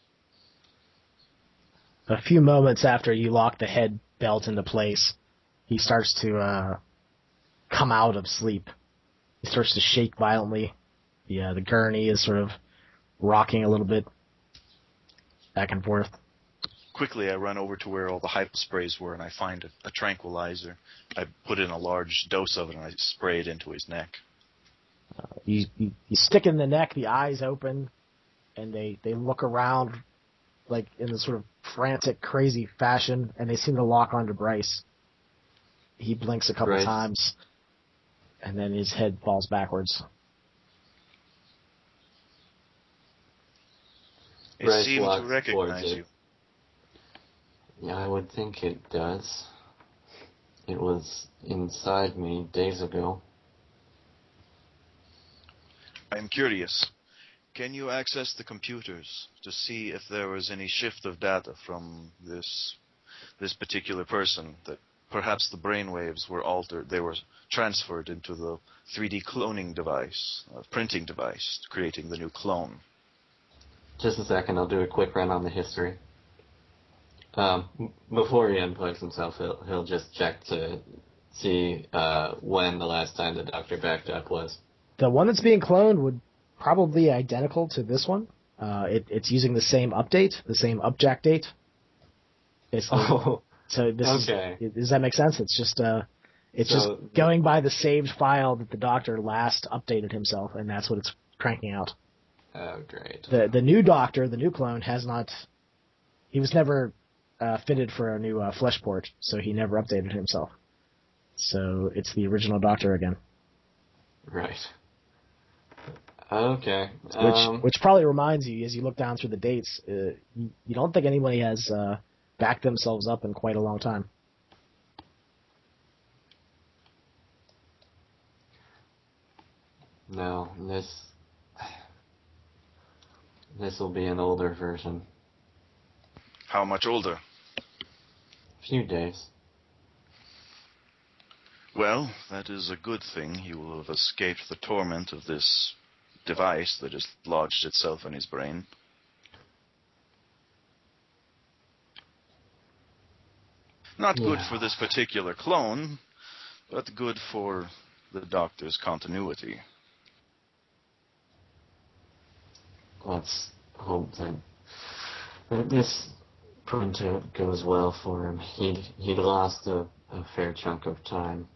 A few moments after you lock the head belt into place, he starts to come out of sleep. He starts to shake violently. The gurney is sort of rocking a little bit back and forth. Quickly, I run over to where all the hypo sprays were, and I find a tranquilizer. I put in a large dose of it, and I spray it into his neck. You stick it in the neck, the eyes open, and they look around like in this sort of frantic, crazy fashion, and they seem to lock onto Bryce. He blinks a couple times, and then his head falls backwards. It seemed to recognize you. Yeah, I would think it does. It was inside me days ago. I'm curious. Can you access the computers to see if there was any shift of data from this particular person, that perhaps the brainwaves were altered, they were transferred into the 3D cloning device, printing device, creating the new clone? Just a second, I'll do a quick run on the history. Before he unplugs himself, he'll just check to see when the last time the doctor backed up was. The one that's being cloned would probably be identical to this one. It's using the same update, the same upjack date. So this is, does that make sense? It's just just going by the saved file that the doctor last updated himself, and that's what it's cranking out. Oh, great. The new doctor, the new clone, has not. He was never fitted for a new flesh port, so he never updated himself. So it's the original doctor again. Right. Okay. Which probably reminds you, as you look down through the dates, you don't think anybody has backed themselves up in quite a long time. No, this will be an older version. How much older? A few days. Well, that is a good thing. He will have escaped the torment of this device that has lodged itself in his brain. Not good for this particular clone, but good for the doctor's continuity. Let's hope that this printer goes well for him. He'd lost a fair chunk of time.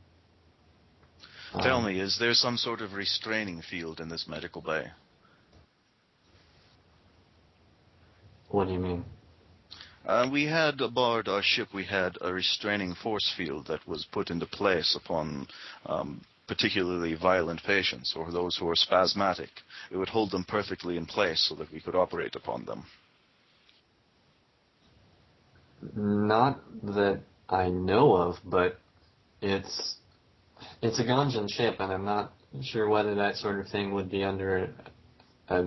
Tell me, is there some sort of restraining field in this medical bay? What do you mean? We had aboard our ship, we had a restraining force field that was put into place upon particularly violent patients or those who are spasmatic. It would hold them perfectly in place so that we could operate upon them. Not that I know of, but it's a Ganjan ship, and I'm not sure whether that sort of thing would be under a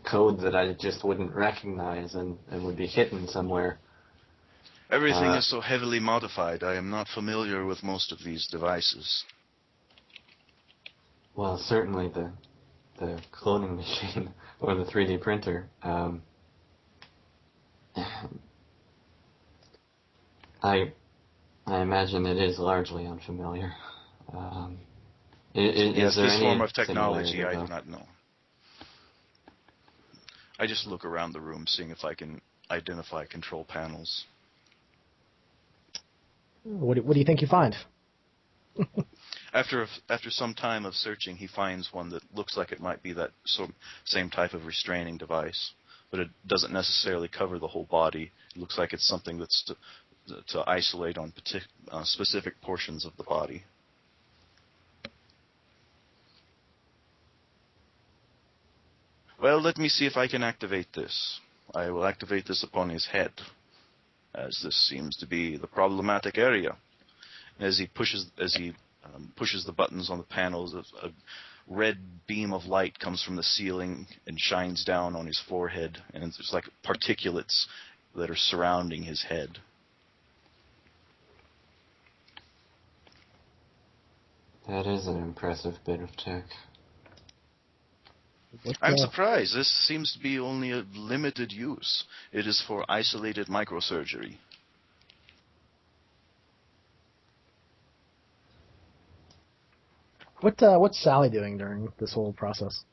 code that I just wouldn't recognize and would be hidden somewhere. Everything is so heavily modified. I am not familiar with most of these devices. Well, certainly the cloning machine or the 3D printer. I imagine it is largely unfamiliar. Yes, there this any form of technology similarity, I do not know. I just look around the room, seeing if I can identify control panels. What do you think you find? After some time of searching, he finds one that looks like it might be that same type of restraining device, but it doesn't necessarily cover the whole body. It looks like it's something that's to isolate on specific portions of the body. Well, let me see if I can activate this. I will activate this upon his head, as this seems to be the problematic area. As he pushes the buttons on the panels, a red beam of light comes from the ceiling and shines down on his forehead, and it's like particulates that are surrounding his head. That is an impressive bit of tech. I'm surprised. This seems to be only a limited use. It is for isolated microsurgery. What's Sally doing during this whole process?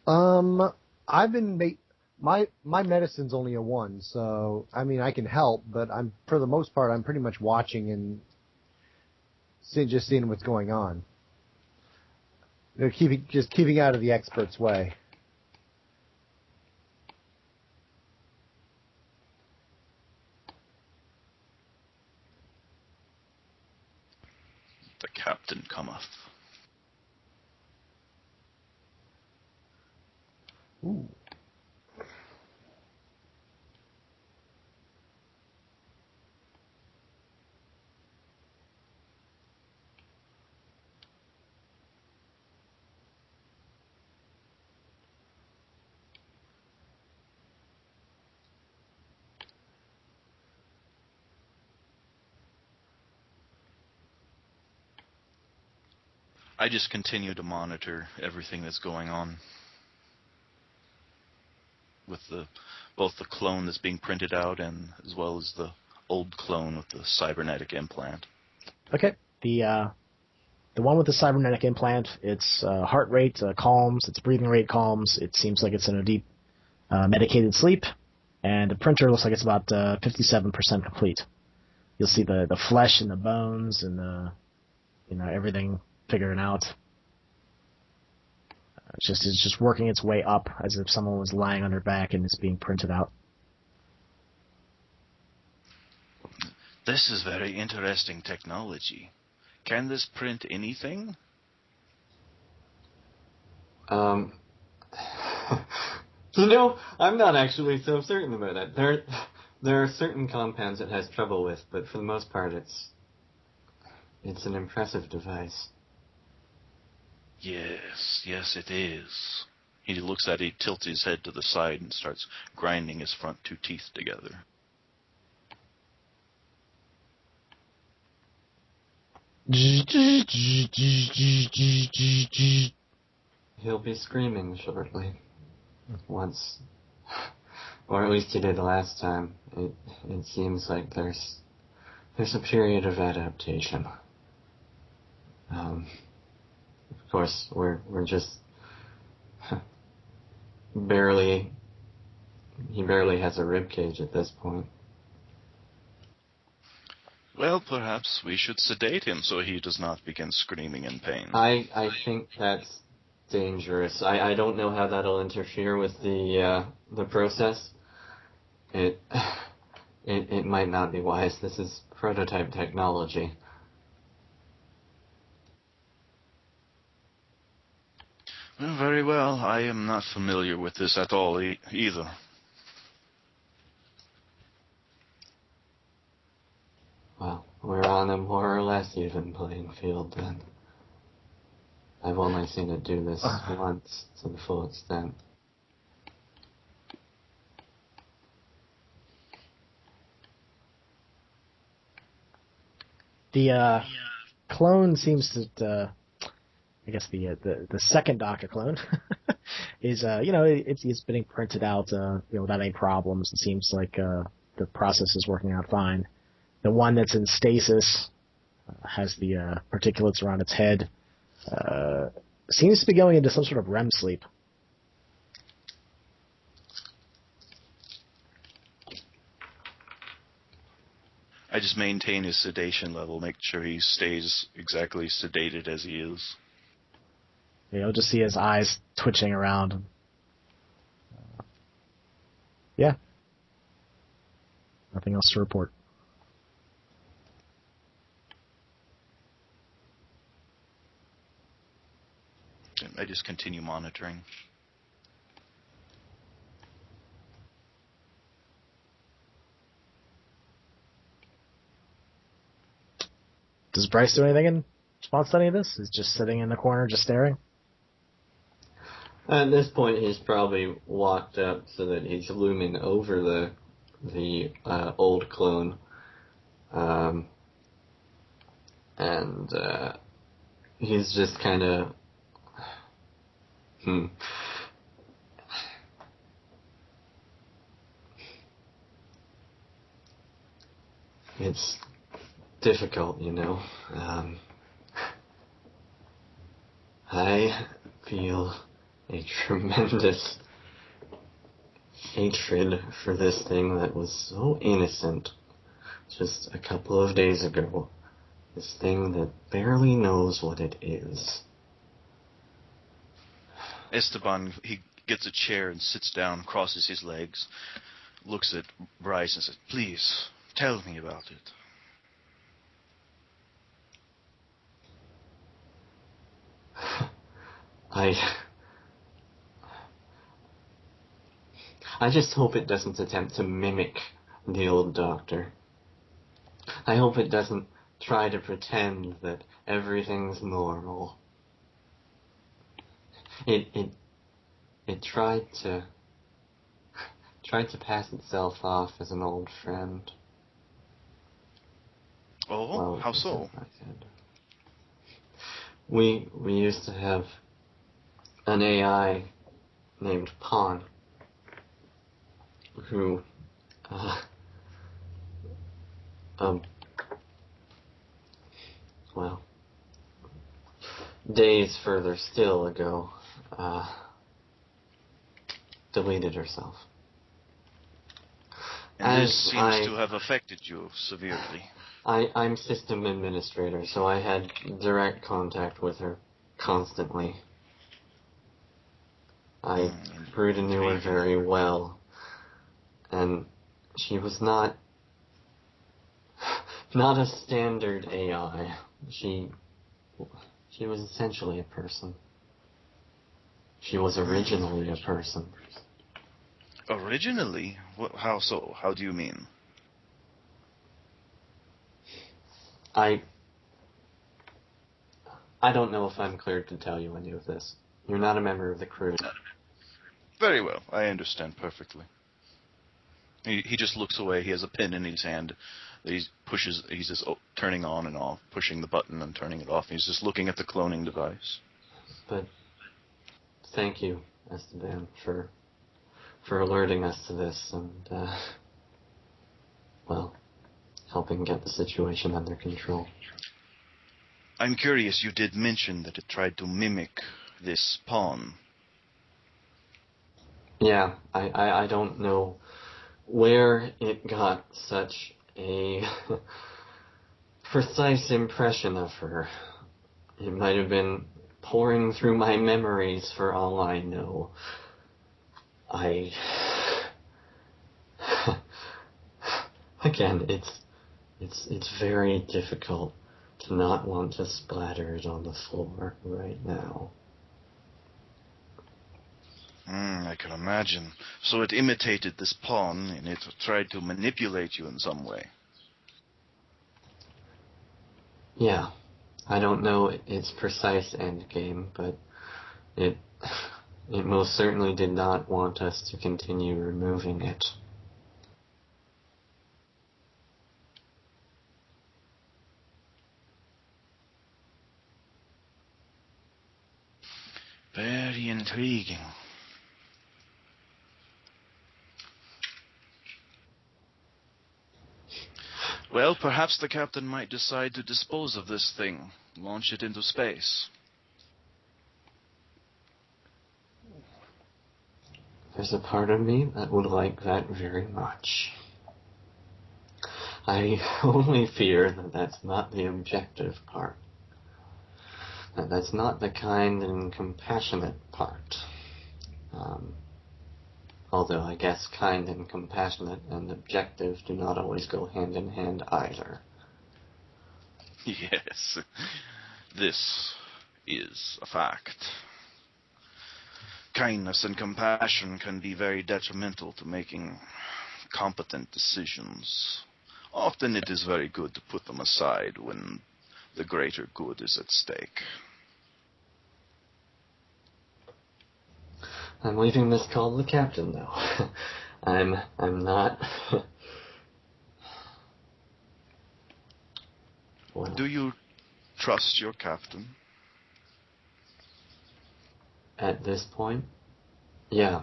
I've been my medicine's only a 1, so I mean I can help, but for the most part I'm pretty much watching and just seeing what's going on. Keeping out of the expert's way. The captain cometh. Ooh. I just continue to monitor everything that's going on with both the clone that's being printed out and as well as the old clone with the cybernetic implant. Okay. The one with the cybernetic implant, its heart rate calms, its breathing rate calms. It seems like it's in a deep medicated sleep, and the printer looks like it's about 57% complete. You'll see the flesh and the bones and everything figuring out. It's just working its way up as if someone was lying on their back and it's being printed out. This is very interesting technology. Can this print anything? I'm not actually so certain about that. There are certain compounds it has trouble with, but for the most part it's an impressive device. Yes, it is. He looks at it, tilts his head to the side, and starts grinding his front 2 teeth together. He'll be screaming shortly. Once, or at least he did the last time. It seems like there's a period of adaptation. Of course, we're just barely. He barely has a rib cage at this point. Well, perhaps we should sedate him so he does not begin screaming in pain. I think that's dangerous. I don't know how that'll interfere with the process. It might not be wise. This is prototype technology. Well, very well. I am not familiar with this at all either. Well, we're on a more or less even playing field then. I've only seen it do this once to the full extent. The clone seems to, I guess the second Doctor clone is it's being printed out without any problems. It seems like the process is working out fine. The one that's in stasis has the particulates around its head. Seems to be going into some sort of REM sleep. I just maintain his sedation level, make sure he stays exactly sedated as he is. You'll just see his eyes twitching around. Yeah. Nothing else to report. I just continue monitoring. Does Bryce do anything in response to any of this? Is just sitting in the corner, just staring? At this point, he's probably walked up so that he's looming over the old clone, and he's just kind of, It's difficult, you know. I feel a tremendous hatred for this thing that was so innocent just a couple of days ago. This thing that barely knows what it is. Esteban, he gets a chair and sits down, crosses his legs, looks at Bryce and says, "Please, tell me about it." I just hope it doesn't attempt to mimic the old doctor. I hope it doesn't try to pretend that everything's normal. It tried to pass itself off as an old friend. Oh, Well, how so? We used to have an AI named Pawn who well, days further still ago, deleted herself. And this seems to have affected you severely. I'm system administrator, so I had direct contact with her constantly. I grew to know her very well, and she was not a standard AI. She was essentially a person. She was originally a person. Originally? How so? How do you mean? I don't know if I'm cleared to tell you any of this. You're not a member of the crew. Very well. I understand perfectly. He just looks away. He has a pen in his hand. He's just turning on and off, pushing the button and turning it off. He's just looking at the cloning device. But thank you, Esteban, for alerting us to this and, helping get the situation under control. I'm curious, you did mention that it tried to mimic this pawn. Yeah, I don't know where it got such a precise impression of her. It might have been pouring through my memories for all I know. Again, it's very difficult to not want to splatter it on the floor right now. I can imagine. So it imitated this pawn, and it tried to manipulate you in some way. Yeah. I don't know its precise end game, but it most certainly did not want us to continue removing it. Very intriguing. Well, perhaps the captain might decide to dispose of this thing, launch it into space. There's a part of me that would like that very much. I only fear that that's not the objective part. That that's not the kind and compassionate part. Although I guess kind and compassionate and objective do not always go hand in hand either. Yes, this is a fact. Kindness and compassion can be very detrimental to making competent decisions. Often it is very good to put them aside when the greater good is at stake. I'm leaving this call to the captain, though. I'm not... Well, Do you trust your captain? at this point? Yeah,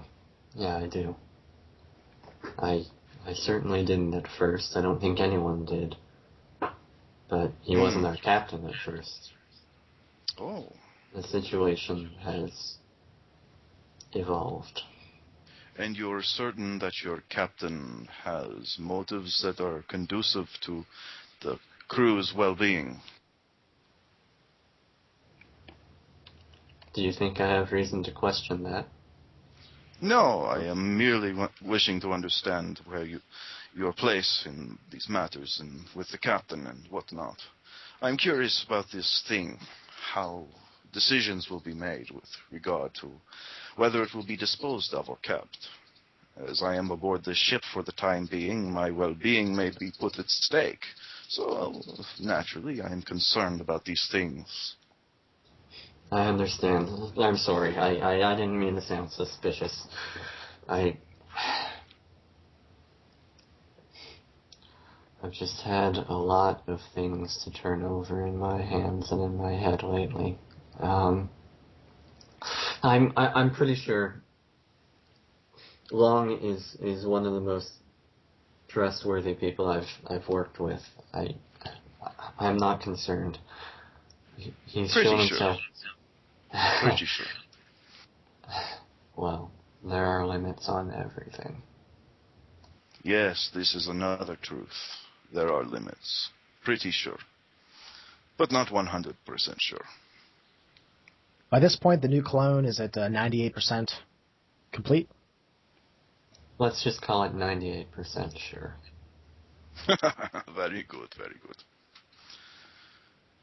I do. I certainly didn't at first. I don't think anyone did. But he wasn't our captain at first. Oh. The situation has evolved. And you're certain that your captain has motives that are conducive to the crew's well-being? Do you think I have reason to question that? No, I am merely wishing to understand where your place in these matters and with the captain and whatnot. I'm curious about this thing, how decisions will be made with regard to whether it will be disposed of or kept. As I am aboard this ship for the time being, my well-being may be put at stake. So, naturally, I am concerned about these things. I understand. I'm sorry. I didn't mean to sound suspicious. I've just had a lot of things to turn over in my hands and in my head lately. I'm pretty sure Long is one of the most trustworthy people I've worked with. I'm not concerned. He's shown himself. Pretty sure. Well, there are limits on everything. Yes, this is another truth. There are limits. Pretty sure. But not 100% sure. By this point, the new clone is at 98% complete. Let's just call it 98% sure. Very good, very good.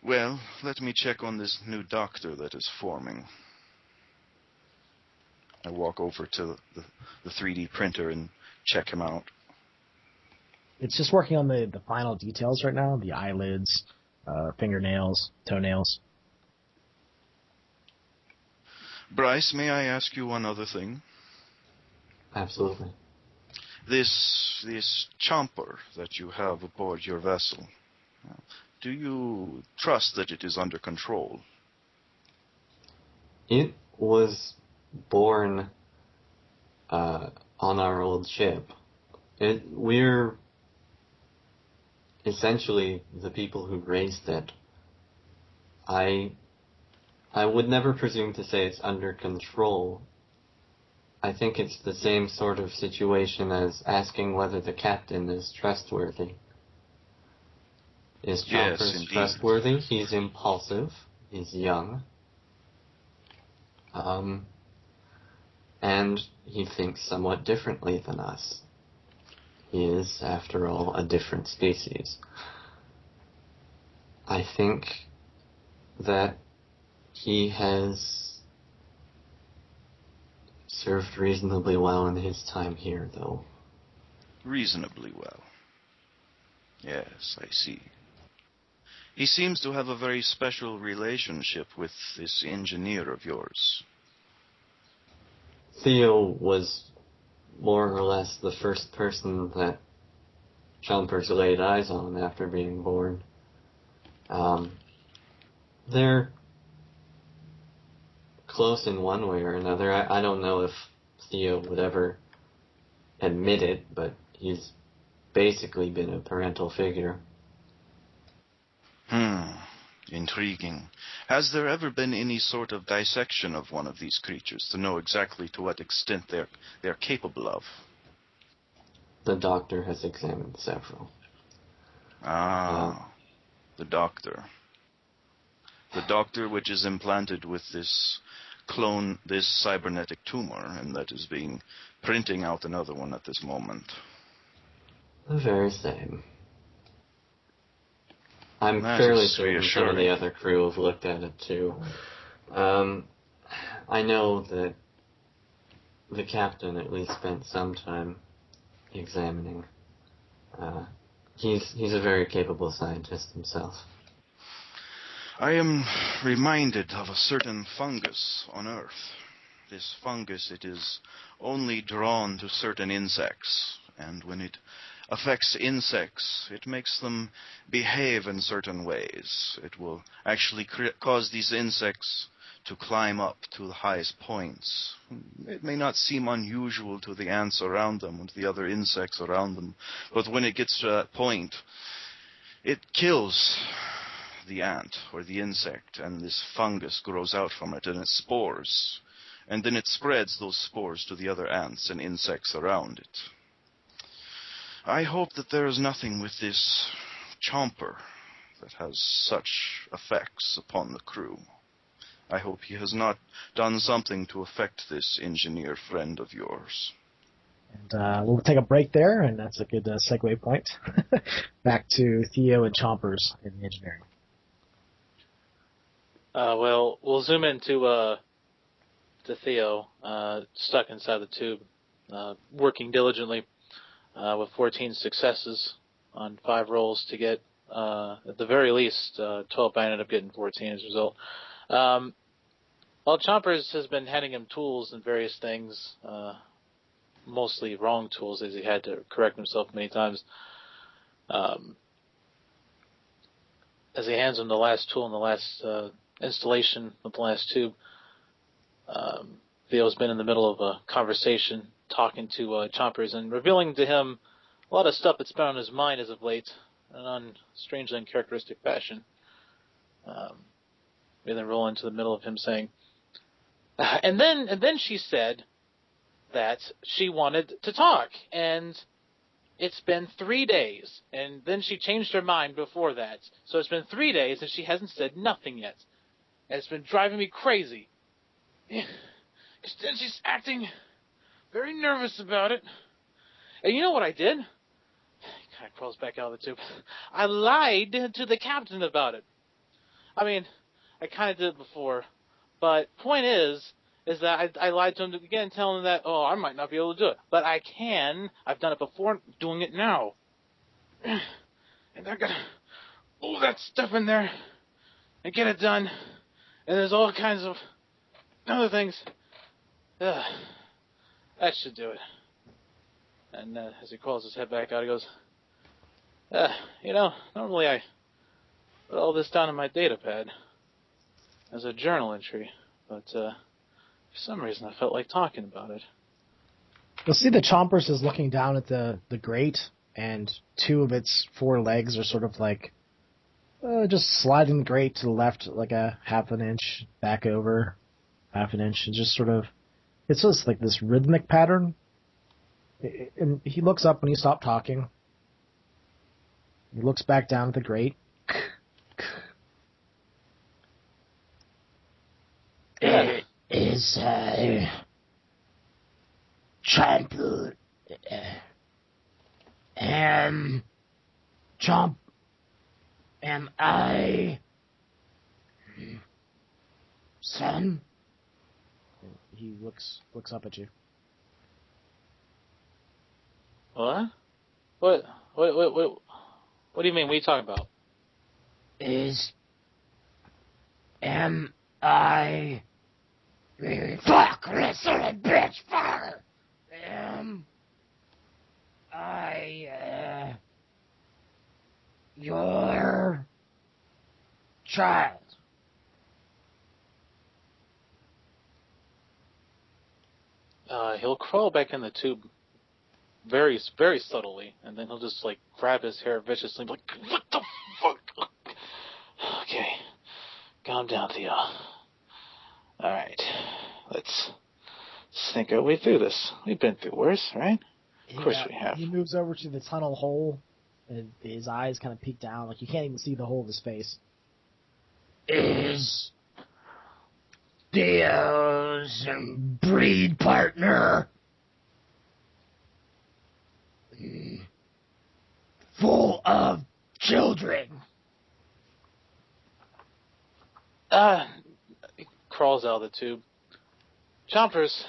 Well, let me check on this new doctor that is forming. I walk over to the 3D printer and check him out. It's just working on the final details right now, the eyelids, fingernails, toenails. Bryce, may I ask you one other thing? Absolutely. This chomper that you have aboard your vessel, do you trust that it is under control? It was born on our old ship. We're essentially the people who raised it. I would never presume to say it's under control. I think it's the same sort of situation as asking whether the captain is trustworthy. Is Chompers trustworthy? He's impulsive. He's young. And he thinks somewhat differently than us. He is, after all, a different species. I think that he has served reasonably well in his time here, though. Reasonably well. Yes, I see. He seems to have a very special relationship with this engineer of yours. Theo was more or less the first person that Chompers laid eyes on after being born. They're close in one way or another. I don't know if Theo would ever admit it, but he's basically been a parental figure. Intriguing. Has there ever been any sort of dissection of one of these creatures to know exactly to what extent they're capable of? The doctor has examined several. The doctor. The doctor which is implanted with this clone, this cybernetic tumor, and that is printing out another one at this moment. The very same. I'm That fairly is certain some of the other crew have looked at it too. I know that the captain at least spent some time examining. He's a very capable scientist himself. I am reminded of a certain fungus on Earth. This fungus, it is only drawn to certain insects, and when it affects insects, it makes them behave in certain ways. It will actually cause these insects to climb up to the highest points. It may not seem unusual to the ants around them and to the other insects around them, but when it gets to that point, it kills the ant or the insect, and this fungus grows out from it, and it spores. And then it spreads those spores to the other ants and insects around it. I hope that there is nothing with this chomper that has such effects upon the crew. I hope he has not done something to affect this engineer friend of yours. And we'll take a break there, and that's a good segue point. Back to Theo and Chompers in the engineering. Well, we'll zoom into to Theo, stuck inside the tube, working diligently with 14 successes on 5 rolls to get, at the very least, 12, but I ended up getting 14 as a result. Well, Chompers has been handing him tools and various things, mostly wrong tools, as he had to correct himself many times. As he hands him the last tool in the last installation of the last tube, Theo's been in the middle of a conversation, talking to Chompers and revealing to him a lot of stuff that's been on his mind as of late, in an strangely uncharacteristic fashion. We then roll into the middle of him saying, and then she said that she wanted to talk, and it's been 3 days, and then she changed her mind before that. So it's been 3 days, and she hasn't said nothing yet. And it's been driving me crazy. Because then she's acting very nervous about it. And you know what I did? He kind of crawls back out of the tube. I lied to the captain about it. I mean, I kind of did it before. But point is that I lied to him again, telling him that, I might not be able to do it. But I can. I've done it before. I'm doing it now. And I got all that stuff in there and get it done. And there's all kinds of other things. That should do it. And as he crawls his head back out, he goes, normally I put all this down in my data pad as a journal entry. But for some reason I felt like talking about it. You'll see the Chompers is looking down at the grate, and 2 of its 4 legs are sort of like just sliding the grate to the left like a half an inch, back over half an inch, and just sort of, it's just like this rhythmic pattern. And he looks up when you stop talking. He looks back down at the grate. It is Chomper. Chomp. Am I son? He looks up at you. What? What do you mean? What are you talking about? Am I... Fuck, son of a bitch, fuck! Am I, your child? He'll crawl back in the tube very, very subtly, and then he'll just, grab his hair viciously, like, what the fuck? Okay. Calm down, Theo. Alright. Let's think our way through this. We've been through worse, right? Of course we have. He moves over to the tunnel hole, and his eyes kind of peek down, like you can't even see the hole of his face. Is Theo's breed partner full of children? He crawls out of the tube. Chompers,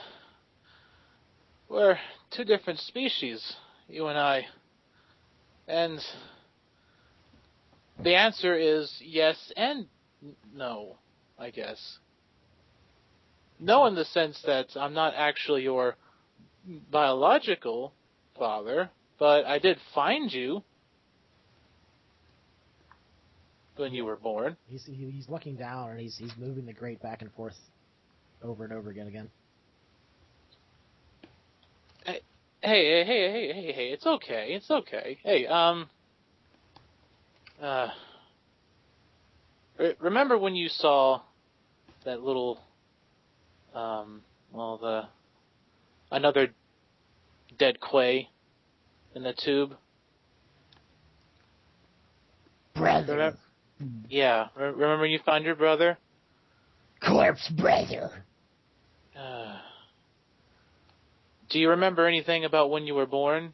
we're 2 different species, you and I. And the answer is yes and No, I guess. No, in the sense that I'm not actually your biological father, but I did find you when you were born. He's looking down and he's moving the grate back and forth over and over again. Hey, it's okay. Hey, remember when you saw that little, another dead quay in the tube? Brother. Remember when you found your brother? Corpse brother. Do you remember anything about when you were born?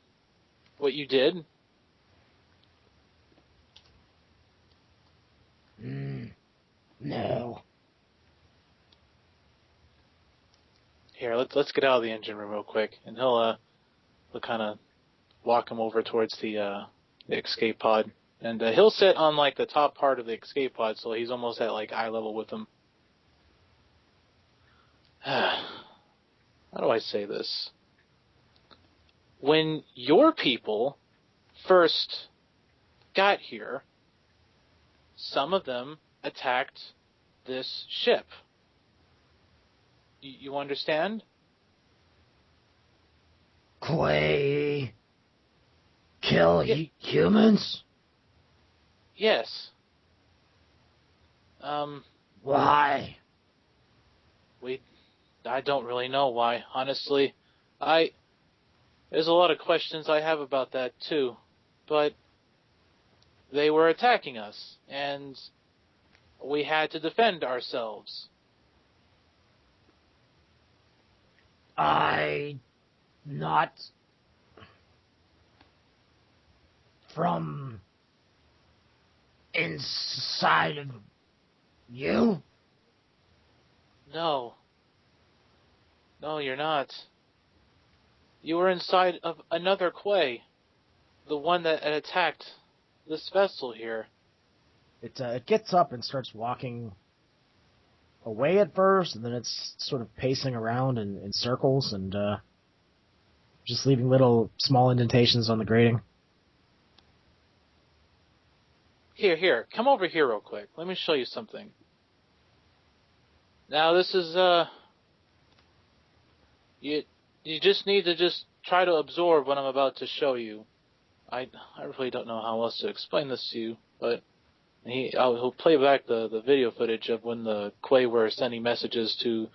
What you did? No. Here, let's get out of the engine room real quick, and he'll kind of walk him over towards the escape pod, and he'll sit on like the top part of the escape pod, so he's almost at like eye level with him. How do I say this? When your people first got here, some of them attacked this ship. You understand? Quay kill humans? Yes. Why? I don't really know why, honestly. There's a lot of questions I have about that too, but they were attacking us, and we had to defend ourselves. Not from inside of you? No, you're not. You were inside of another quay, the one that had attacked this vessel here. It gets up and starts walking away at first, and then it's sort of pacing around in circles and just leaving little small indentations on the grating. Here, come over here real quick. Let me show you something. Now this is you just need to just try to absorb what I'm about to show you. I really don't know how else to explain this to you, but he'll play back the video footage of when the Quay were sending messages to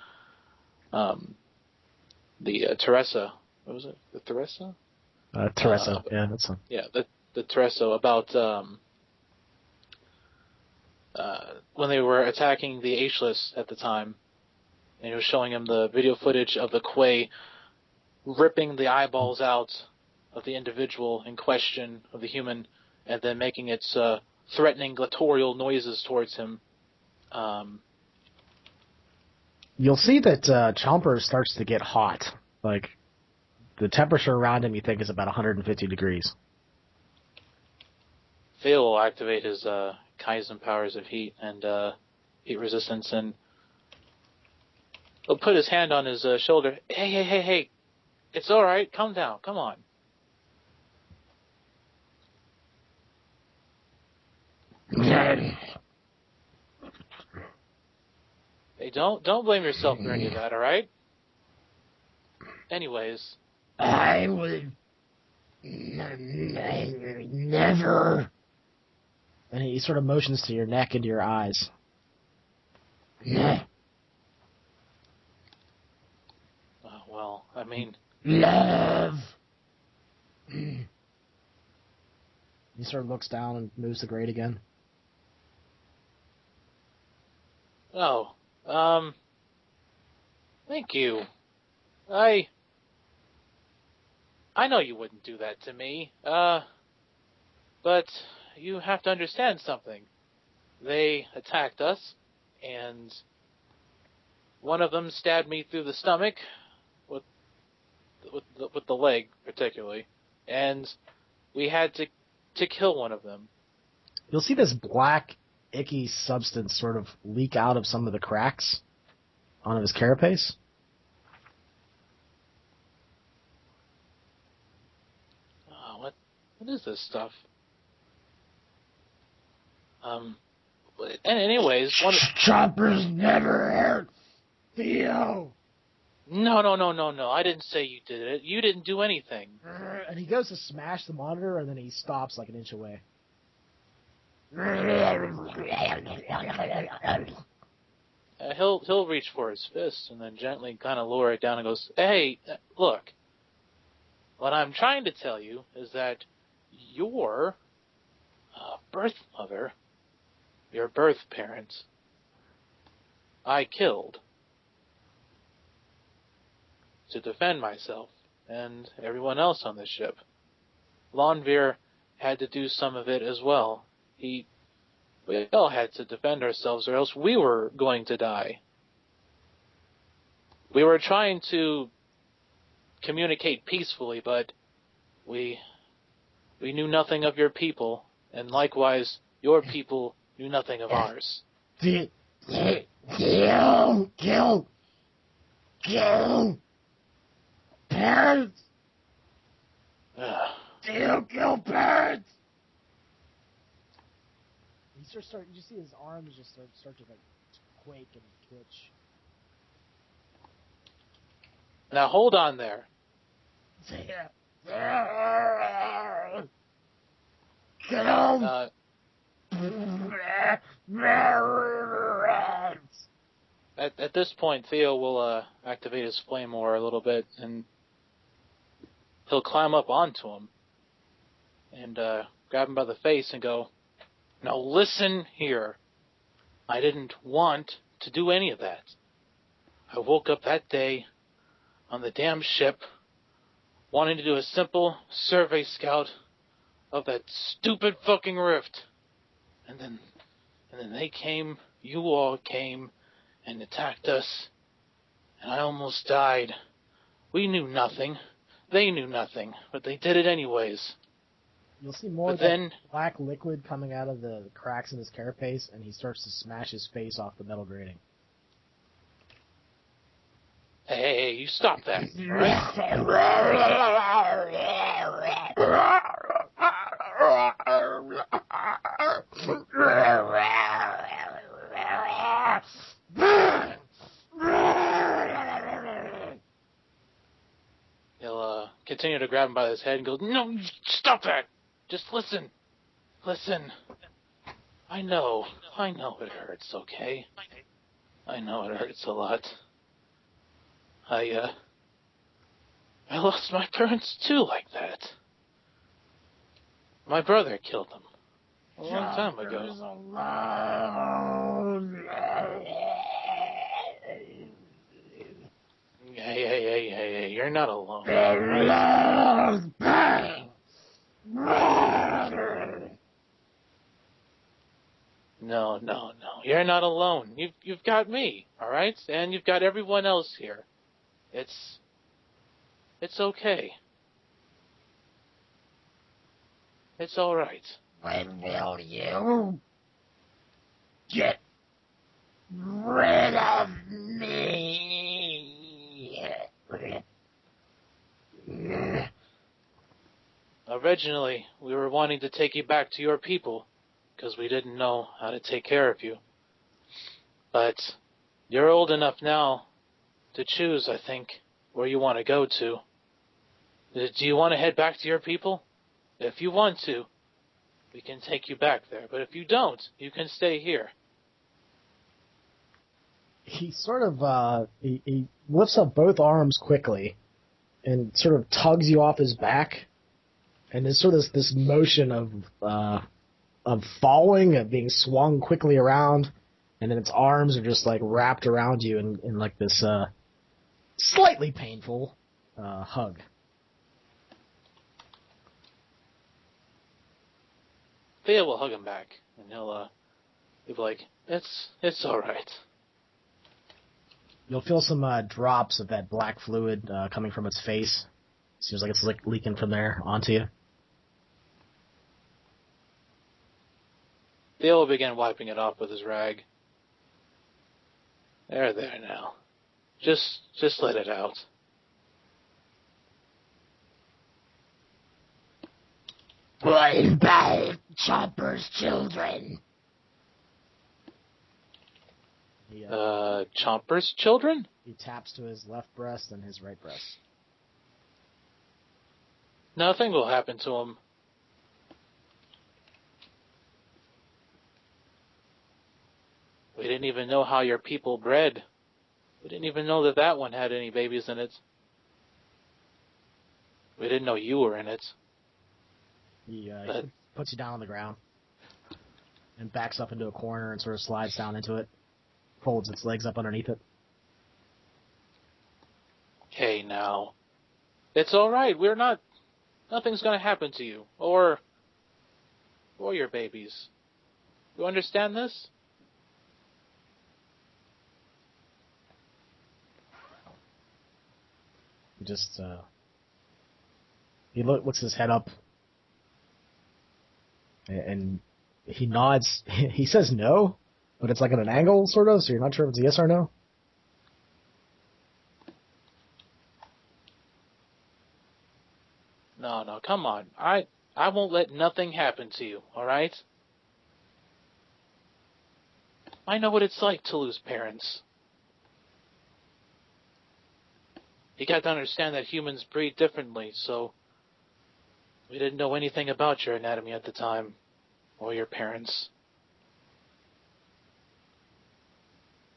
the Teresa. What was it? The Teresa? Teresa, yeah, that's one. Yeah, the Teresa about when they were attacking the Ageless at the time, and he was showing him the video footage of the Quay ripping the eyeballs out of the individual in question, of the human, and then making its threatening guttural noises towards him. You'll see that Chomper starts to get hot. Like, the temperature around him, you think, is about 150 degrees. Phil will activate his Kaizen powers of heat and heat resistance, and he'll put his hand on his shoulder. Hey. It's alright. Calm down. Come on. Hey, don't blame yourself for any of that, alright? Anyways. I would never. And he sort of motions to your neck and to your eyes. Well, I mean... Love. He sort of looks down and moves the grate again. Oh, thank you. I know you wouldn't do that to me, but you have to understand something. They attacked us, and one of them stabbed me through the stomach, with the leg particularly, and we had to kill one of them. You'll see this black icky substance sort of leak out of some of the cracks on his carapace. What is this stuff? And anyways, Choppers never hurt Theo. No. I didn't say you did it. You didn't do anything. And he goes to smash the monitor, and then he stops like an inch away. He'll reach for his fist and then gently kind of lower it down and goes, "Hey, look. What I'm trying to tell you is that your birth mother, your birth parents, I killed to defend myself and everyone else on the ship. Lonveer had to do some of it as well. We all had to defend ourselves or else we were going to die. We were trying to communicate peacefully, but we knew nothing of your people, and likewise, your people knew nothing of ours." Kill. Parents. Kill parents. He starts you see his arms just start to like quake and twitch. Now hold on there. Kill. At this point, Theo will activate his flame aura a little bit, and he'll climb up onto him and grab him by the face and go, "Now listen here. I didn't want to do any of that. I woke up that day on the damn ship wanting to do a simple survey scout of that stupid fucking rift. And then they came, you all came, and attacked us, and I almost died. We knew nothing. They knew nothing, but they did it anyways." You'll see more of that black liquid coming out of the cracks in his carapace, and he starts to smash his face off the metal grating. Hey, you stop that, all right? He'll continue to grab him by his head and go, "No, stop that! Just listen. Listen. I know it hurts, okay? I know it hurts a lot. I lost my parents too like that. My brother killed them a long time ago." Hey, you're not alone. No, you're not alone. You've got me, all right? And you've got everyone else here. It's okay. It's all right. When will you get rid of me? Originally, we were wanting to take you back to your people because we didn't know how to take care of you. But you're old enough now to choose, I think, where you want to go to. Do you want to head back to your people? If you want to, we can take you back there. But if you don't, you can stay here. He sort of he lifts up both arms quickly and sort of tugs you off his back, and there's sort of this motion of falling, of being swung quickly around, and then its arms are just like wrapped around you in like this slightly painful hug. Thea will hug him back, and he'll be like, "It's all right." You'll feel some drops of that black fluid coming from its face. Seems like it's leaking from there onto you. Theo will begin wiping it off with his rag. There now. Just let it out. Bring back Chopper's children. He, Chomper's children? he taps to his left breast and his right breast. Nothing will happen to him. We didn't even know how your people bred. We didn't even know that one had any babies in it. We didn't know you were in it. He puts you down on the ground and backs up into a corner and sort of slides down into it, folds its legs up underneath it. Hey, now. It's alright. Nothing's gonna happen to you. Or your babies. You understand this? He just, he looks his head up and he nods. He says no, but it's like at an angle, sort of, so you're not sure if it's a yes or no. No, come on. I won't let nothing happen to you, alright? I know what it's like to lose parents. You got to understand that humans breed differently, so we didn't know anything about your anatomy at the time, or your parents.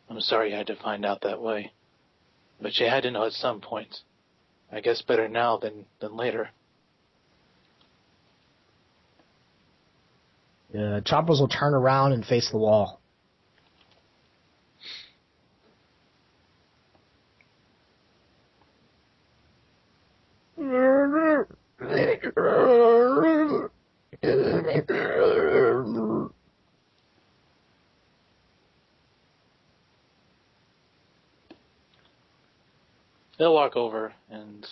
I'm sorry you had to find out that way, but you had to know at some point. I guess better now than later. Choppers will turn around and face the wall. He'll walk over and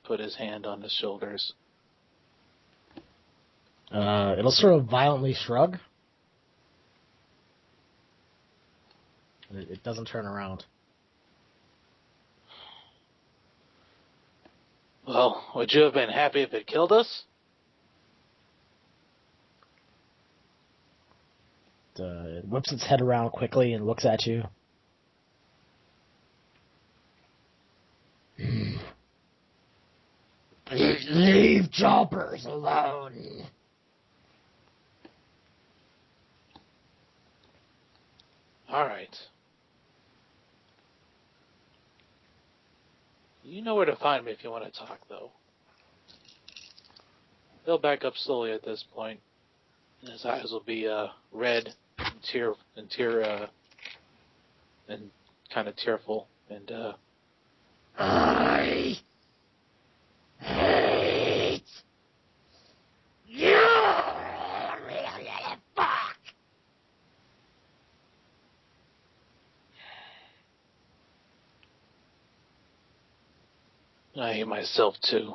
put his hand on his shoulders. It'll sort of violently shrug. It doesn't turn around. Well, would you have been happy if it killed us? It whips its head around quickly and looks at you. Leave Choppers alone. All right. You know where to find me if you want to talk, though. He'll back up slowly at this point. And his eyes will be red and kind of tearful. And I hate you. Fuck. I hate myself too.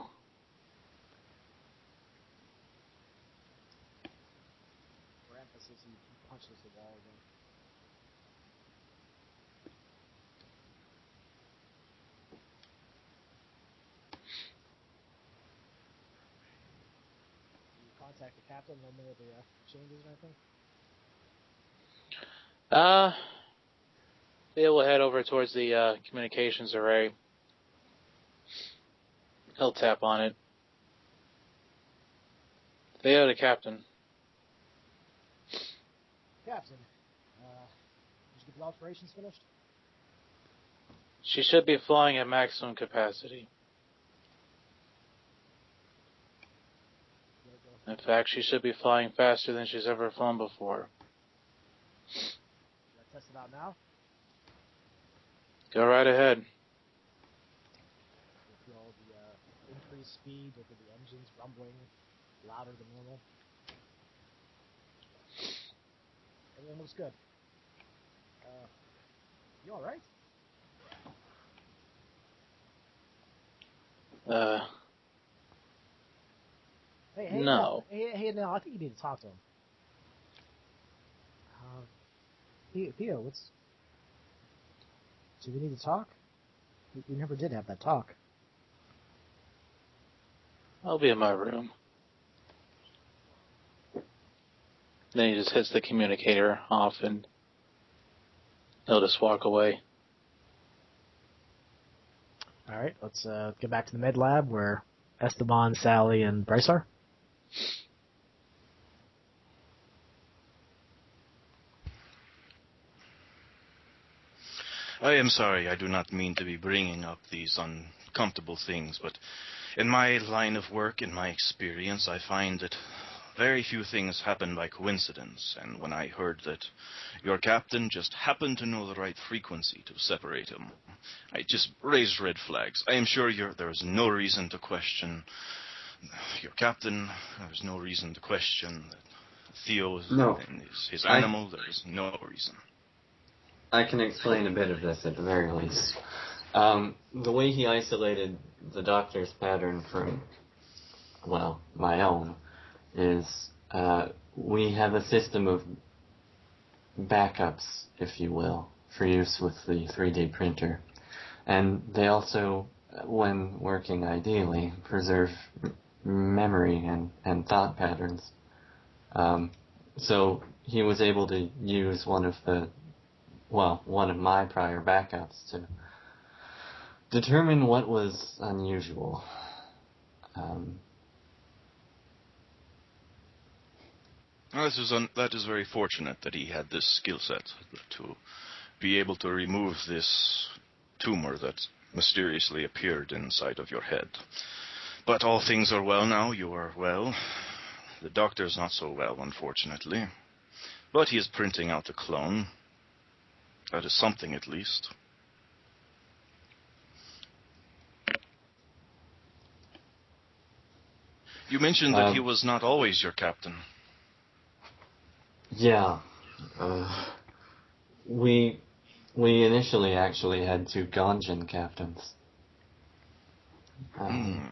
For emphasis, he punches the wall again. You contact the captain, let him know the changes or anything? They will head over towards the communications array. He'll tap on it. Theo to captain. Captain, did you get the alterations finished? She should be flying at maximum capacity. In fact, she should be flying faster than she's ever flown before. Should I test it out now? Go right ahead. You feel the increased speed, look at the engines rumbling louder than normal. Everything looks good. You alright? Hey, no. Hey, no, I think you need to talk to him. Theo, what's... Do we need to talk? We never did have that talk. I'll be in my room. Then he just hits the communicator off and he'll just walk away. Alright, let's get back to the med lab where Esteban, Sally, and Bryce are. I am sorry, I do not mean to be bringing up these uncomfortable things, but in my line of work, in my experience, I find that very few things happen by coincidence, and when I heard that your captain just happened to know the right frequency to separate him, I just raised red flags. I am sure there is no reason to question your captain. There is no reason to question Theo and his animal. There is no reason. I can explain a bit of this at the very least. The way he isolated the doctor's pattern from, well, my own, is we have a system of backups, if you will, for use with the 3D printer. And they also, when working ideally, preserve memory and thought patterns. So he was able to use one of my prior backups to determine what was unusual. That is very fortunate that he had this skill set to be able to remove this tumor that mysteriously appeared inside of your head. But all things are well now. You are well. The doctor's not so well, unfortunately. But he is printing out a clone. That is something, at least. You mentioned that he was not always your captain. Yeah. We initially actually had 2 Ganjin captains. And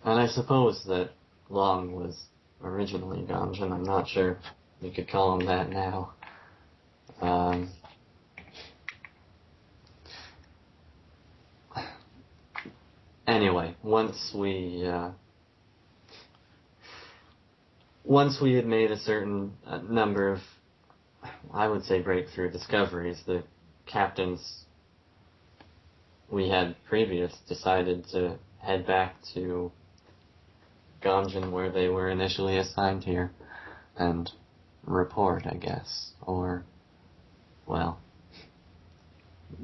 I suppose that Long was originally Ganjin. I'm not sure you could call him that now. Anyway, once we had made a certain number of, I would say, breakthrough discoveries, the captains we had previous decided to head back to Ganjin, where they were initially assigned here, and report, I guess. Or, well,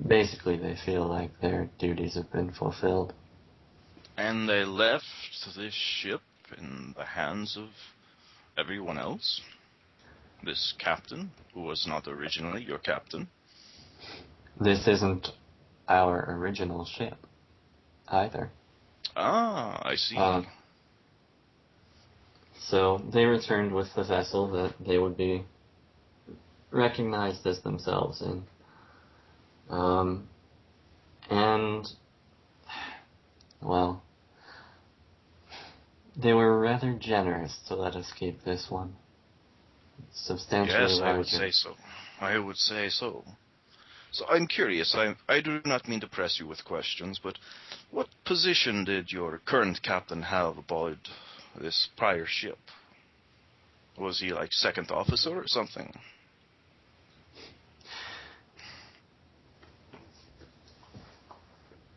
basically they feel like their duties have been fulfilled. And they left this ship in the hands of everyone else? This captain, who was not originally your captain? This isn't our original ship, either. Ah, I see. So they returned with the vessel that they would be recognized as themselves in. And, well, they were rather generous to let us keep this one. Substantially larger. Yes, I would say so. I would say so. So I'm curious. I do not mean to press you with questions, but what position did your current captain have aboard this prior ship? Was he like second officer or something?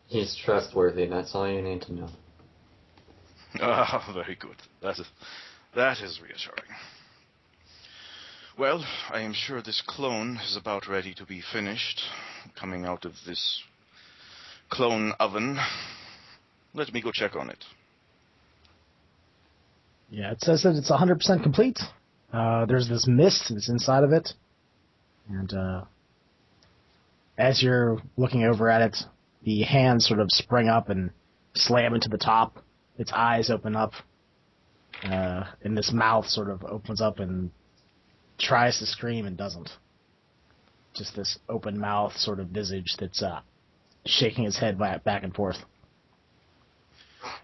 He's trustworthy. That's all you need to know. Ah, very good. That is reassuring. Well, I am sure this clone is about ready to be finished, coming out of this clone oven. Let me go check on it. Yeah, it says that it's 100% complete. There's this mist that's inside of it. And as you're looking over at it, the hands sort of spring up and slam into the top. Its eyes open up. And this mouth sort of opens up and tries to scream and doesn't. Just this open mouth sort of visage that's shaking its head back and forth.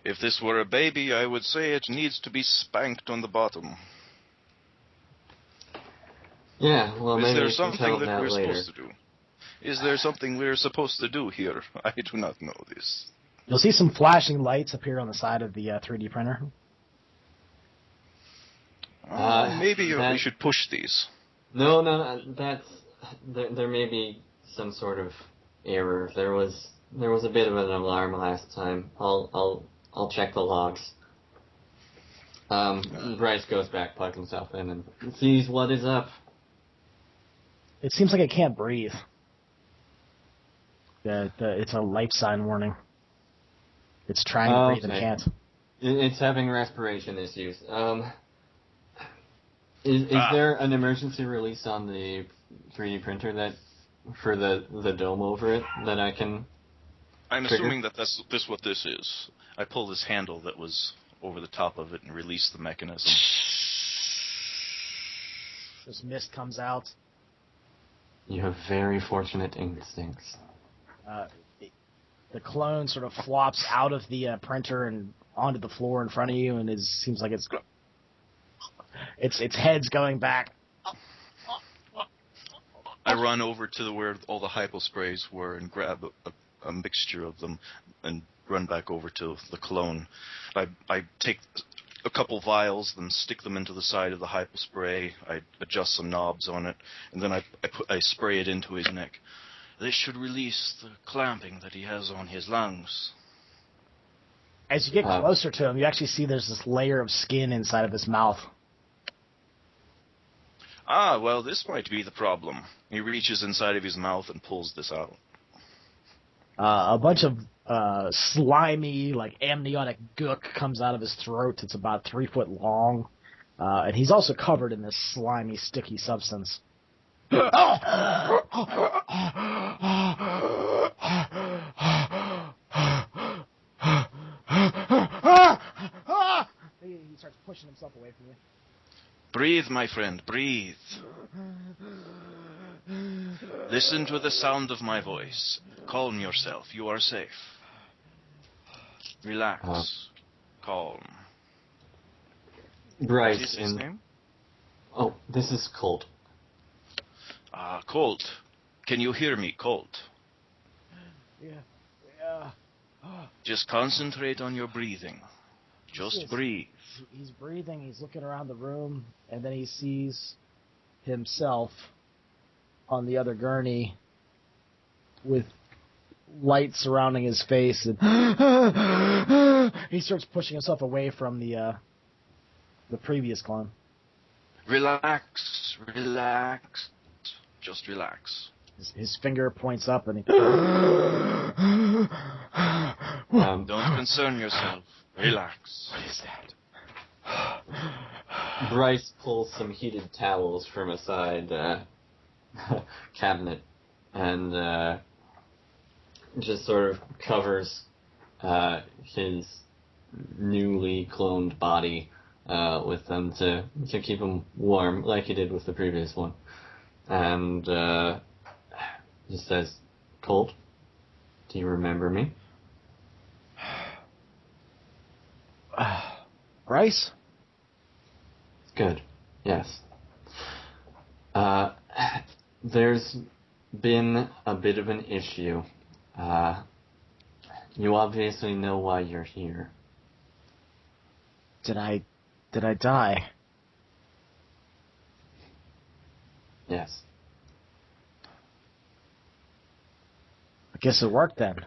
If this were a baby, I would say it needs to be spanked on the bottom. Yeah, well, Is maybe there we can tell something them that we're later. supposed to do? Is there something we're supposed to do here? I do not know this. You'll see some flashing lights appear on the side of the 3D printer. Maybe we should push these. No, that's there may be some sort of error. There was a bit of an alarm last time. I'll check the logs. Bryce goes back, plugs himself in, and sees what is up. It seems like it can't breathe. It's a life sign warning. It's trying to breathe and can't. It's having respiration issues. Is there an emergency release on the 3D printer that for the dome over it that I can? I'm trigger? assuming that this what this is. I pull this handle that was over the top of it and release the mechanism. This mist comes out. You have very fortunate instincts. The clone sort of flops out of the printer and onto the floor in front of you, and seems like its head's going back. I run over to where all the hyposprays were and grab a mixture of them and run back over to the clone. I take a couple vials, then stick them into the side of the hypospray. I adjust some knobs on it, and then I spray it into his neck. This should release the clamping that he has on his lungs. As you get closer to him, you actually see there's this layer of skin inside of his mouth. Well, this might be the problem. He reaches inside of his mouth and pulls this out. A bunch of slimy, like amniotic gook comes out of his throat. It's about 3 foot long, and he's also covered in this slimy, sticky substance. He starts pushing himself away from you. Breathe, my friend, breathe. Listen to the sound of my voice. Calm yourself. You are safe. Relax. Calm. Bryce. What is his name? Oh, this is Colt. Colt. Can you hear me, Colt? Yeah. Just concentrate on your breathing. Just breathe. He's breathing, he's looking around the room, and then he sees himself on the other gurney with light surrounding his face, and he starts pushing himself away from the previous clone. Relax. Just relax. His finger points up, and he... Don't concern yourself. Relax. What is that? Bryce pulls some heated towels from a side cabinet and just sort of covers his newly cloned body with them to keep him warm, like he did with the previous one. And he says, Colt, do you remember me? Bryce? Good. Yes. There's been a bit of an issue. You obviously know why you're here. Did I die? Yes. I guess it worked then.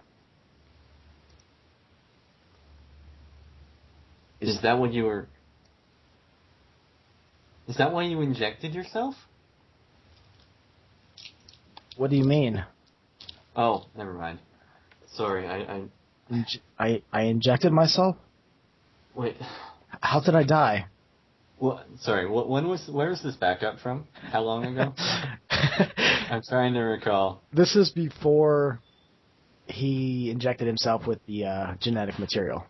Is that what you were... Is that why you injected yourself? What do you mean? Oh, never mind. Sorry, I injected myself? Wait. How did I die? What? Sorry, where was this backup from? How long ago? I'm trying to recall. This is before he injected himself with the genetic material.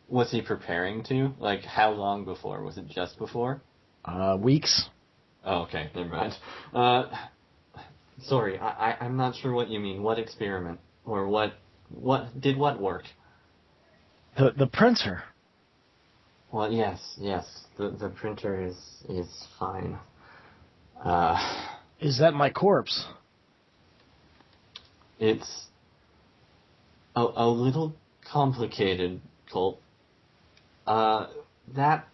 Was he preparing to? Like, how long before? Was it just before? Weeks. Oh, okay, never mind. Sorry, I'm not sure what you mean. What experiment? Or what work? The printer. Well, yes. The printer is fine. Is that my corpse? It's a little complicated, Colt. That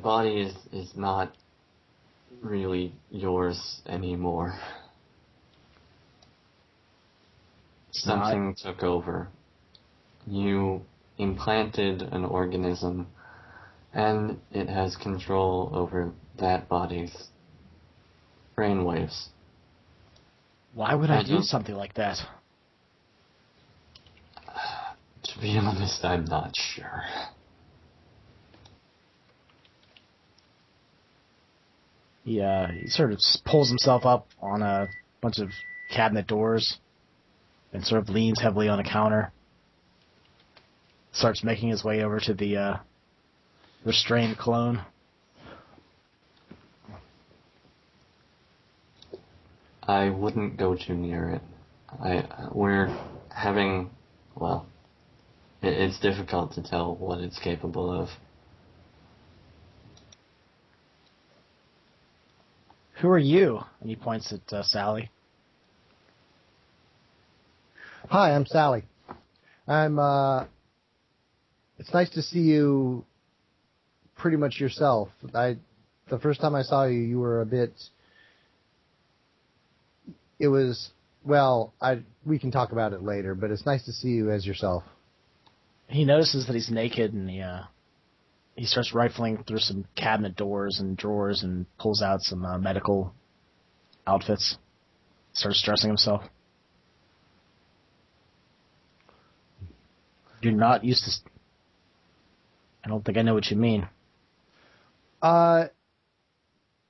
body is not really yours anymore. Something took over. You implanted an organism, and it has control over that body's brainwaves. Why would I do something like that? To be honest, I'm not sure. He sort of pulls himself up on a bunch of cabinet doors and sort of leans heavily on a counter. Starts making his way over to the restrained clone. I wouldn't go too near it. We're having, well, it's difficult to tell what it's capable of. Who are you? And he points at Sally. Hi, I'm Sally. It's nice to see you pretty much yourself. The first time I saw you, you were a bit... It was, well, we can talk about it later, but it's nice to see you as yourself. He notices that he's naked, and he starts rifling through some cabinet doors and drawers and pulls out some medical outfits. Starts dressing himself. You're not used to... I don't think I know what you mean.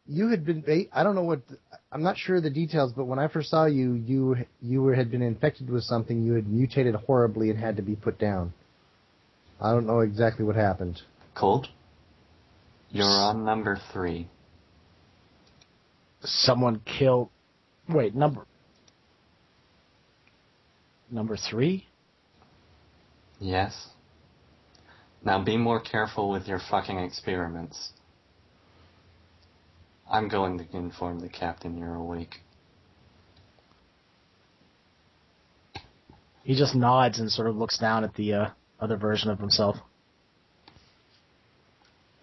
You had been... I don't know what... I'm not sure of the details, but when I first saw you, you had been infected with something. You had mutated horribly and had to be put down. I don't know exactly what happened. Colt, you're on number 3. Someone killed... Wait, number 3? Yes. Now be more careful with your fucking experiments. I'm going to inform the captain you're awake. He just nods and sort of looks down at the other version of himself.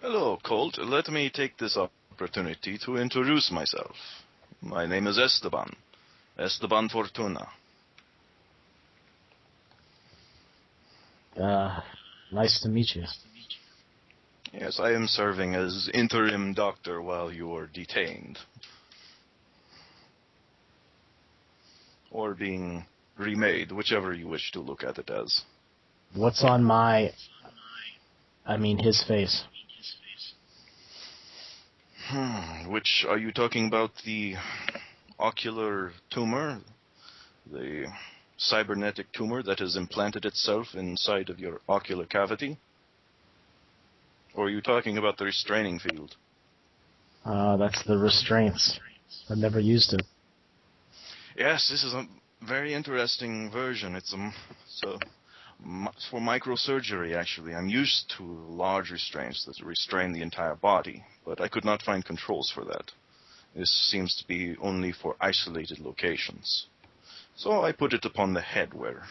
Hello, Colt. Let me take this opportunity to introduce myself. My name is Esteban. Esteban Fortuna. Nice to meet you. Yes, I am serving as interim doctor while you are detained. Or being remade, whichever you wish to look at it as. What's on his face? Which, are you talking about the ocular tumor? The cybernetic tumor that has implanted itself inside of your ocular cavity? Or are you talking about the restraining field? That's the restraints. I've never used it. Yes, this is a very interesting version. It's for microsurgery, actually. I'm used to large restraints that restrain the entire body, but I could not find controls for that. This seems to be only for isolated locations. So I put it upon the head where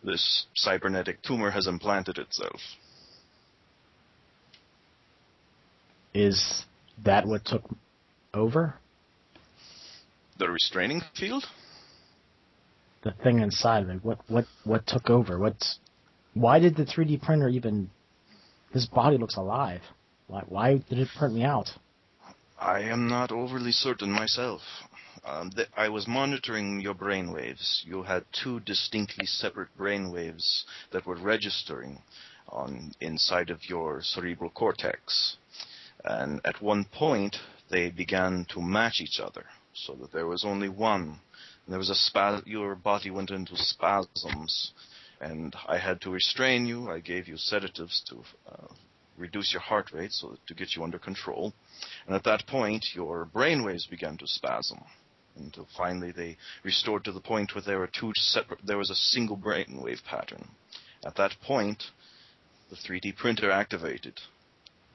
this cybernetic tumor has implanted itself. Is that what took over? The restraining field? The thing inside of it. What took over? Why did the 3D printer even... This body looks alive. Why did it print me out? I am not overly certain myself. I was monitoring your brainwaves. You had 2 distinctly separate brainwaves that were registering inside of your cerebral cortex. And at one point, they began to match each other, so that there was only one. And there was your body went into spasms, and I had to restrain you. I gave you sedatives to reduce your heart rate to get you under control. And at that point, your brainwaves began to spasm. Until finally they restored to the point where there was a single brainwave pattern. At that point, the 3D printer activated.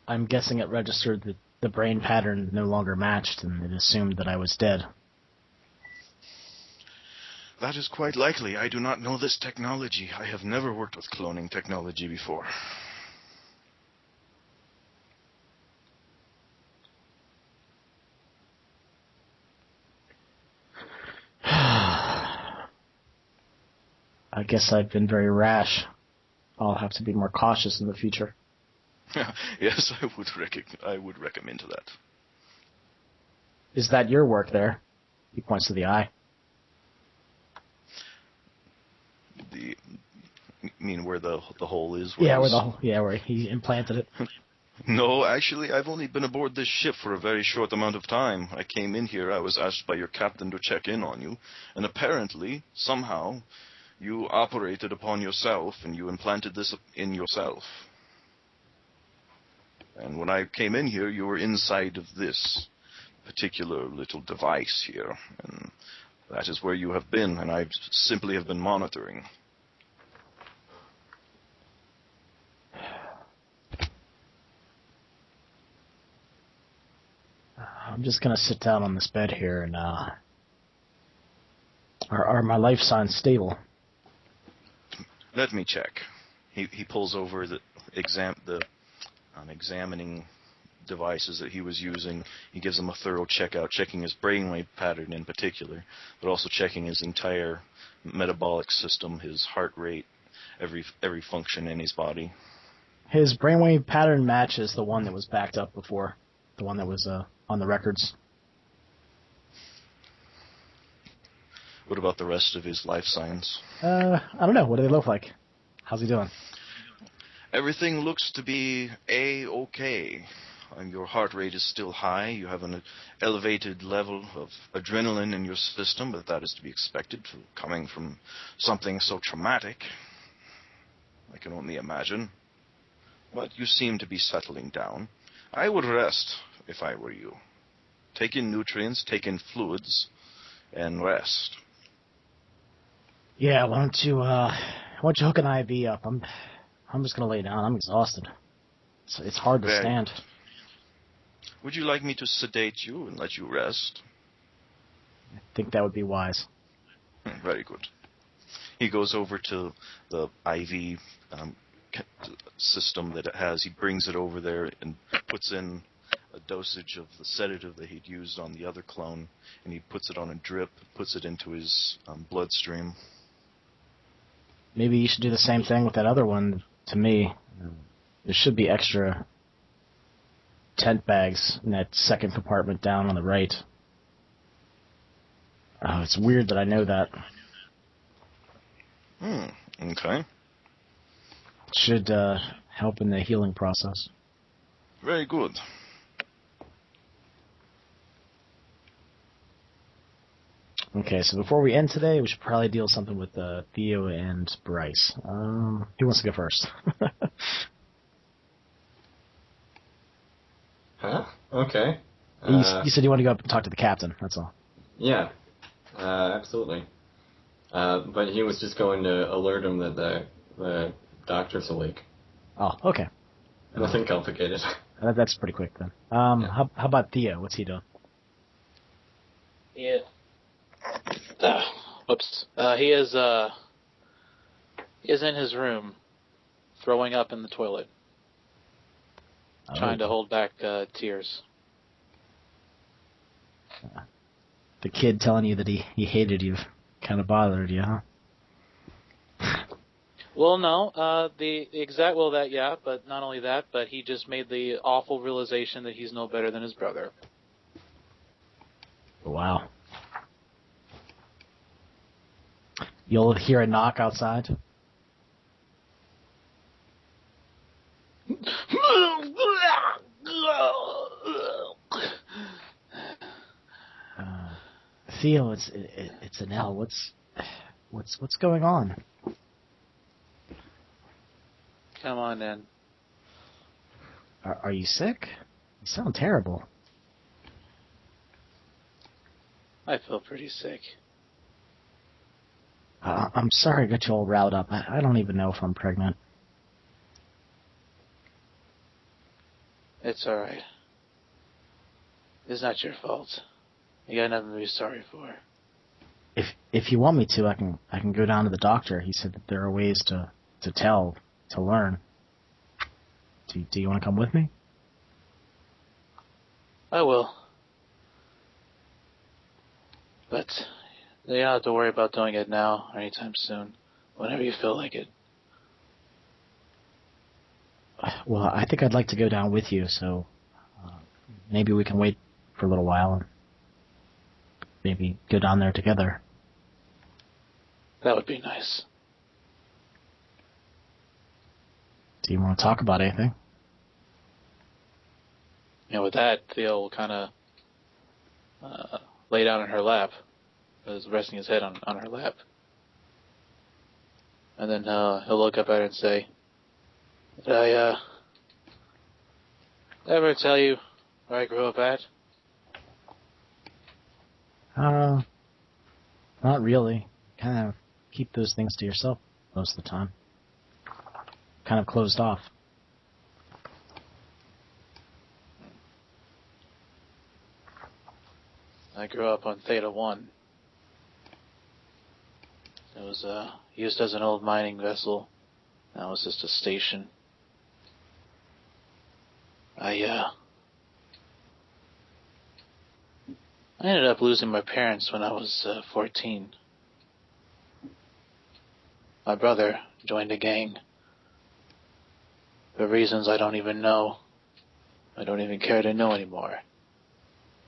I'm guessing it registered that the brain pattern no longer matched, and it assumed that I was dead. That is quite likely. I do not know this technology. I have never worked with cloning technology before. I guess I've been very rash. I'll have to be more cautious in the future. Yes, I would recommend that. Is that your work there? He points to the eye. You mean where the hole is? Where he implanted it. No, actually, I've only been aboard this ship for a very short amount of time. I came in here, I was asked by your captain to check in on you, and apparently, somehow, you operated upon yourself, and you implanted this in yourself. And when I came in here, you were inside of this particular little device here, and that is where you have been, and I simply have been monitoring. I'm just going to sit down on this bed here, and are my life signs stable? Let me check. He pulls over the examining devices that he was using. He gives them a thorough checkout, checking his brainwave pattern in particular, but also checking his entire metabolic system, his heart rate, every function in his body. His brainwave pattern matches the one that was backed up before, the one that was on the records. What about the rest of his life signs? I don't know. What do they look like? How's he doing? Everything looks to be A-okay. Your heart rate is still high. You have an elevated level of adrenaline in your system, but that is to be expected coming from something so traumatic. I can only imagine. But you seem to be settling down. I would rest if I were you. Take in nutrients, take in fluids, and rest. Yeah, why don't you hook an IV up? I'm just gonna lay down. I'm exhausted. It's hard to stand. Would you like me to sedate you and let you rest? I think that would be wise. Very good. He goes over to the IV system that it has. He brings it over there and puts in a dosage of the sedative that he'd used on the other clone, and he puts it on a drip, puts it into his bloodstream. Maybe you should do the same thing with that other one. To me, there should be extra tent bags in that second compartment down on the right. Oh, it's weird that I know that. Okay. Should help in the healing process. Very good. Okay, so before we end today, we should probably deal something with Theo and Bryce. Who wants to go first? Huh? Okay. You said you want to go up and talk to the captain, that's all. Yeah, absolutely. But he was just going to alert him that the doctor's awake. Oh, okay. Nothing complicated. That's pretty quick then. Yeah. How about Theo? What's he doing? Yeah. Whoops. He is in his room, throwing up in the toilet, trying to hold back tears. The kid telling you that he hated you kind of bothered you, huh? Well, no. But not only that, but he just made the awful realization that he's no better than his brother. Wow. You'll hear a knock outside. Theo, it's an L. What's going on? Come on, in. Are you sick? You sound terrible. I feel pretty sick. I'm sorry I got you all riled up. I don't even know if I'm pregnant. It's alright. It's not your fault. You got nothing to be sorry for. If you want me to, I can go down to the doctor. He said that there are ways to learn. Do you want to come with me? I will. But you don't have to worry about doing it now or anytime soon. Whenever you feel like it. Well, I think I'd like to go down with you, so maybe we can wait for a little while and maybe go down there together. That would be nice. Do you want to talk about anything? With that, Theo will kind of lay down in her lap, resting his head on her lap. And then he'll look up at her and say, "Did I ever tell you where I grew up at?" Not really. Kind of keep those things to yourself most of the time. Kind of closed off. I grew up on Theta 1. It was used as an old mining vessel. Now it's just a station. I ended up losing my parents when I was 14. My brother joined a gang. For reasons I don't even know. I don't even care to know anymore.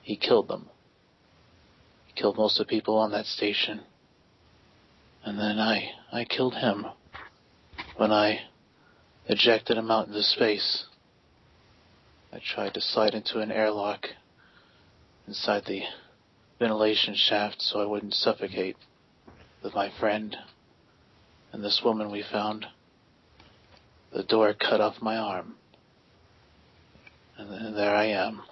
He killed them. He killed most of the people on that station. And then I killed him when I ejected him out into space. I tried to slide into an airlock inside the ventilation shaft so I wouldn't suffocate with my friend and this woman we found. The door cut off my arm. And then there I am.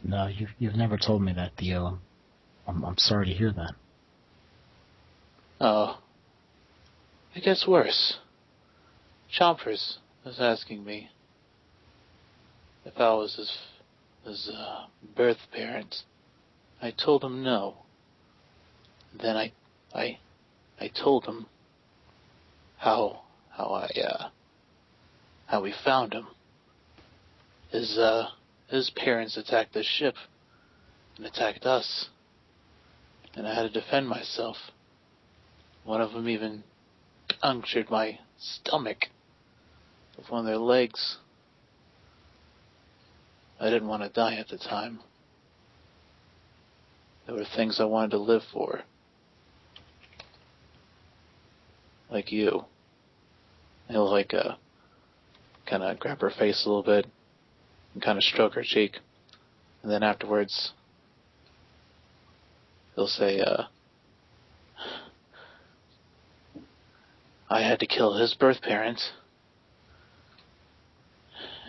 No, you've never told me that, Theo. I'm sorry to hear that. Oh. It gets worse. Chompers was asking me if I was his birth parent. I told him no. Then I told him how we found him. His parents attacked the ship and attacked us, and I had to defend myself. One of them even punctured my stomach with one of their legs. I didn't want to die at the time. There were things I wanted to live for. Like you. He'll kind of grab her face a little bit and kind of stroke her cheek. And then afterwards, he'll say, I had to kill his birth parent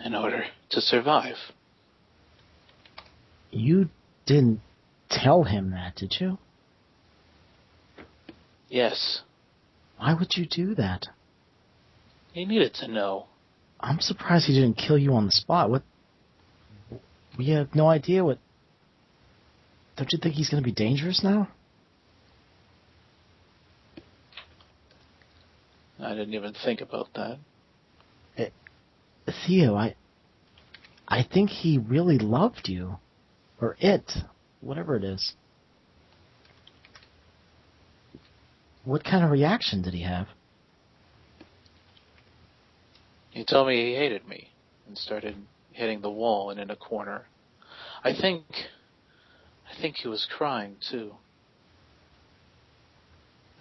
in order to survive. You didn't tell him that, did you? Yes. Why would you do that? He needed to know. I'm surprised he didn't kill you on the spot. What? We have no idea what... Don't you think he's going to be dangerous now? I didn't even think about that. Theo, I think he really loved you. Or it. Whatever it is. What kind of reaction did he have? He told me he hated me and started hitting the wall and in a corner. I think he was crying too.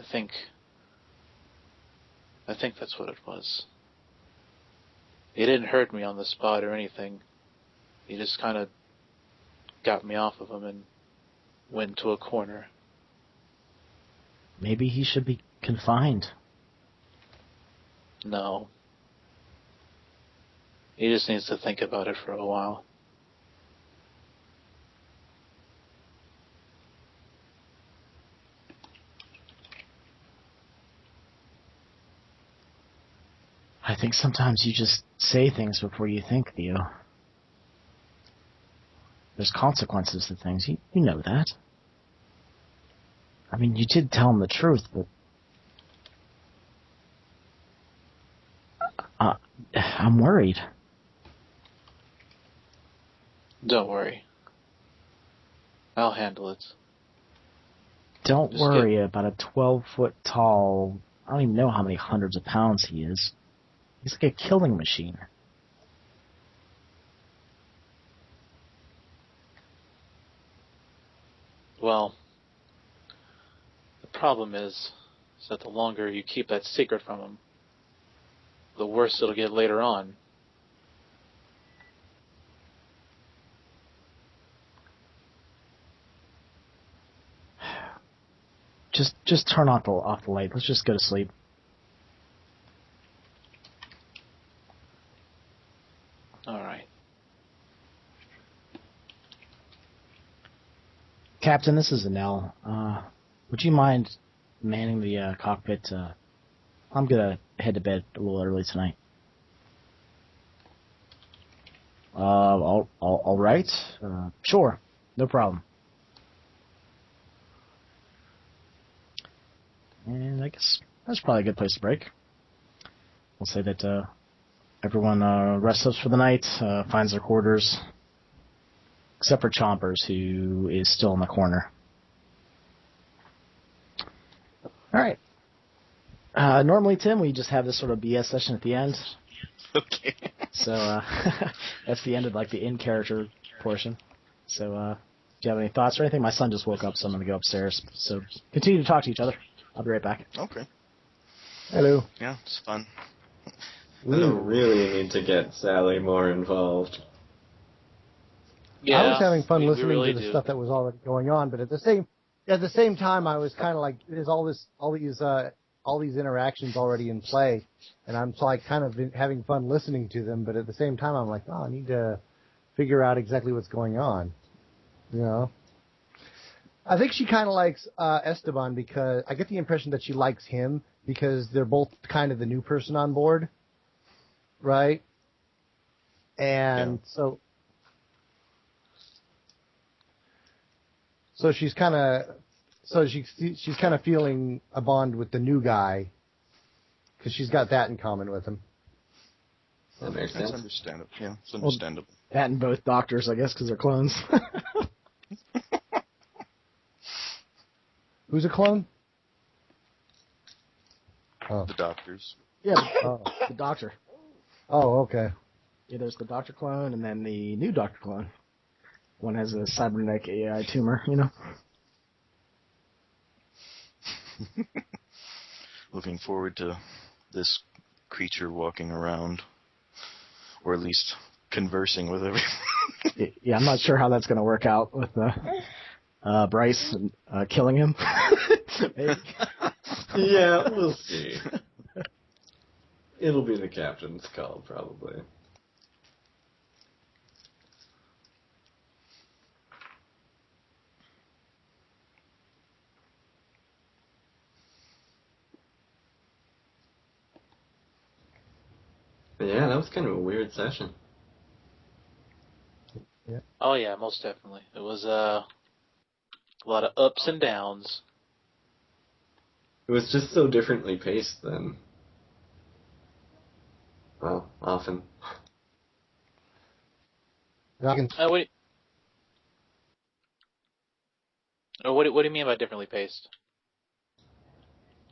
I think that's what it was. He didn't hurt me on the spot or anything. He just kind of got me off of him and went to a corner. Maybe he should be confined. No. He just needs to think about it for a while. I think sometimes you just say things before you think, Theo. There's consequences to things. You know that. I mean, you did tell him the truth, but... I'm worried. Don't worry. I'll handle it. Don't worry about a 12-foot tall... I don't even know how many hundreds of pounds he is. He's like a killing machine. Well, the problem is that the longer you keep that secret from him, the worse it'll get later on. Just turn off the light. Let's just go to sleep. All right. Captain, this is Anel. Would you mind manning the cockpit? I'm gonna head to bed a little early tonight. All right. Sure. No problem. And I guess that's probably a good place to break. We'll say that everyone rests up for the night, finds their quarters, except for Chompers, who is still in the corner. All right. Normally, Tim, we just have this sort of BS session at the end. Okay. So that's the end of like the in-character portion. So do you have any thoughts or anything? My son just woke up, so I'm going to go upstairs. So continue to talk to each other. I'll be right back. Okay. Hello. Yeah, it's fun. We really need to get Sally more involved. Yeah, I was having fun we listening really to the do. stuff that was already going on, but at the same time, I was kind of like, there's all these interactions already in play, and I'm like kind of having fun listening to them. But at the same time, I'm like, oh, I need to figure out exactly what's going on. You know, I think she kind of likes Esteban because I get the impression that she likes him because they're both kind of the new person on board, right? And so she's kind of feeling a bond with the new guy because she's got that in common with him. That makes That's sense. understandable. Yeah, it's understandable. That and both doctors, I guess, because they're clones. Who's a clone? Oh, The doctors. Yeah, oh, the doctor. oh, okay. Yeah, there's the doctor clone and then the new doctor clone. One has a cybernetic AI tumor, you know? Looking forward to this creature walking around, or at least conversing with everyone. Yeah, I'm not sure how that's going to work out with Bryce killing him. Maybe. Yeah, we'll see. It'll be the captain's call, probably. But yeah, that was kind of a weird session. Oh yeah, most definitely. It was a lot of ups and downs. It was just so differently paced than, well, often. I can, What do you mean by differently paced?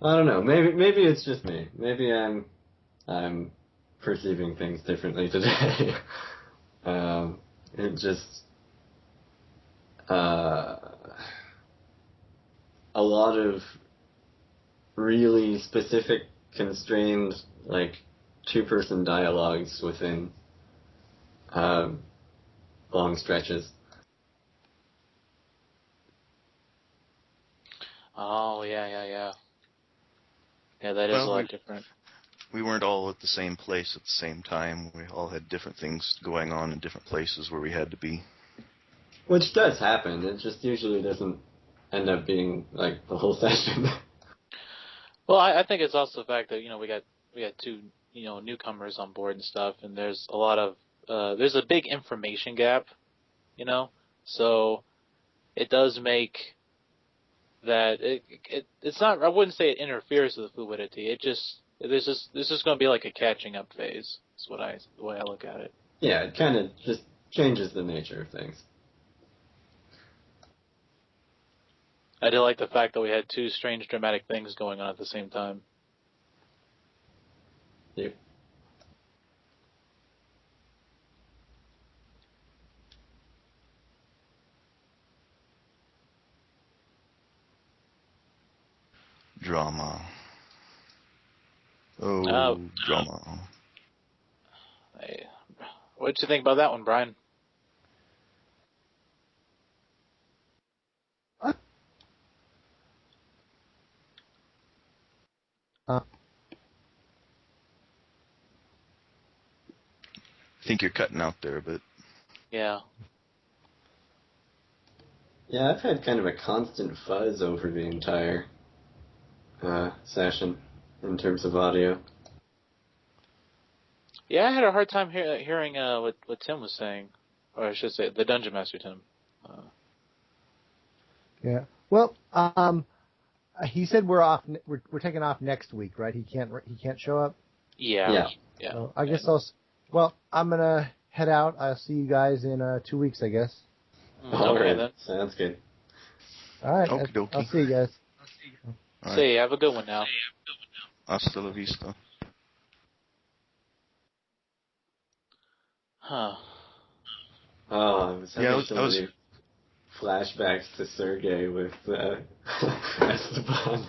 I don't know. Maybe it's just me. Maybe I'm perceiving things differently today. It just a lot of really specific, constrained, like two-person dialogues within long stretches. Oh yeah. Yeah, that is a lot different. We weren't all at the same place at the same time. We all had different things going on in different places where we had to be. Which does happen. It just usually doesn't end up being like the whole session. Well, I think it's also the fact that we got two newcomers on board and stuff, and there's a lot of there's a big information gap, so it does make that it's not. I wouldn't say it interferes with the fluidity. There's just going to be like a catching up phase. Is the way I look at it. Yeah, it kind of just changes the nature of things. I did like the fact that we had two strange dramatic things going on at the same time. Yep. Drama. Oh, drama. What did you think about that one, Brian? I think you're cutting out there a bit. Yeah. Yeah, I've had kind of a constant fuzz over the entire session in terms of audio. Yeah, I had a hard time hearing what Tim was saying, or I should say, the Dungeon Master Tim. Yeah. Well, he said we're off. We're taking off next week, right? He can't show up. Yeah. So I guess I'm gonna head out. I'll see you guys in 2 weeks, I guess. Okay then. Sounds good. All right. Okie dokie. I'll see you guys. All right. See, have a good one now. Hasta la vista. Huh. Oh, I was having I was flashbacks to Sergey with Esteban.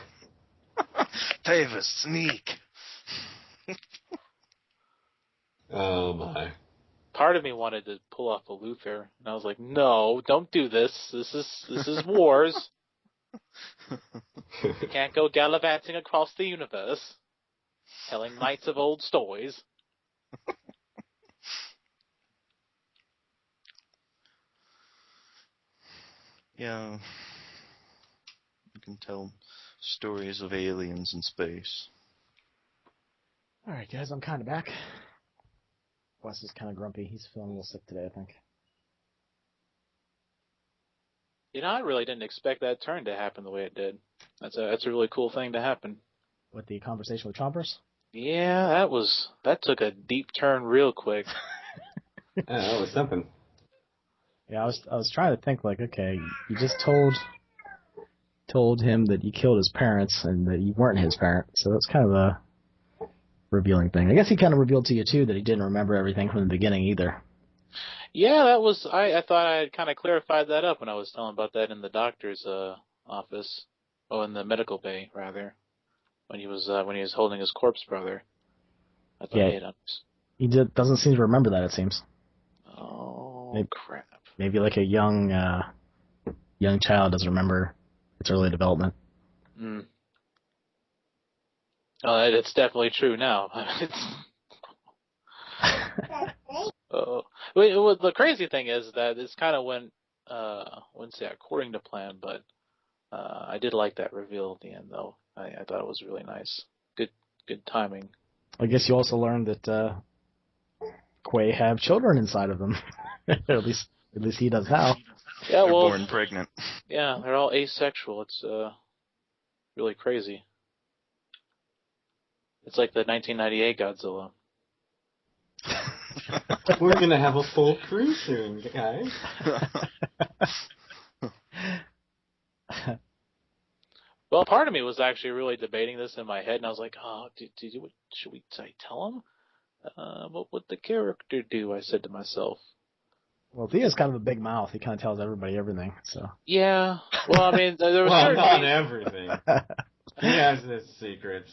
Tavis, sneak. Oh my. Part of me wanted to pull off a Luther, and I was like, no, don't do this. This is wars. You can't go gallivanting across the universe, telling knights of old stories. Yeah. You can tell stories of aliens in space. All right, guys, I'm kind of back. Wes is kind of grumpy. He's feeling a little sick today, I think. I really didn't expect that turn to happen the way it did. That's a really cool thing to happen. With the conversation with Chompers? Yeah, that took a deep turn real quick. Yeah, that was something. Yeah, I was trying to think, like, okay, you just told him that you killed his parents and that you weren't his parent, so that's kind of a revealing thing. I guess he kind of revealed to you, too, that he didn't remember everything from the beginning either. Yeah, that was. I thought I had kind of clarified that up when I was telling about that in the doctor's office, in the medical bay rather, when he was holding his corpse brother. I thought he had understood. He doesn't seem to remember that. It seems. Oh, crap! Maybe like a young child doesn't remember its early development. Mm. Oh, it's definitely true now. Well, the crazy thing is that it's kind of went, I wouldn't say according to plan, but I did like that reveal at the end, though. I thought it was really nice. Good timing. I guess you also learned that Quay have children inside of them. at least he does now. Yeah, They're born pregnant. Yeah, they're all asexual. It's really crazy. It's like the 1998 Godzilla. We're gonna have a full crew soon, guys. Well, part of me was actually really debating this in my head, and I was like, "Oh, should I tell him? What would the character do?" I said to myself. Well, Theo's kind of a big mouth. He kind of tells everybody everything. So. Yeah. Well, I mean, there was well, not everything. He has his secrets.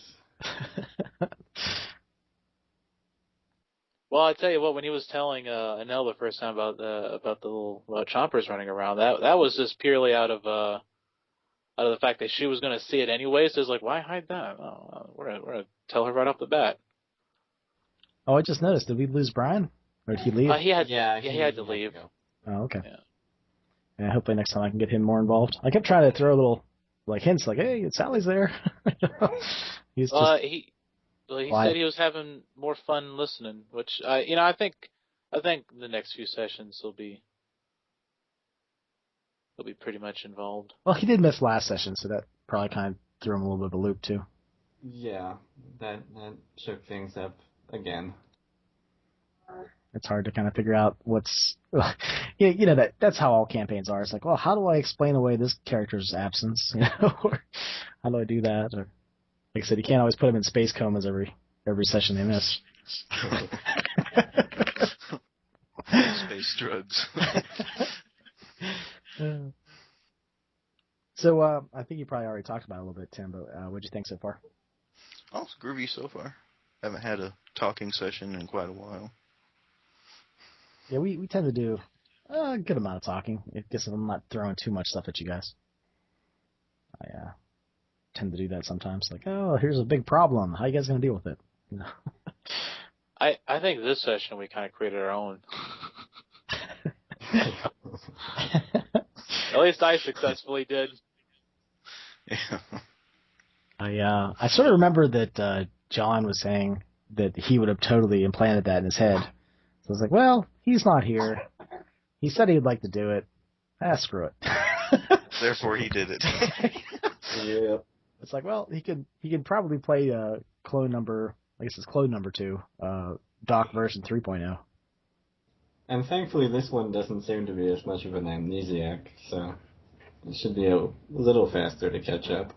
Well, I tell you what, when he was telling Anel the first time about the little chompers running around, that was just purely out of the fact that she was going to see it anyway. So it's like, why hide that? Oh, we're gonna tell her right off the bat. Oh, I just noticed. Did we lose Brian, or did he leave? He had to leave. Oh, okay. Yeah. Hopefully next time I can get him more involved. I kept trying to throw little hints, like, "Hey, Sally's there." He's just... Well, he said he was having more fun listening, which I think the next few sessions will be pretty much involved. Well, he did miss last session, so that probably kind of threw him a little bit of a loop too. Yeah, that shook things up again. It's hard to kind of figure out what's, that's how all campaigns are. It's like, well, how do I explain away this character's absence? Or how do I do that? Or, like I said, you can't always put them in space comas every session they miss. Space drugs. So, I think you probably already talked about it a little bit, Tim, but what'd you think so far? Oh, it's groovy so far. Haven't had a talking session in quite a while. Yeah, we tend to do a good amount of talking. I guess if I'm not throwing too much stuff at you guys. I tend to do that sometimes. Like, oh, here's a big problem. How you guys going to deal with it? I think this session we kind of created our own. At least I successfully did. Yeah. I sort of remember that John was saying that he would have totally implanted that in his head. So I was like, well, he's not here. He said he'd like to do it. Screw it. Therefore, he did it. Yeah. It's like, well, he could probably play clone number. I guess it's clone number 2, Doc version 3.0. And thankfully, this one doesn't seem to be as much of an amnesiac, so it should be a little faster to catch up.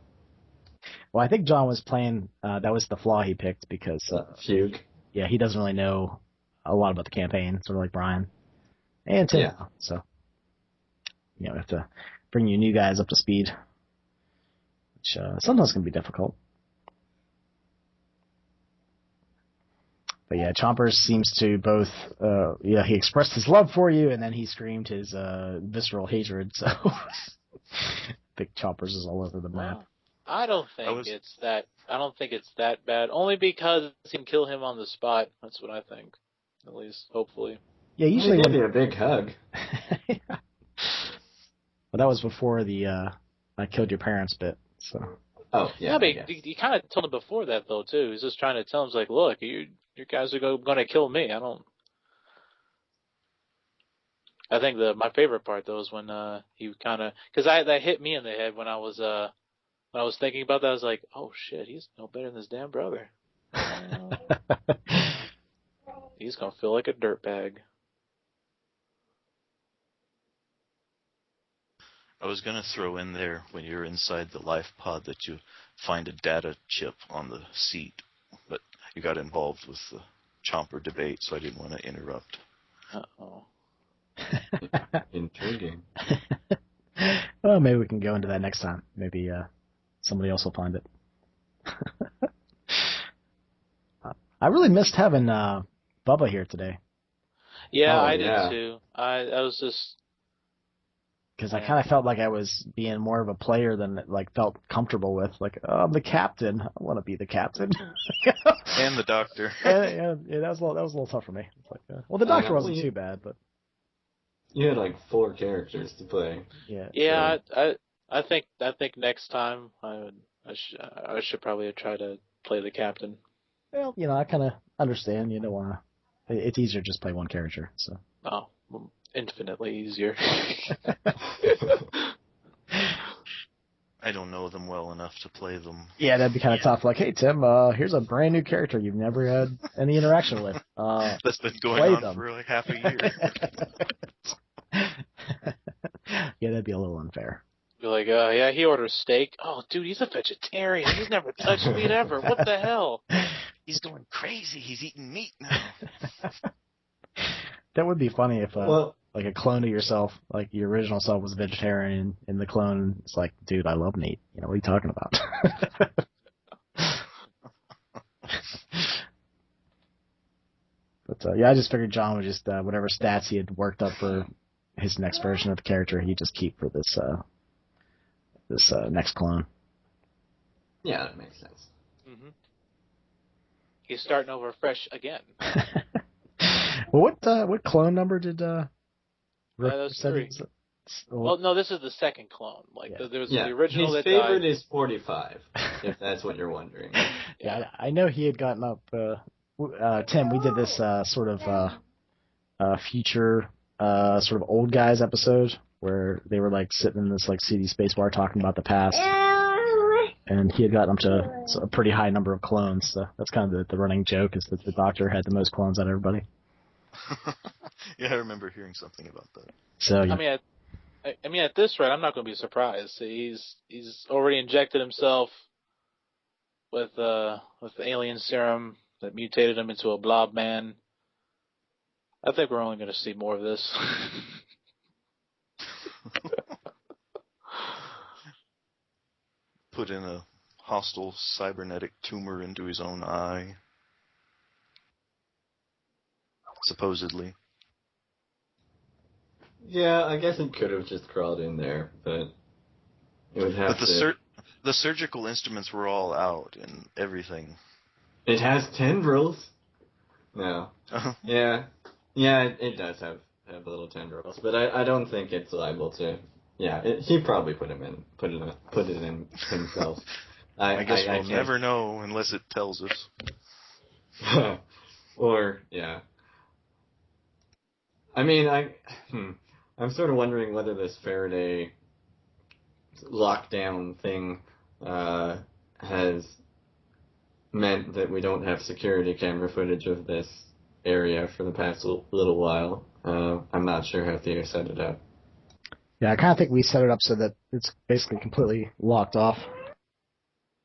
Well, I think John was playing. That was the flaw he picked because Fugue. Yeah, he doesn't really know a lot about the campaign, sort of like Brian and Tim. Yeah. So, we have to bring you new guys up to speed, which sometimes can be difficult. But yeah, Chompers seems to both, he expressed his love for you, and then he screamed his visceral hatred. So, I think Chompers is all over the map. Wow. I don't think it's that bad. Only because he can kill him on the spot. That's what I think. At least, hopefully. Yeah, usually Maybe a big hug. Yeah. Well, that was before the I killed your parents bit. So. Oh yeah. Yeah, but you kind of told him before that though too. He's just trying to tell him, like, look, you guys are going to kill me. I think my favorite part though is when he kind of, because that hit me in the head when I was thinking about that. I was like, oh shit, he's no better than his damn brother. He's gonna feel like a dirtbag. I was going to throw in there when you're inside the life pod that you find a data chip on the seat, but you got involved with the Chomper debate, so I didn't want to interrupt. Uh-oh. Intriguing. Well, maybe we can go into that next time. Maybe somebody else will find it. I really missed having Bubba here today. Yeah, Oh, I yeah. did too. I was just... Because I kind of felt like I was being more of a player than felt comfortable with. Like, oh, I'm the captain. I want to be the captain. And the doctor. Yeah, that was a little tough for me. It's like, well, the doctor wasn't too bad, but You had 4 characters to play. yeah. Yeah, I think next time I should probably try to play the captain. Well, I kind of understand. You don't want to. It's easier to just play one character. So. Oh, infinitely easier. I don't know them well enough to play them. Yeah, that'd be kind of tough. Like, hey, Tim, here's a brand new character you've never had any interaction with. That's been going on them. for half a year. Yeah, that'd be a little unfair. Be like, yeah, he orders steak. Oh, dude, he's a vegetarian. He's never touched meat ever. What the hell? He's going crazy. He's eating meat now. That would be funny if, Well, like, a clone of yourself, like your original self was a vegetarian, and the clone is like, dude, I love meat. What are you talking about? But, yeah, I just figured John would just, whatever stats he had worked up for his next version of the character, he'd just keep for this next clone. yeah, that makes sense. Mm-hmm. He's starting over fresh again. Well, what clone number did Rick That's said 3. Well, no, this is the second clone. Like, Yeah. there was Yeah, the original his that favorite died. is 45, if that's what you're wondering. Yeah, I know he had gotten up. Tim, we did this sort of future sort of old guys episode where they were like sitting in this like seedy space bar talking about the past, and he had gotten up to a pretty high number of clones. So that's kind of the running joke is that the Doctor had the most clones out of everybody. Yeah, I remember hearing something about that. So yeah. I mean, at this rate, I'm not going to be surprised. He's already injected himself with the alien serum that mutated him into a blob man. I think we're only going to see more of this. Put in a hostile cybernetic tumor into his own eye. Supposedly. Yeah, I guess it could have just crawled in there, but it would have to... The surgical instruments were all out and everything. It has tendrils. No. Uh-huh. Yeah, it does have little tendrils, but I don't think it's liable to. Yeah, he probably put it in himself. I guess we'll never know unless it tells us. Or yeah. I mean, I'm sort of wondering whether this Faraday lockdown thing has meant that we don't have security camera footage of this area for the past little while. I'm not sure how Theo set it up. Yeah, I kind of think we set it up so that it's basically completely locked off.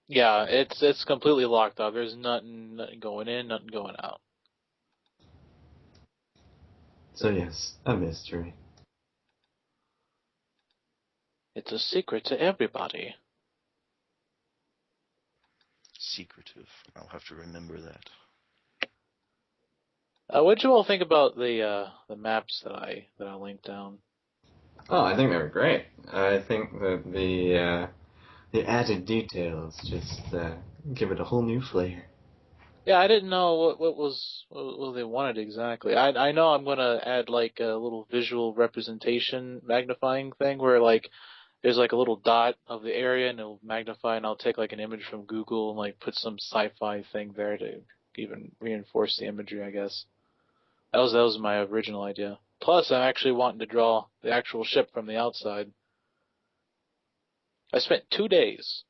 Yeah, it's completely locked off. There's nothing going in, nothing going out. So yes, a mystery. It's a secret to everybody. Secretive. I'll have to remember that. What'd you all think about the maps that I linked down? Oh, I think they were great. I think that the added details just give it a whole new flair. Yeah, I didn't know what they wanted exactly. I know I'm gonna add like a little visual representation magnifying thing where like there's like a little dot of the area and it'll magnify and I'll take like an image from Google and like put some sci-fi thing there to even reinforce the imagery, I guess. That was my original idea. Plus, I'm actually wanting to draw the actual ship from the outside. I spent 2 days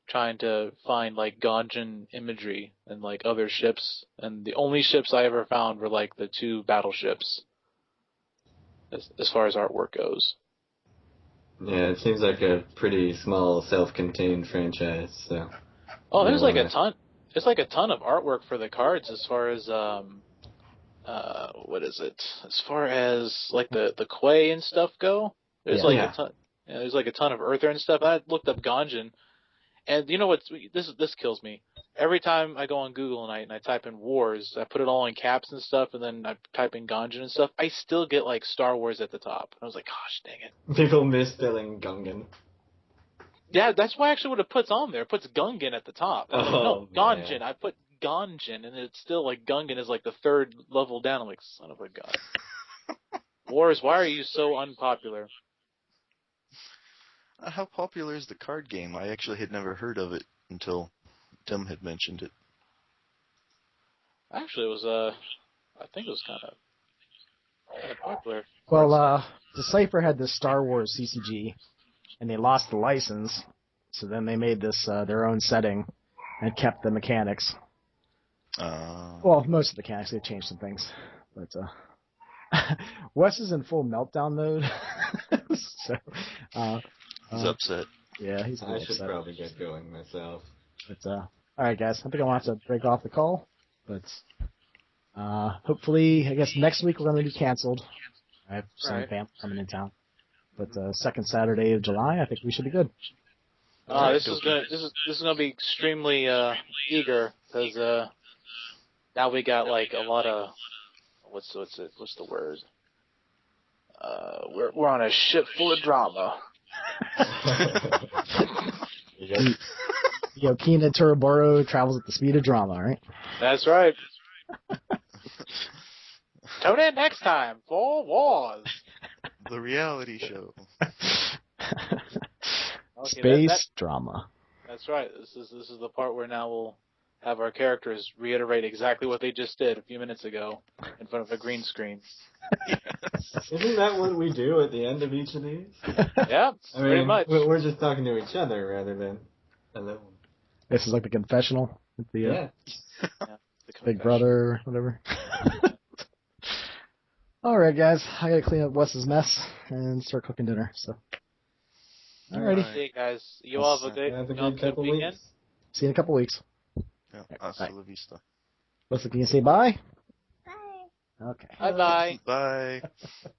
trying to find like Gonjan imagery and like other ships, and the only ships I ever found were like the 2 battleships as far as artwork goes. Yeah, it seems like a pretty small self-contained franchise, so... Oh, there's like a ton. There's like a ton of artwork for the cards as far as what is it? As far as like the Quay and stuff go, there's a ton. Yeah, there's like a ton of Earther and stuff. I looked up Gonjan, and you know what? This kills me. Every time I go on Google and I type in Wars, I put it all in caps and stuff, and then I type in Gonjan and stuff. I still get like Star Wars at the top. I was like, gosh, dang it! People misspelling Gungan. Yeah, that's why actually what it puts on there. It puts Gungan at the top. No, Gonjan. Man. I put Gonjan, and it's still like Gungan is like the 3rd level down. I'm like, son of a gun. Wars, why are you so unpopular? How popular is the card game? I actually had never heard of it until Tim had mentioned it. Actually, it was I think it was kind of popular. Well, Decipher had this Star Wars CCG, and they lost the license, so then they made this their own setting and kept the mechanics. Well, most of the mechanics, they changed some things, but Wes is in full meltdown mode, so he's upset. Yeah, he's I should upset. probably get going myself. But all right, guys, I think I'll have to break off the call, but hopefully, I guess next week we're going to be canceled. I have some family coming in town, but second Saturday of July, I think we should be good. This is gonna be extremely eager because now we got like a lot of what's the word? We're on a ship full of drama. Yokina Turoboro travels at the speed of drama, right? That's right. Tune in next time for Wars. The reality show. Okay, Space drama. That's right. This is the part where now have our characters reiterate exactly what they just did a few minutes ago in front of a green screen. Isn't that what we do at the end of each of these? Yeah, I pretty mean, much. we're just talking to each other rather than alone. This is like the confessional with the Yeah. The Big confession. Brother, whatever. All right, guys, I gotta clean up Wes's mess and start cooking dinner. So, alrighty, Hey guys, you all have a Have a good good couple weekend. weeks. see you in a couple weeks. Yeah, hasta la vista. Wes, can you say bye? Bye. Okay. Bye bye. Bye.